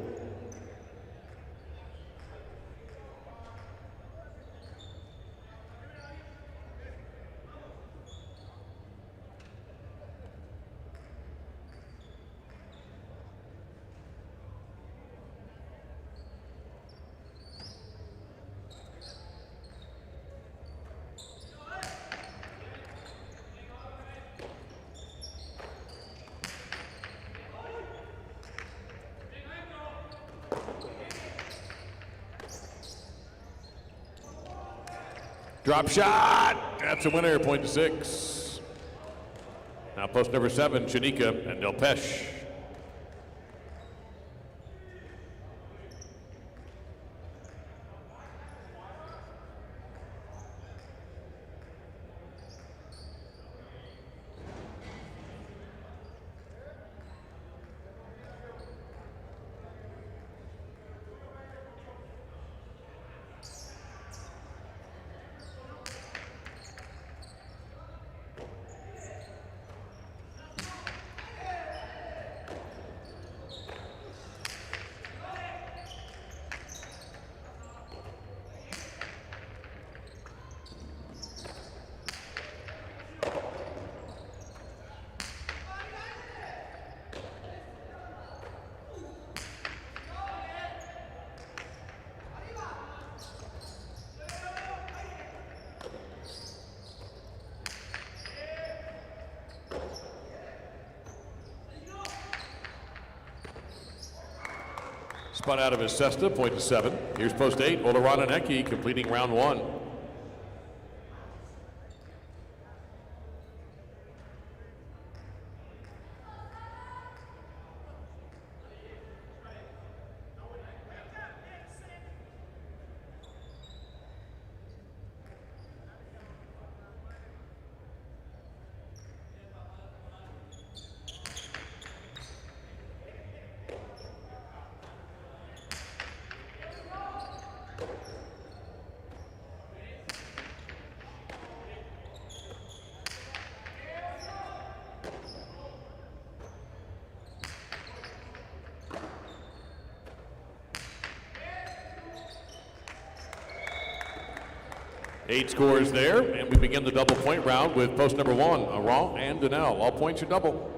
Drop shot, that's a winner, point to 6. Now post number 7, Chanika and Del Pesh. Spun out of his cesta, point to 7. Here's post 8, Olarananeki completing round 1. Eight scores there, and we begin the double point round with post number 1, Aran and Donnell. All points are double.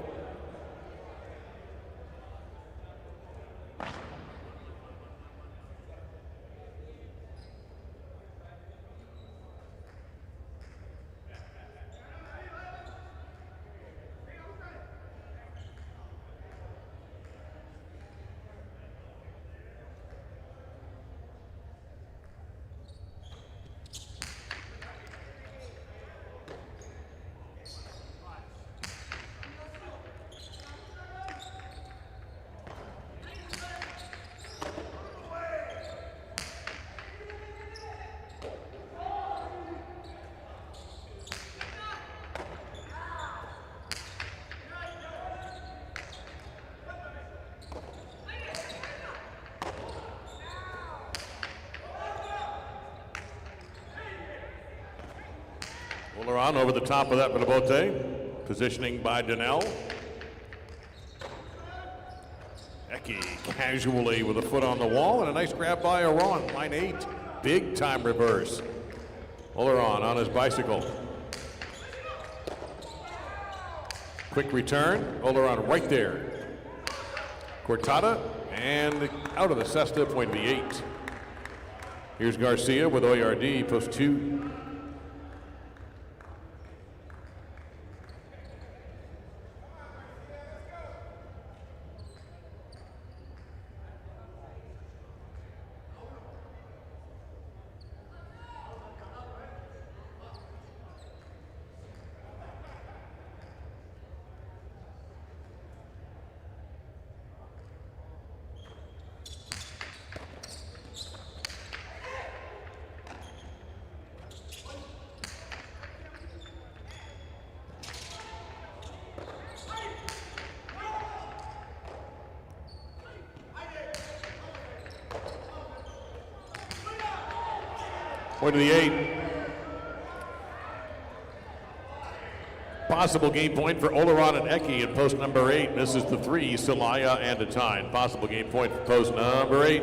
Olaran over the top of that Belabote. Positioning by Donnell. Eki casually with a foot on the wall and a nice grab by Aron. Line 8. Big time reverse. Oleron on his bicycle. Quick return. Oleron right there. Cortada and out of the cesta, point to the 8. Here's Garcia with Oyard, post 2. Point to the 8. Possible game point for Oleron and Eki in post number 8. Misses the 3. Celaya and Atine. Possible game point for post number 8.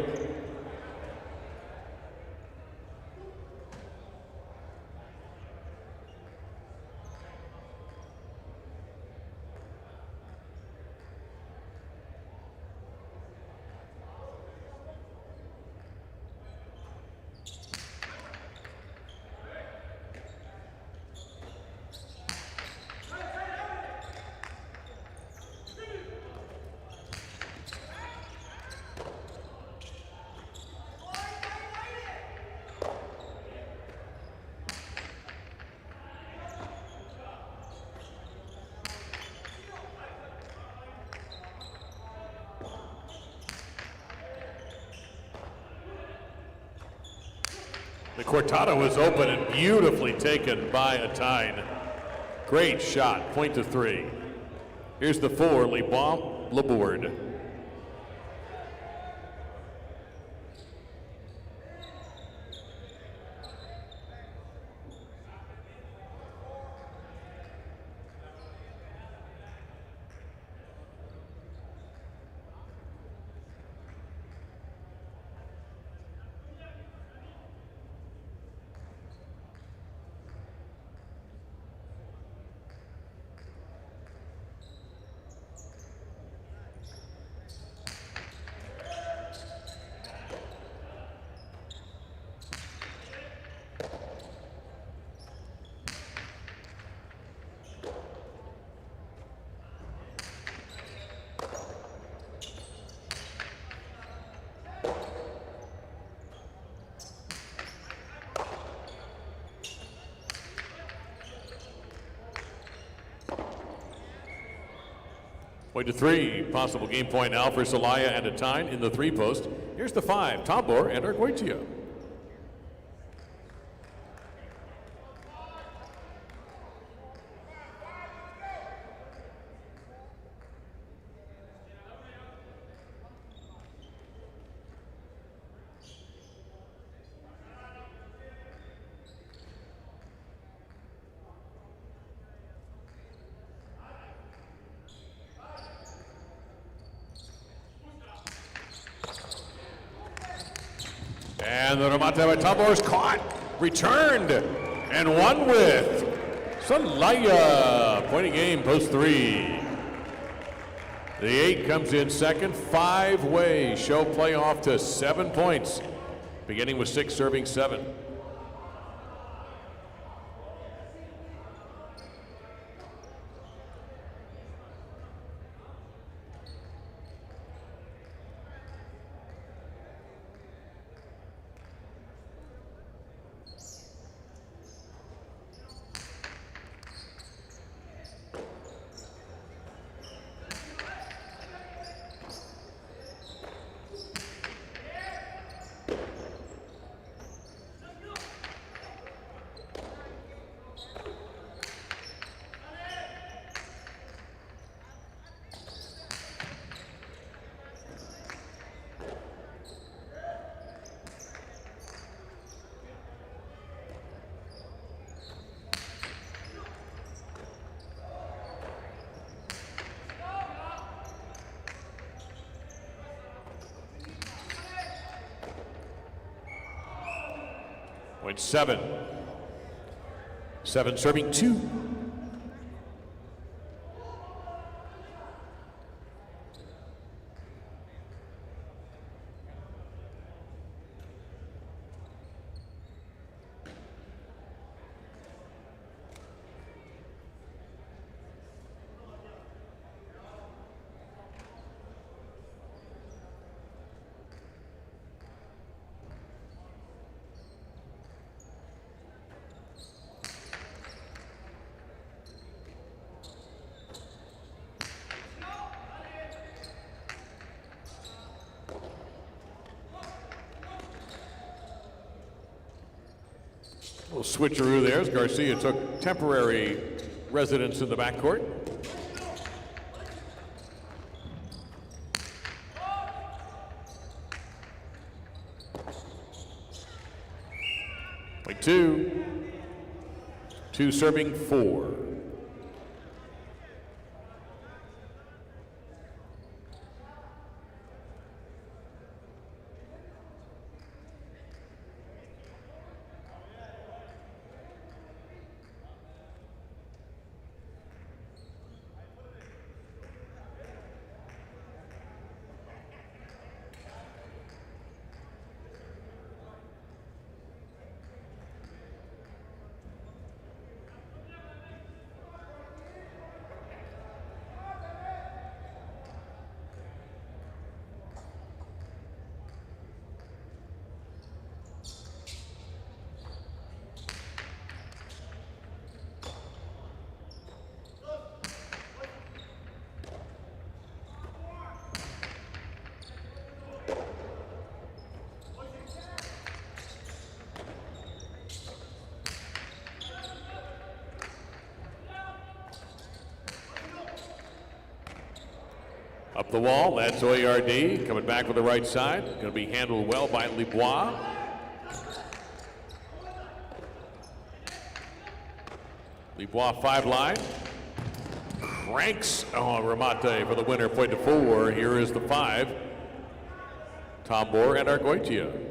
The Cortada was open and beautifully taken by Atine. Great shot, point to 3. Here's the 4, Lebon Labourde. Point to 3. Possible game point now for Celaya and Atine in the 3 post. Here's the 5. Tabor and Arguitia. And the remate by Tabor is caught, returned, and won with Celaya. Point of game, post 3. The 8 comes in second, 5-way show playoff to 7 points, beginning with 6 serving 7. Point 7. 7 serving 2. Little switcheroo there as Garcia took temporary residence in the backcourt. Point 2. 2 serving 4. Up the wall, that's Oyard coming back with the right side. Going to be handled well by Lebois. Lebois 5 line. Cranks Ramate for the winner, point to 4. Here is the 5. Tambor and Argoitia.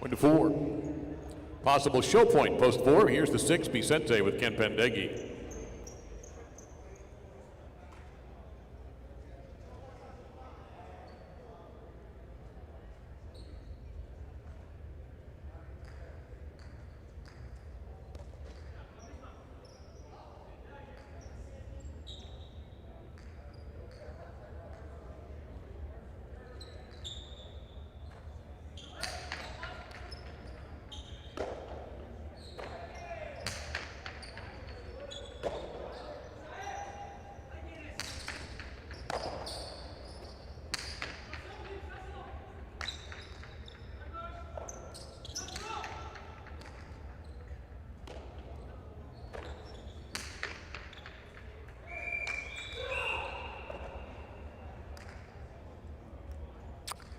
To 4. Possible show point, post 4. Here's the 6, Vicente with Ken Pendeghi.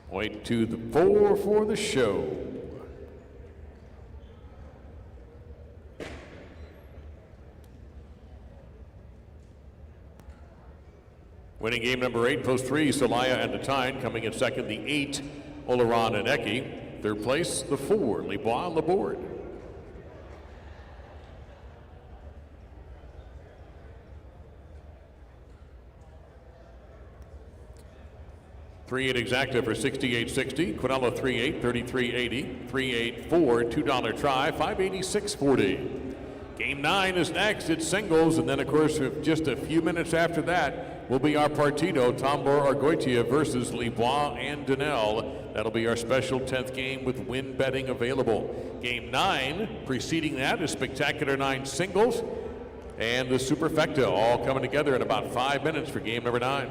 Point to the 4 for the show. Winning game number 8, post 3, Celaya and Detine. Coming in second, the 8, Oleron and Eki. Third place, the 4, Lebois on the board. 3-8 exacta for 68.60. Quinella 3-8, 33.80. 3-8 4, $2 try, 586.40. Game 9 is next. It's singles, and then of course, just a few minutes after that will be our partido, Tambor Argoitia versus Lebois and Donnell. That'll be our special 10th game with win betting available. Game 9, preceding that, is Spectacular 9 singles and the Superfecta, all coming together in about 5 minutes for game number 9.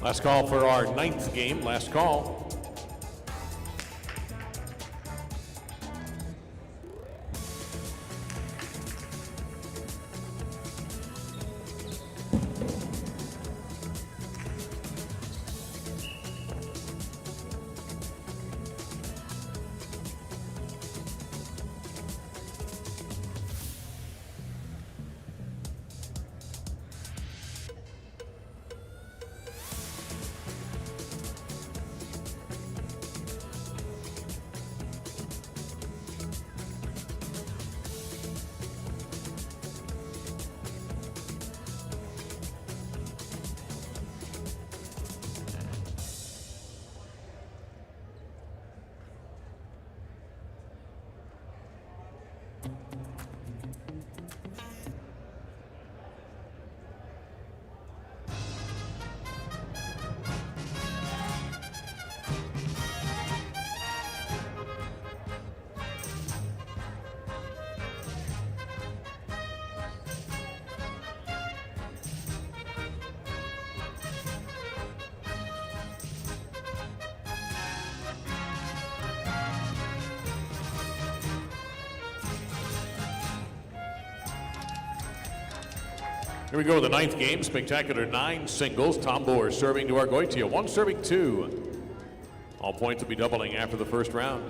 Last call for our 9th game. Last call. Here we go, the 9th game. Spectacular 9 singles. Tambor serving to Argoitia. 1 serving 2. All points will be doubling after the first round.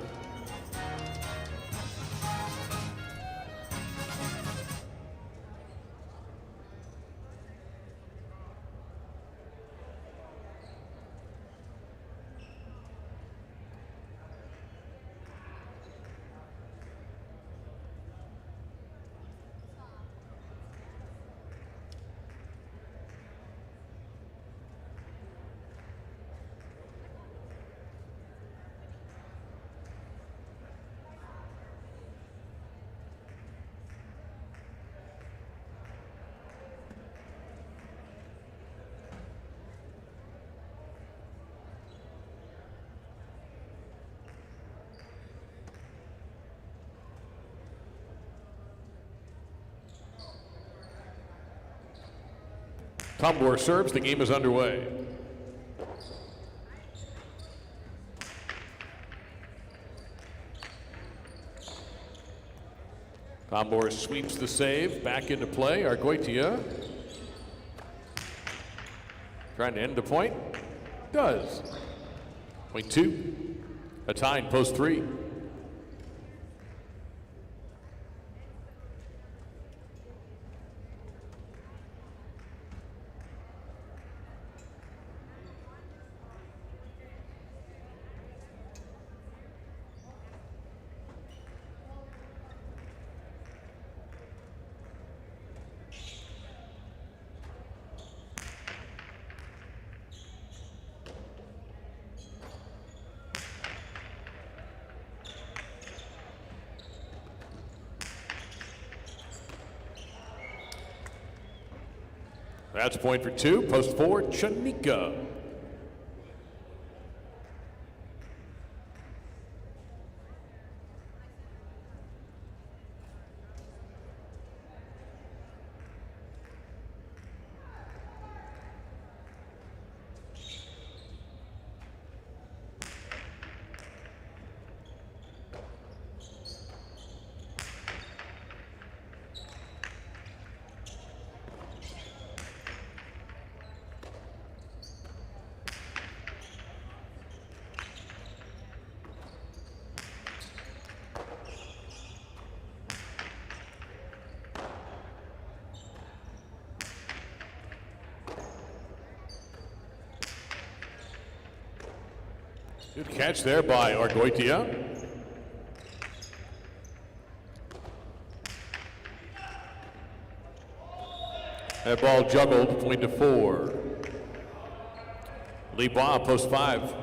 Tambor serves. The game is underway. Tambor sweeps the save. Back into play. Argoitia trying to end the point. Does. Point 2. A tie in post 3. That's a point for 2. Post 4, Chanika. Good catch there by Argoitia. That ball juggled, point to 4. Libois, post 5.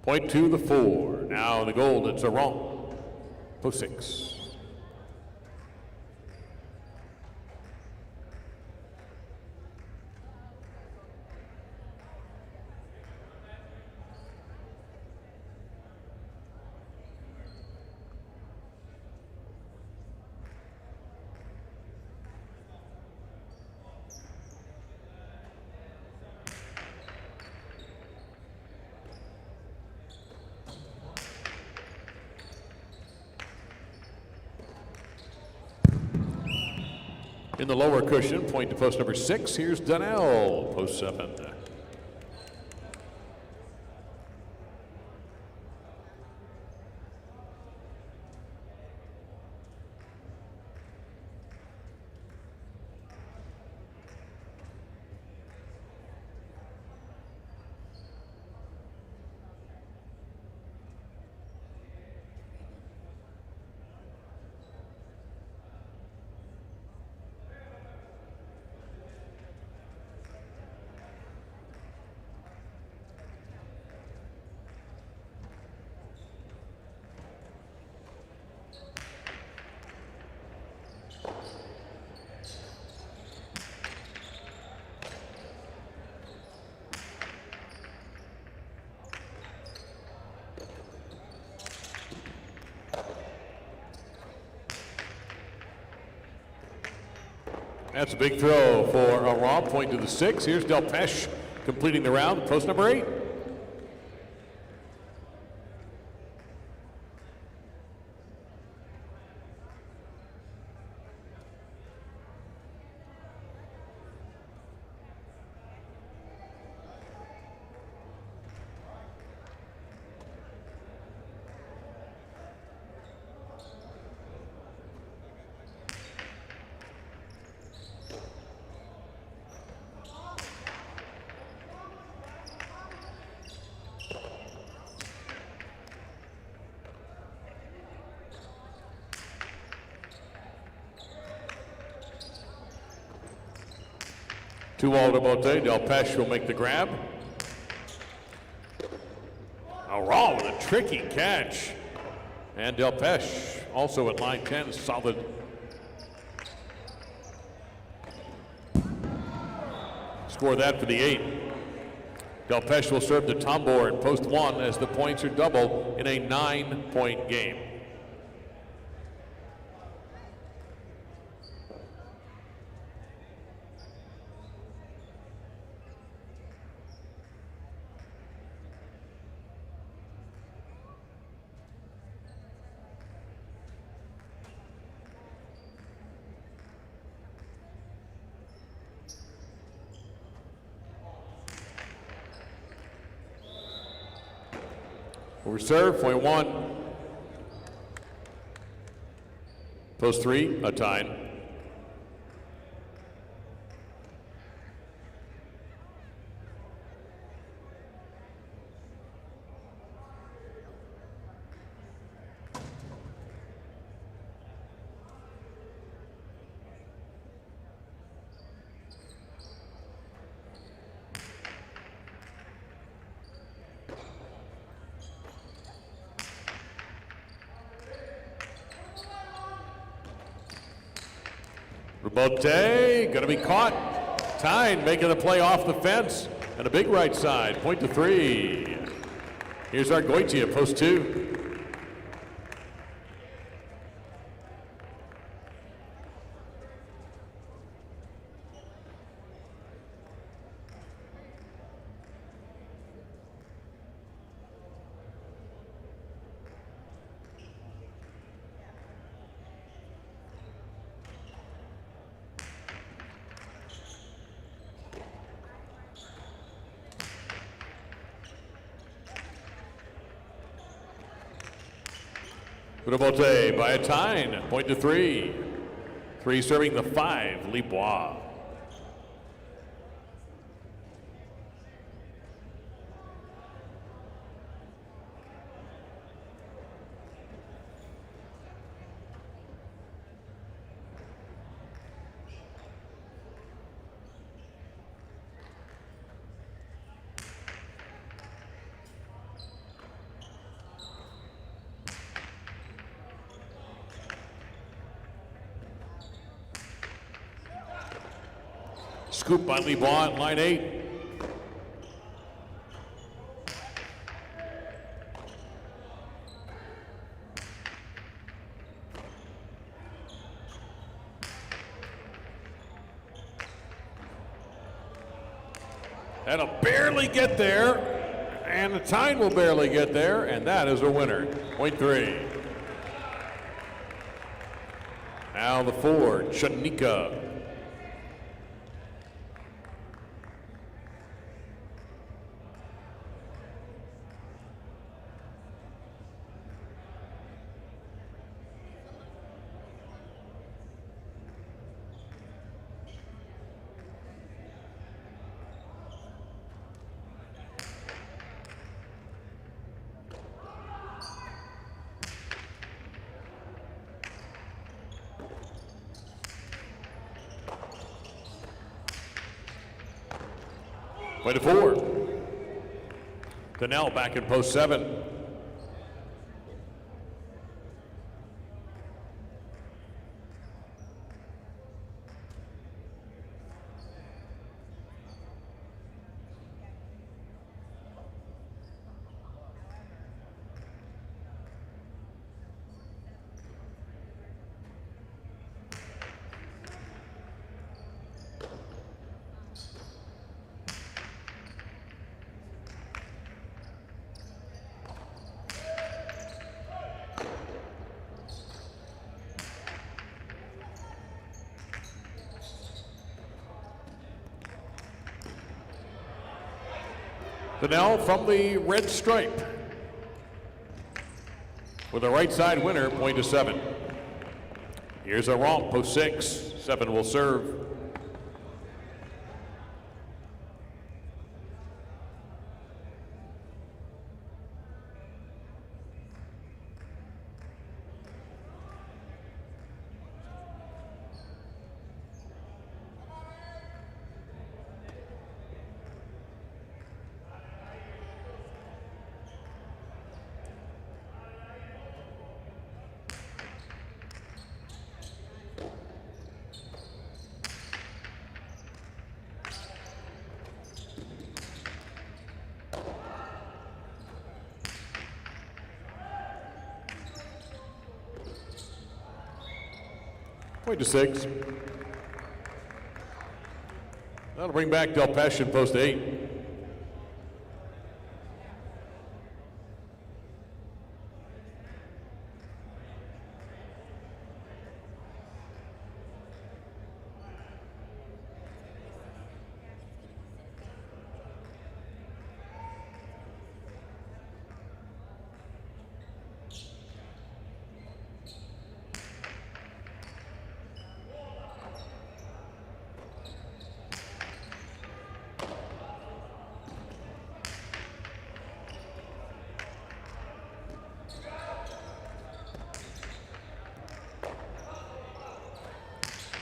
Point to the 4. Now the gold, it's a wrong. Post 6. In the lower cushion, point to post number 6. Here's Donnell, post 7. That's a big throw for a romp. Point to the 6. Here's Del Pesh completing the round. Post number 8. Two all to Bote. Del Pesh will make the grab. Raw with a tricky catch. And Del Pesh also at line 10, solid. Score that for the 8. Del Pesh will serve to Tombor in post 1 as the points are double in a 9-point game. Reserve, point 1. Post 3, a tie. Bote, gonna be caught. Tyne making the play off the fence. And a big right side, point to 3. Here's Argoitia, post 2. Bote by a Tyne, point to 3. 3 serving the 5, Libois. Scoop by Lebois at line 8. That'll barely get there, and the Tide will barely get there, and that is a winner. Point 3. Now the 4, Chanika. Play to 4. Donnell back in post 7. Donnell from the red stripe with a right side winner, point to 7. Here's a romp, post 6. 7 will serve. Point to 6. That'll bring back Delpeche in post 8.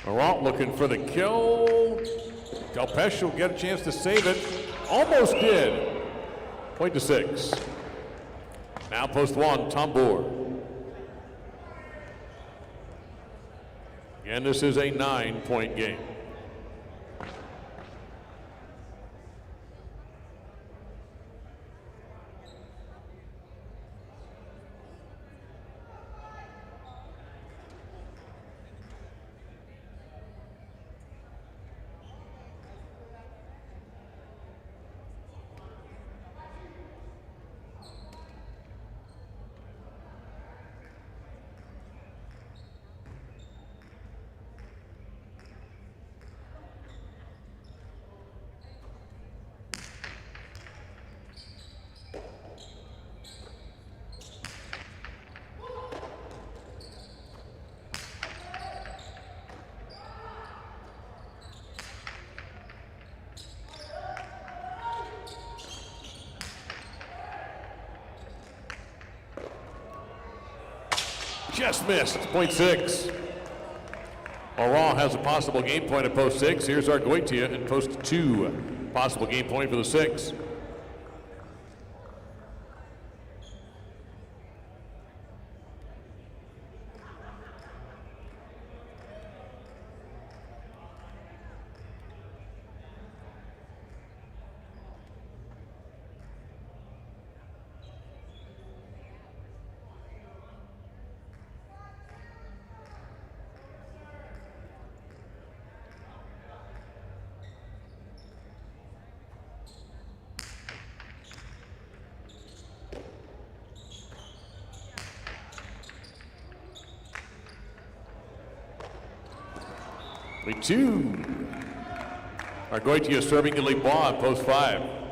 Laurent looking for the kill. Delpeche will get a chance to save it. Almost did. Point to 6. Now post 1, Tambour. Again, this is a 9-point game. Just missed, point 6. Laurent has a possible game point at post 6. Here's Argoitia in post 2. Possible game point for the 6. The 2. Argoitia serving to Libois, post 5.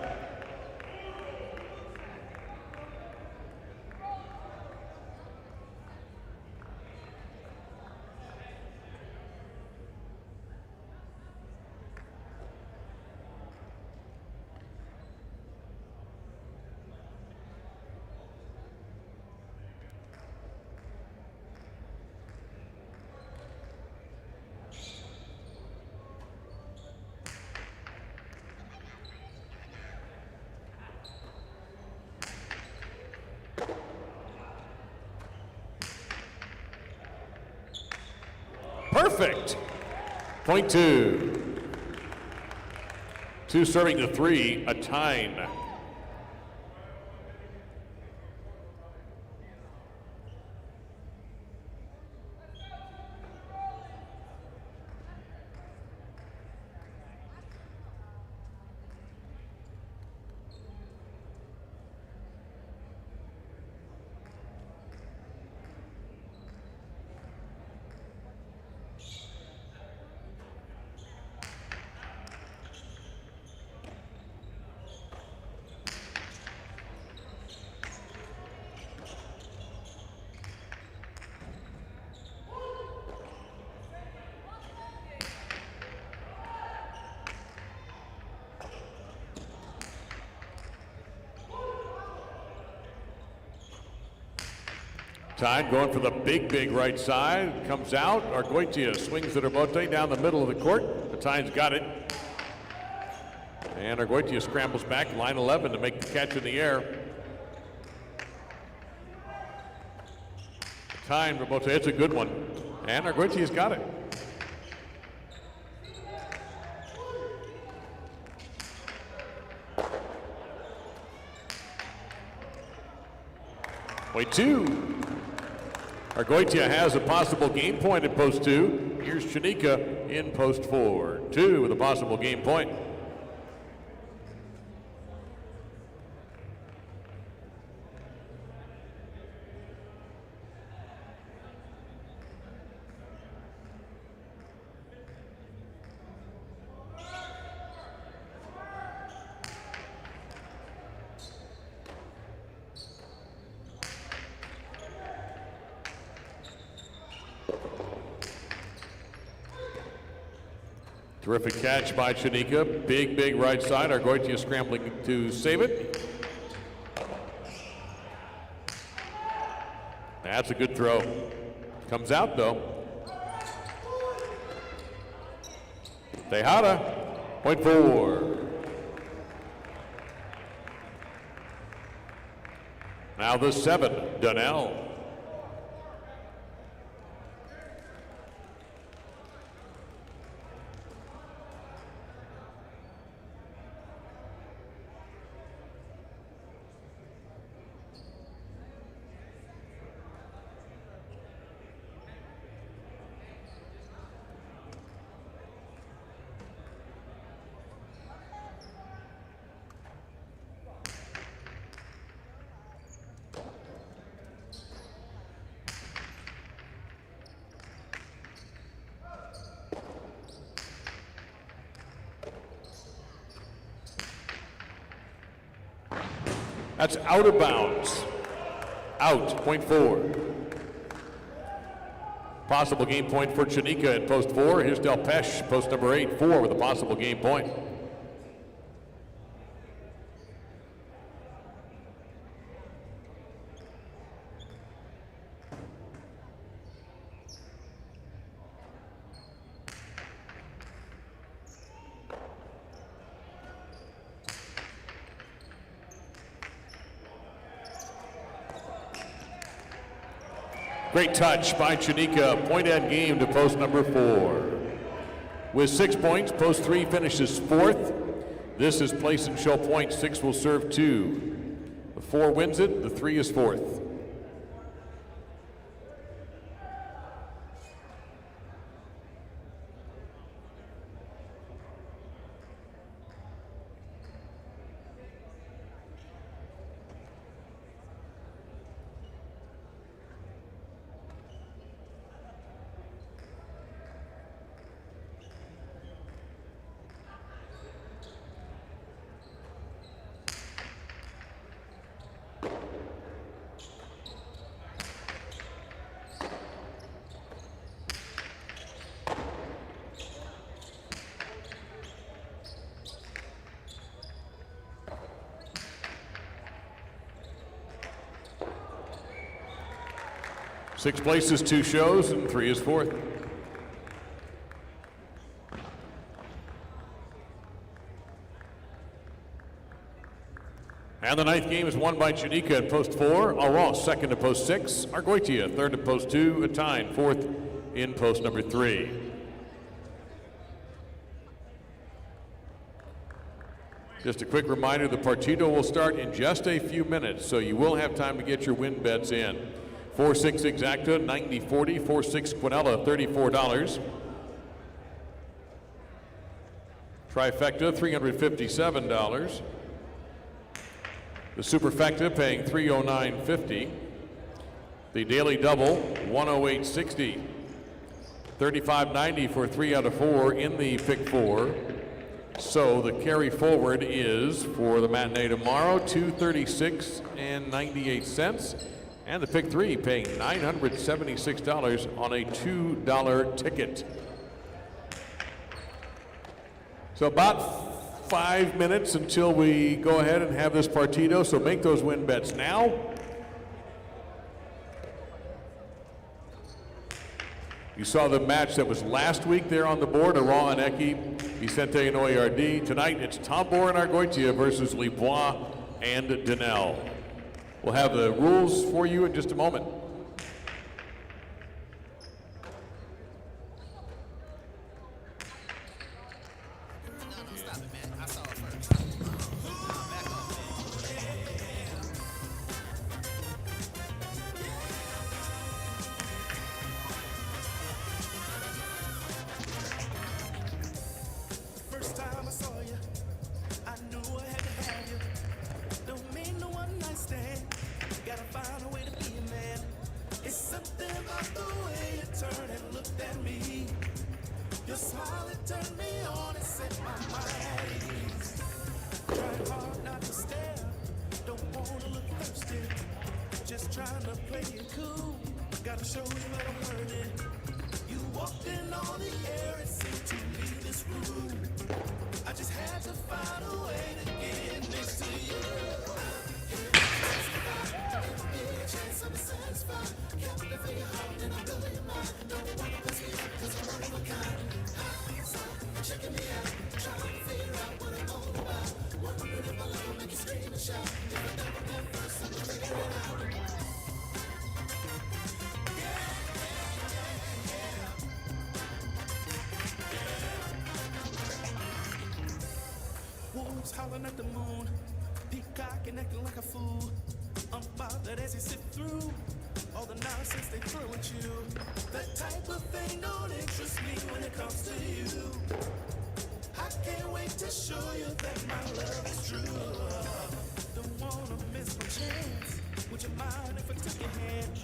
Perfect. Point 2. 2 serving to 3, a Tyne. Tyne going for the big right side. Comes out. Argoitia swings the rebote down the middle of the court. The Tyne's got it. And Argoitia scrambles back, line 11, to make the catch in the air. Tyne, rebote, it's a good one. And Argoitia's got it. Point 2. Argoitia has a possible game point in post 2. Here's Chanika in post 4. 2 with a possible game point. Terrific catch by Chanika. Big right side. Argoitia scrambling to save it. That's a good throw. Comes out though. Tejada, point 4. Now the 7, Donnell. That's out of bounds. Out, point 4. Possible game point for Chanika at post 4. Here's Del Pesh, post number 8, 4 with a possible game point. Great touch by Chanika. Point and game to post number 4. With 6 points, post 3 finishes 4th. This is place and show point. 6 will serve 2. The 4 wins it. The 3 is 4th. Sixth place is 2 shows, and 3 is fourth. And the ninth game is won by Janika in post 4, Aron second to post 6, Argoitia third to post 2, Atine fourth in post number 3. Just a quick reminder, the Partido will start in just a few minutes, so you will have time to get your win bets in. 4-6 Exacta, $90.40, 4-6 Quinella, $34. Trifecta, $357. The Superfecta paying $309.50. The Daily Double, $108.60. $35.90 for 3 out of 4 in the pick 4. So the carry forward is for the matinee tomorrow, $236.98. And the pick 3 paying $976 on a $2 ticket. So about 5 minutes until we go ahead and have this Partido, so make those win bets now. You saw the match that was last week there on the board, Aron and Eki, Vicente and Oyard. Tonight it's Tambor and Argoitia versus Libois and Denel. We'll have the rules for you in just a moment. Howling at the moon, peacocking acting like a fool. Unbothered as you sit through all the nonsense they throw at you. That type of thing don't interest me when it comes to you. I can't wait to show you that my love is true. Don't wanna miss my chance. Would you mind if I took your hand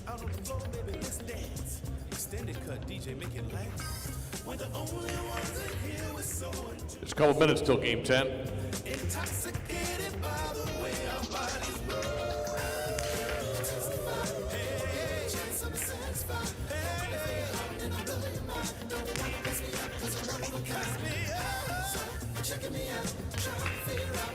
out on the floor, baby? Let's dance. Extended cut, DJ, make it last. We're the only ones in here with so much. Just a couple minutes till game 10. Intoxicated by the way our bodies move. Hey, chance I'm satisfied. Hey, and I'm blowing your mind. Don't wanna mess me up 'cause I'm one of a kind. So, checking me out, trying to figure out.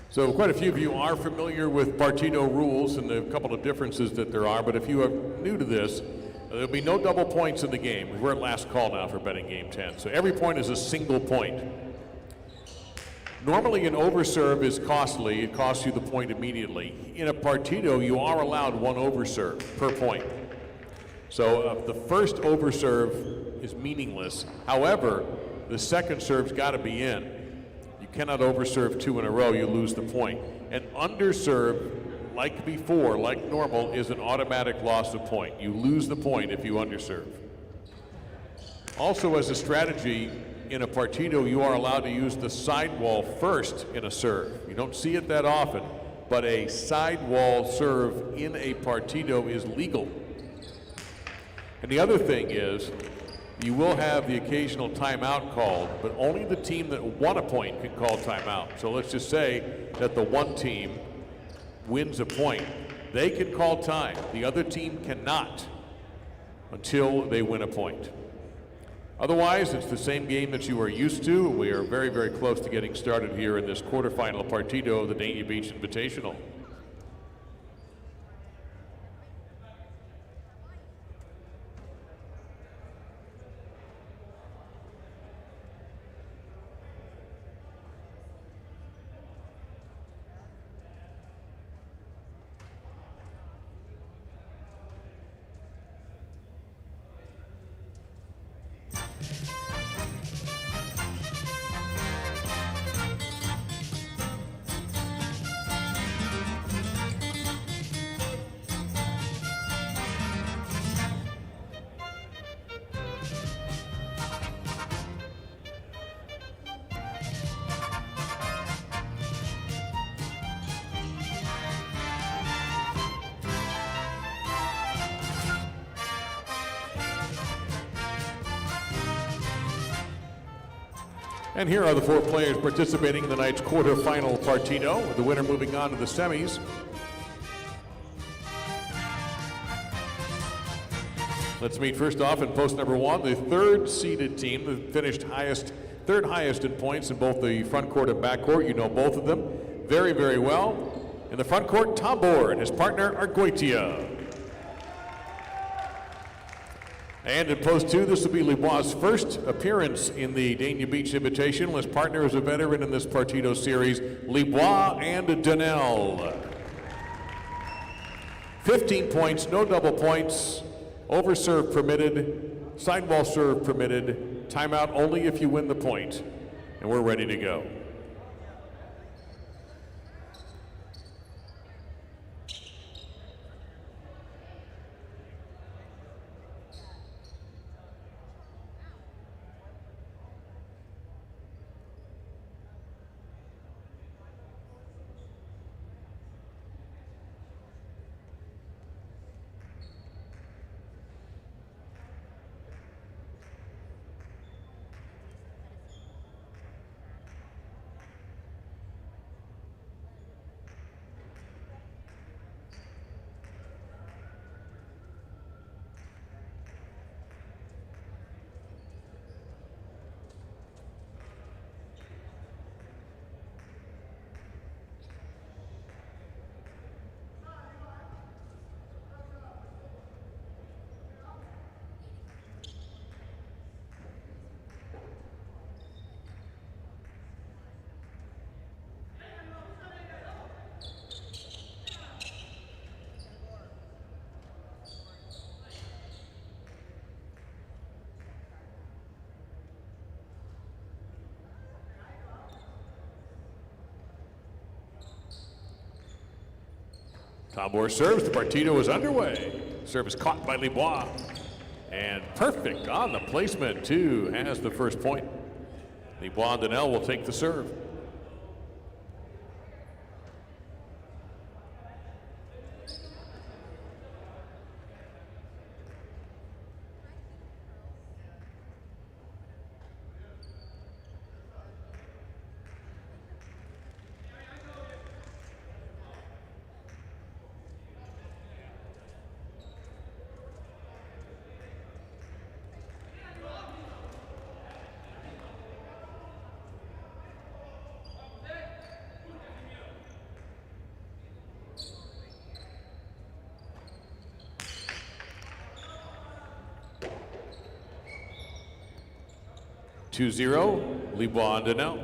So quite a few of you are familiar with Partido rules and the couple of differences that there are, but if you are new to this, there'll be no double points in the game. We're at last call now for betting game 10. So every point is a single point. Normally an overserve is costly. It costs you the point immediately. In a Partido, you are allowed 1 overserve per point. So the first overserve is meaningless. However, the second serve's got to be in. You cannot overserve 2 in a row. You lose the point. An underserve, like before, like normal, is an automatic loss of point. You lose the point if you underserve. Also, as a strategy, in a Partido, you are allowed to use the sidewall first in a serve. You don't see it that often, but a sidewall serve in a Partido is legal. And the other thing is, you will have the occasional timeout called, but only the team that won a point can call timeout. So let's just say that the one team wins a point. They can call time. The other team cannot until they win a point. Otherwise, it's the same game that you are used to. We are very, very close to getting started here in this quarterfinal Partido of the Dania Beach Invitational. And here are the 4 players participating in the night's quarterfinal partido, with the winner moving on to the semis. Let's meet first off in post number 1, the 3rd seeded team that finished third highest in points in both the front court and back court. You know both of them very, very well. In the front court, Tabor and his partner, Argoitia. And in post 2, this will be Libois' first appearance in the Dania Beach Invitational. His partner is a veteran in this Partido series, Libois and Donnell. 15 points, no double points, over serve permitted, sidewall serve permitted, timeout only if you win the point. And we're ready to go. Tabor serves, the partido is underway. Serve is caught by Libois. And perfect on the placement, too, has the first point. Libois and Donnell will take the serve. Two 2-0, Libois and Donnell.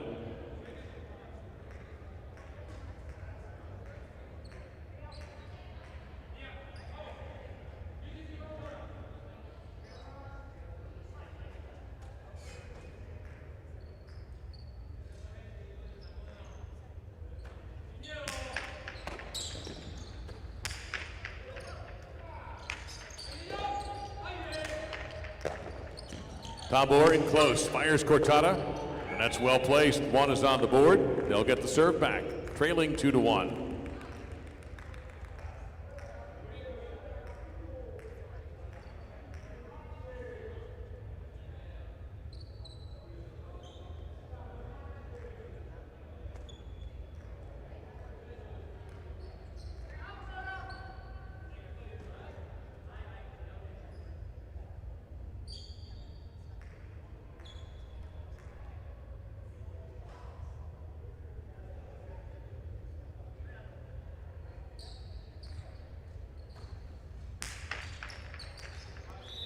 Tabor in close, fires Cortada, and that's well placed. One is on the board. They'll get the serve back, trailing 2-1.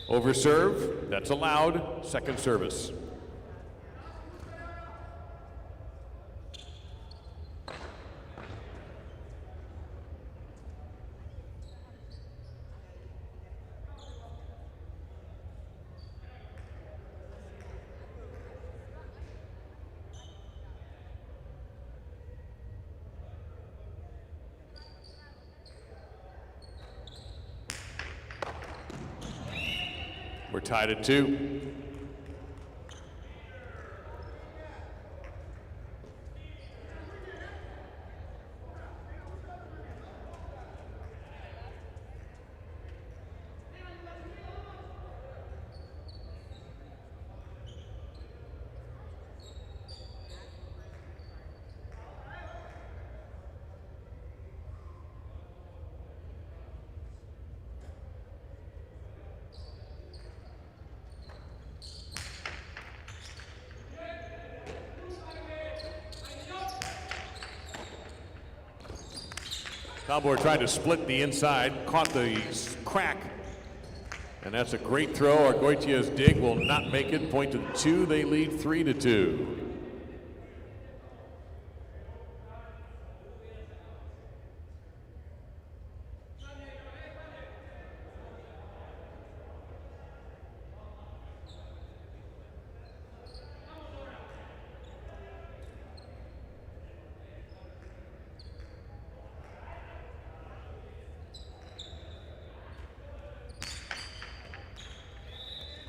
Over serve, that's allowed. Second service. We're tied at 2. Tambor tried to split the inside, caught the crack, and that's a great throw. Argoitia's dig will not make it. Point to the 2. They lead 3-2.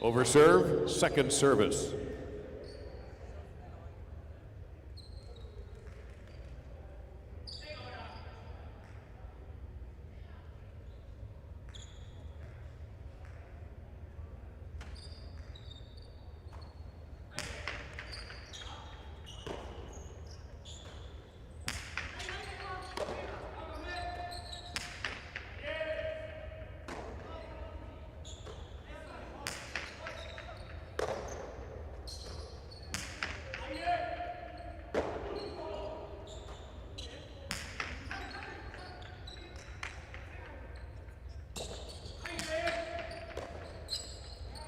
Over serve, second service.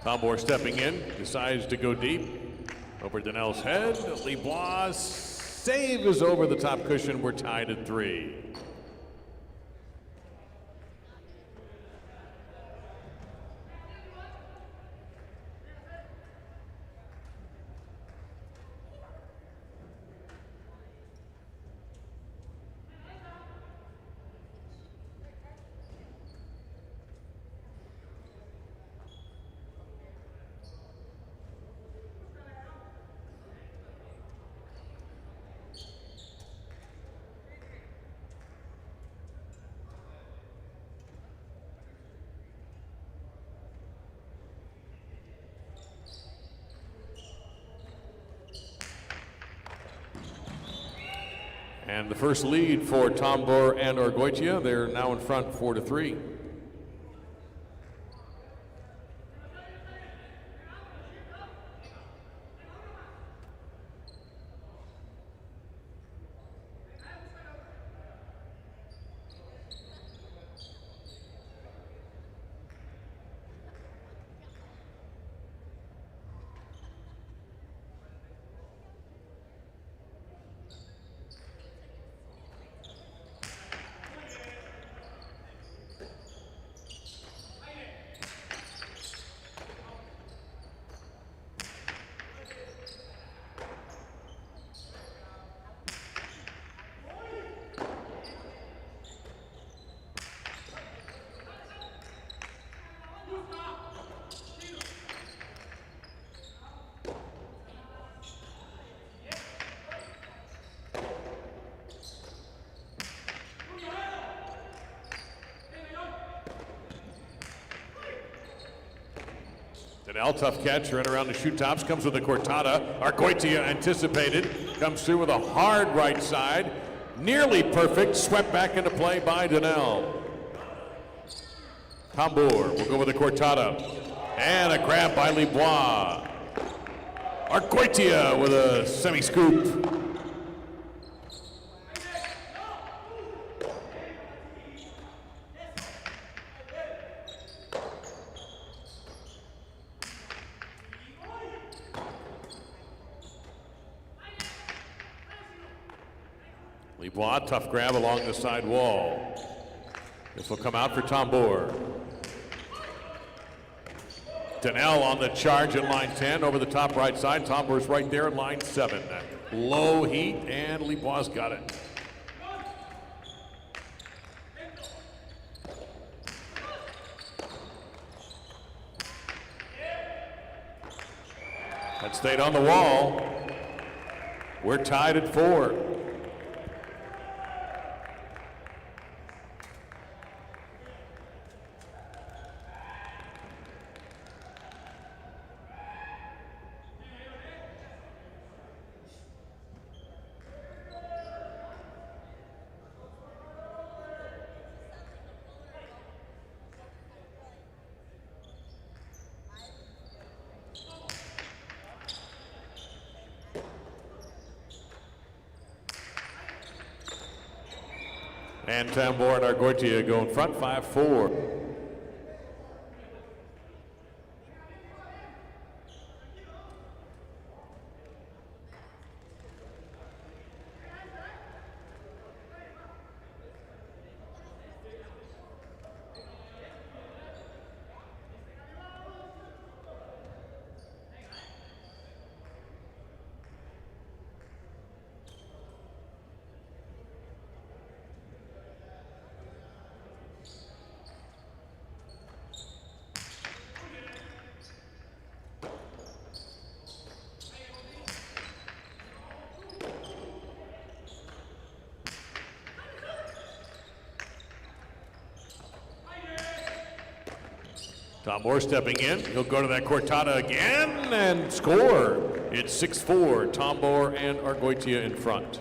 Tambor stepping in, decides to go deep. Over Donnell's head, Lebois' save is over the top cushion. We're tied at 3. And the first lead for Tambor and Argoitia. They're now in front 4-3. Donnell, tough catch, right around the shoe tops, comes with a cortada. Argoitia anticipated, comes through with a hard right side. Nearly perfect, swept back into play by Donnell. Tambor will go with a cortada. And a grab by Lebois. Argoitia with a semi-scoop. Lebois, tough grab along the side wall. This will come out for Tambor. Donnell on the charge at line 10 over the top right side. Tambor's right there at line 7. Low heat, and Lebois got it. That stayed on the wall. We're tied at 4. Anthem and Argoitia go in front, 5-4. Tom Moore stepping in. He'll go to that cortada again and score. It's 6-4. Tom Moore and Argoitia in front.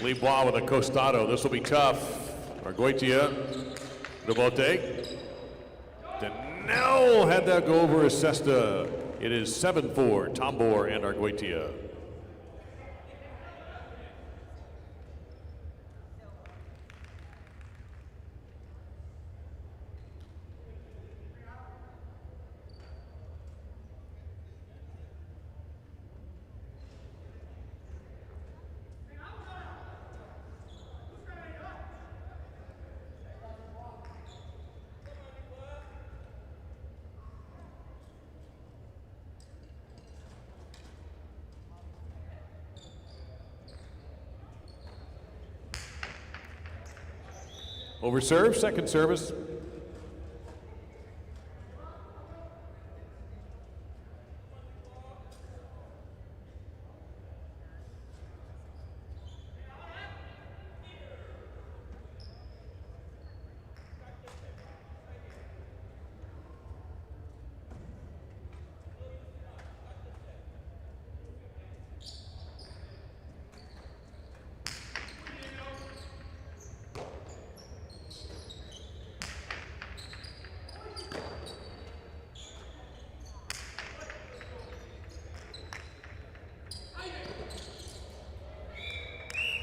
Lebois with a costado. This will be tough. Argoitia, Rebote. Denell had that go over his cesta. It is 7-4. Tombor and Argoitia. Over serve, second service.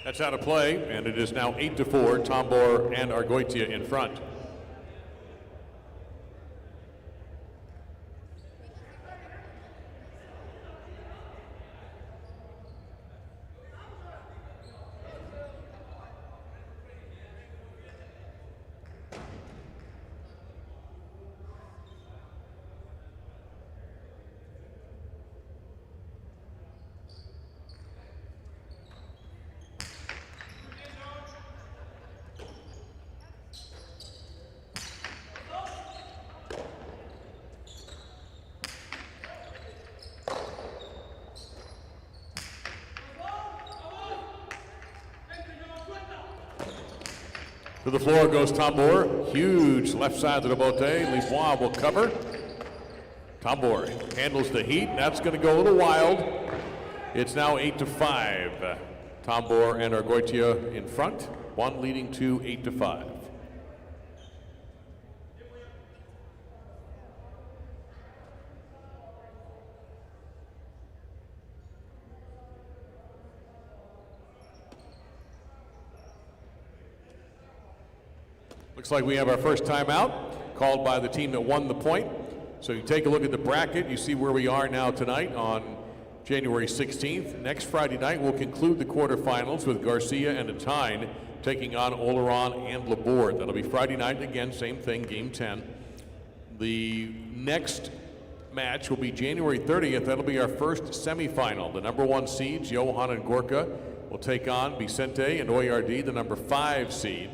That's out of play, and it is now 8-4. Tombor and Argoitia in front. To the floor goes Tombor. Huge left side to the bote. Lebois will cover. Tombor handles the heat. That's going to go a little wild. It's now 8-5. Tombor and Argoitia in front. One leading to 8-5. Looks like we have our first timeout called by the team that won the point. So you take a look at the bracket, you see where we are now tonight on January 16th. Next Friday night, we'll conclude the quarterfinals with Garcia and Atine taking on Oleron and Laborde. That'll be Friday night again, same thing, game 10. The next match will be January 30th. That'll be our first semifinal. The number 1 seeds, Johan and Gorka, will take on Vicente and Oyardi, the number 5 seed.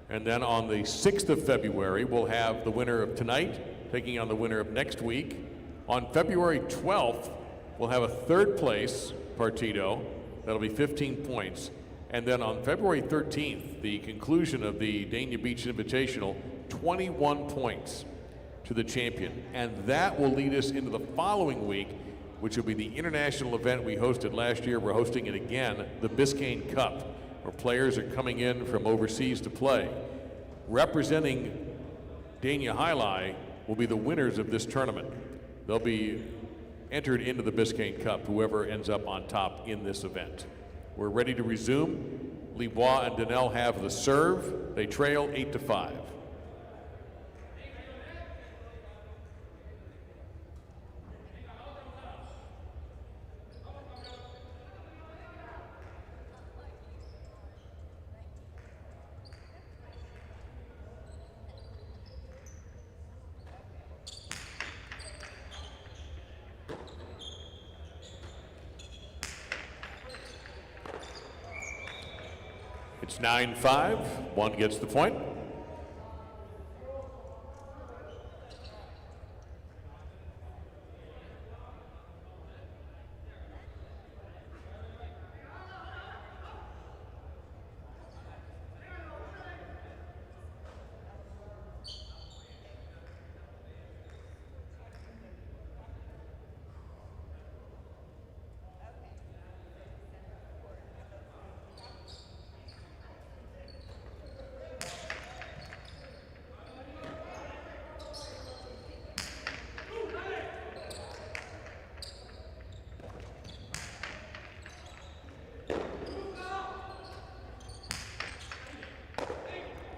And then on the 6th of February, we'll have the winner of tonight taking on the winner of next week. On February 12th, we'll have a third place partido. That'll be 15 points. And then on February 13th, the conclusion of the Dania Beach Invitational, 21 points to the champion. And that will lead us into the following week, which will be the international event we hosted last year. We're hosting it again, the Biscayne Cup, where players are coming in from overseas to play. Representing Dania Highlight will be the winners of this tournament. They'll be entered into the Biscayne Cup, whoever ends up on top in this event. We're ready to resume. Libois and Donnell have the serve. They trail 8-5. It's 9-5. One gets the point.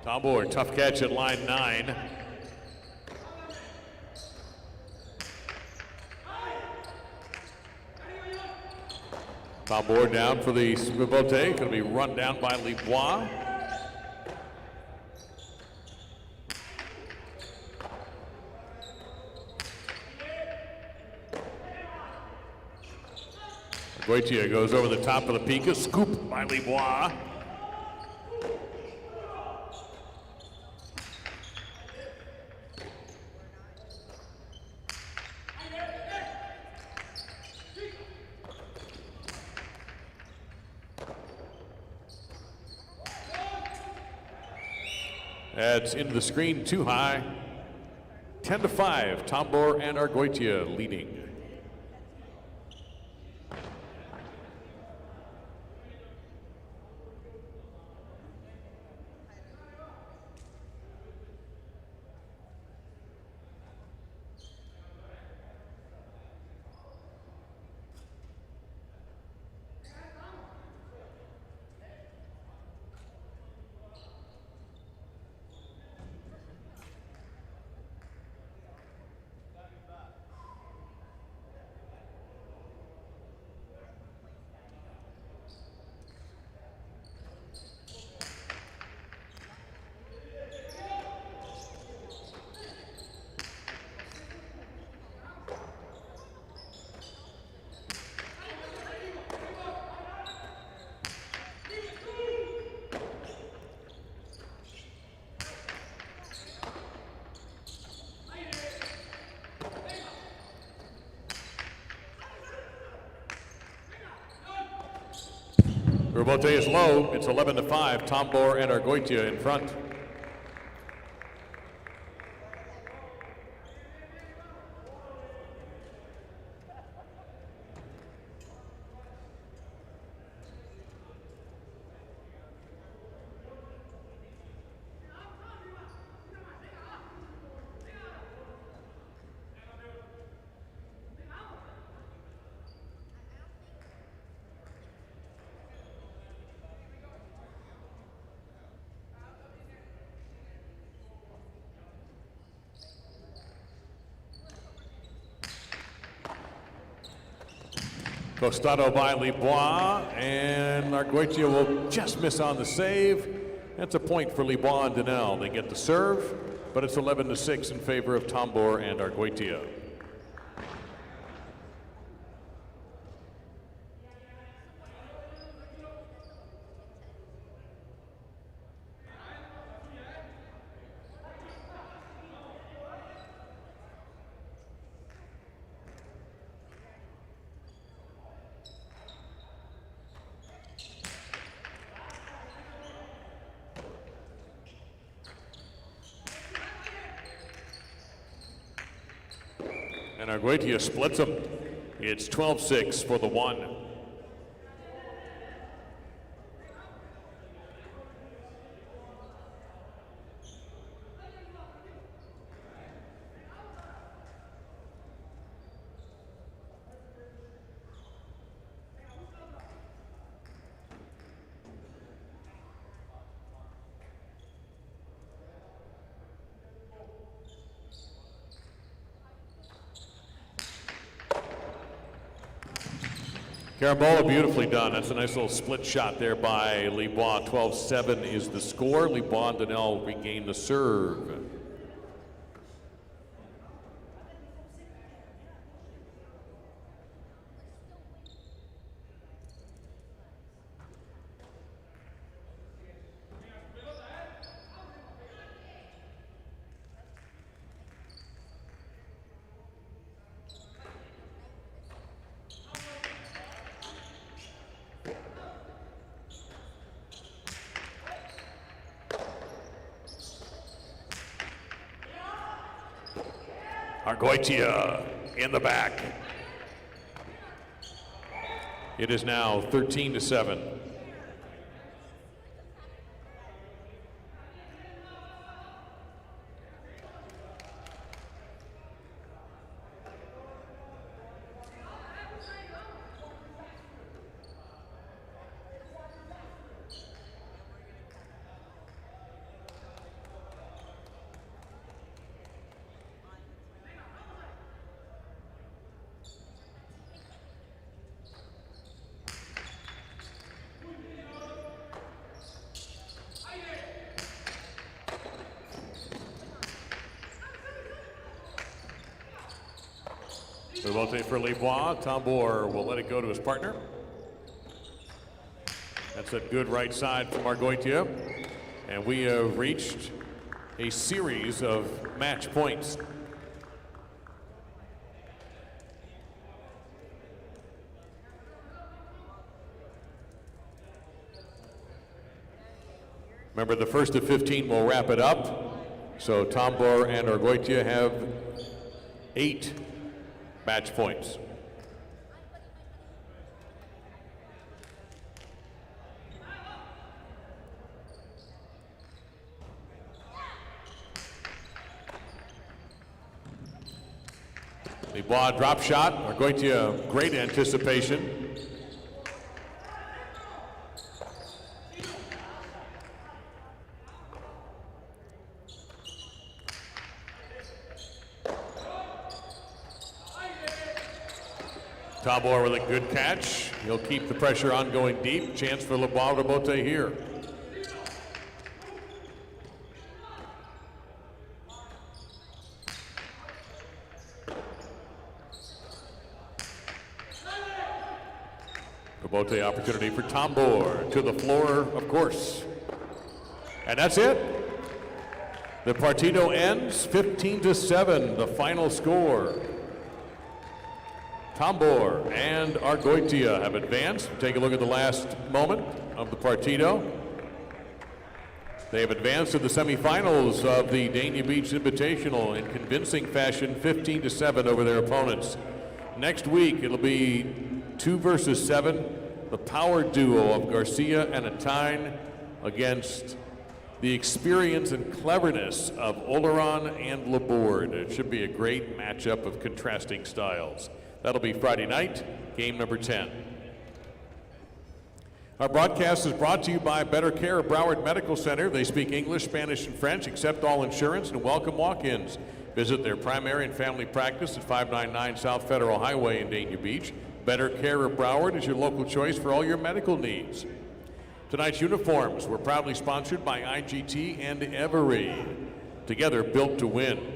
Tambor, tough catch at line 9. Tambor down for the Swibote, going to be run down by Libois. Goitia goes over the top of the Pika, scoop by Libois. That's into the screen, too high. 10-5, Tambor and Argoitia leading. Rebote is low. It's 11-5. Tambor and Argoitia in front. Costado by Libois, and Argoitia will just miss on the save. That's a point for Libois and Donnell. They get the serve, but it's 11-6 in favor of Tambor and Argoitia. And Arguetia splits them. It's 12-6 for the one. Carambola beautifully done. That's a nice little split shot there by Libois. 12-7 is the score. Libois and Donnell regain the serve. Arguetia in the back. It is now 13-7. Revolte for Libois. Tambor will let it go to his partner. That's a good right side from Arguetia. And we have reached a series of match points. Remember, the first of 15 will wrap it up. So Tambor and Arguetia have 8 match points. Libois drop shot. Arguetia, great anticipation. Tambor with a good catch. He'll keep the pressure on going deep. Chance for Libois Revolte here. Revolte opportunity for Tambor to the floor, of course. And that's it. The partido ends 15-7, the final score. Tambor and Arguetia have advanced. Take a look at the last moment of the partido. They have advanced to the semifinals of the Dania Beach Invitational in convincing fashion, 15-7 over their opponents. Next week, it'll be 2 versus 7, the power duo of Garcia and Atine against the experience and cleverness of Oleron and Laborde. It should be a great matchup of contrasting styles. That'll be Friday night, game number 10. Our broadcast is brought to you by Better Care of Broward Medical Center. They speak English, Spanish, and French, accept all insurance, and welcome walk-ins. Visit their primary and family practice at 599 South Federal Highway in Dania Beach. Better Care of Broward is your local choice for all your medical needs. Tonight's uniforms were proudly sponsored by IGT and Every. Together, built to win.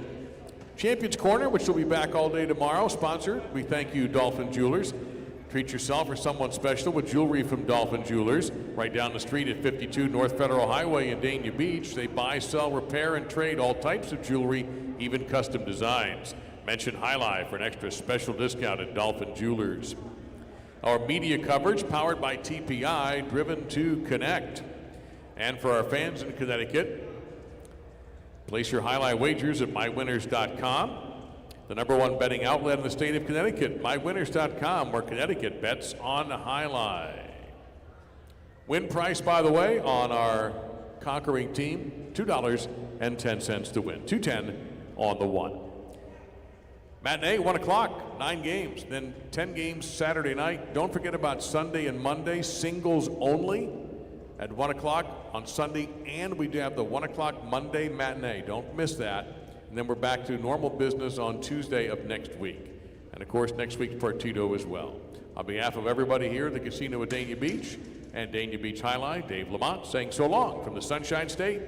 Champions Corner, which will be back all day tomorrow, sponsored. We thank you, Dolphin Jewelers. Treat yourself or someone special with jewelry from Dolphin Jewelers. Right down the street at 52 North Federal Highway in Dania Beach. They buy, sell, repair, and trade all types of jewelry, even custom designs. Mention High Life for an extra special discount at Dolphin Jewelers. Our media coverage powered by TPI, driven to connect. And for our fans in Connecticut, place your highlight wagers at mywinners.com. the #1 betting outlet in the state of Connecticut, mywinners.com, where Connecticut bets on highlight. Win price, by the way, on our conquering team, $2.10 to win. 210 on the one. Matinee, 1 o'clock, 9 games, then 10 games Saturday night. Don't forget about Sunday and Monday, singles only at 1 o'clock on Sunday, and we do have the 1 o'clock Monday matinee. Don't miss that. And then we're back to normal business on Tuesday of next week. And of course, next week's Partido as well. On behalf of everybody here at the Casino at Dania Beach and Dania Beach Highlight, Dave Lamont saying so long from the Sunshine State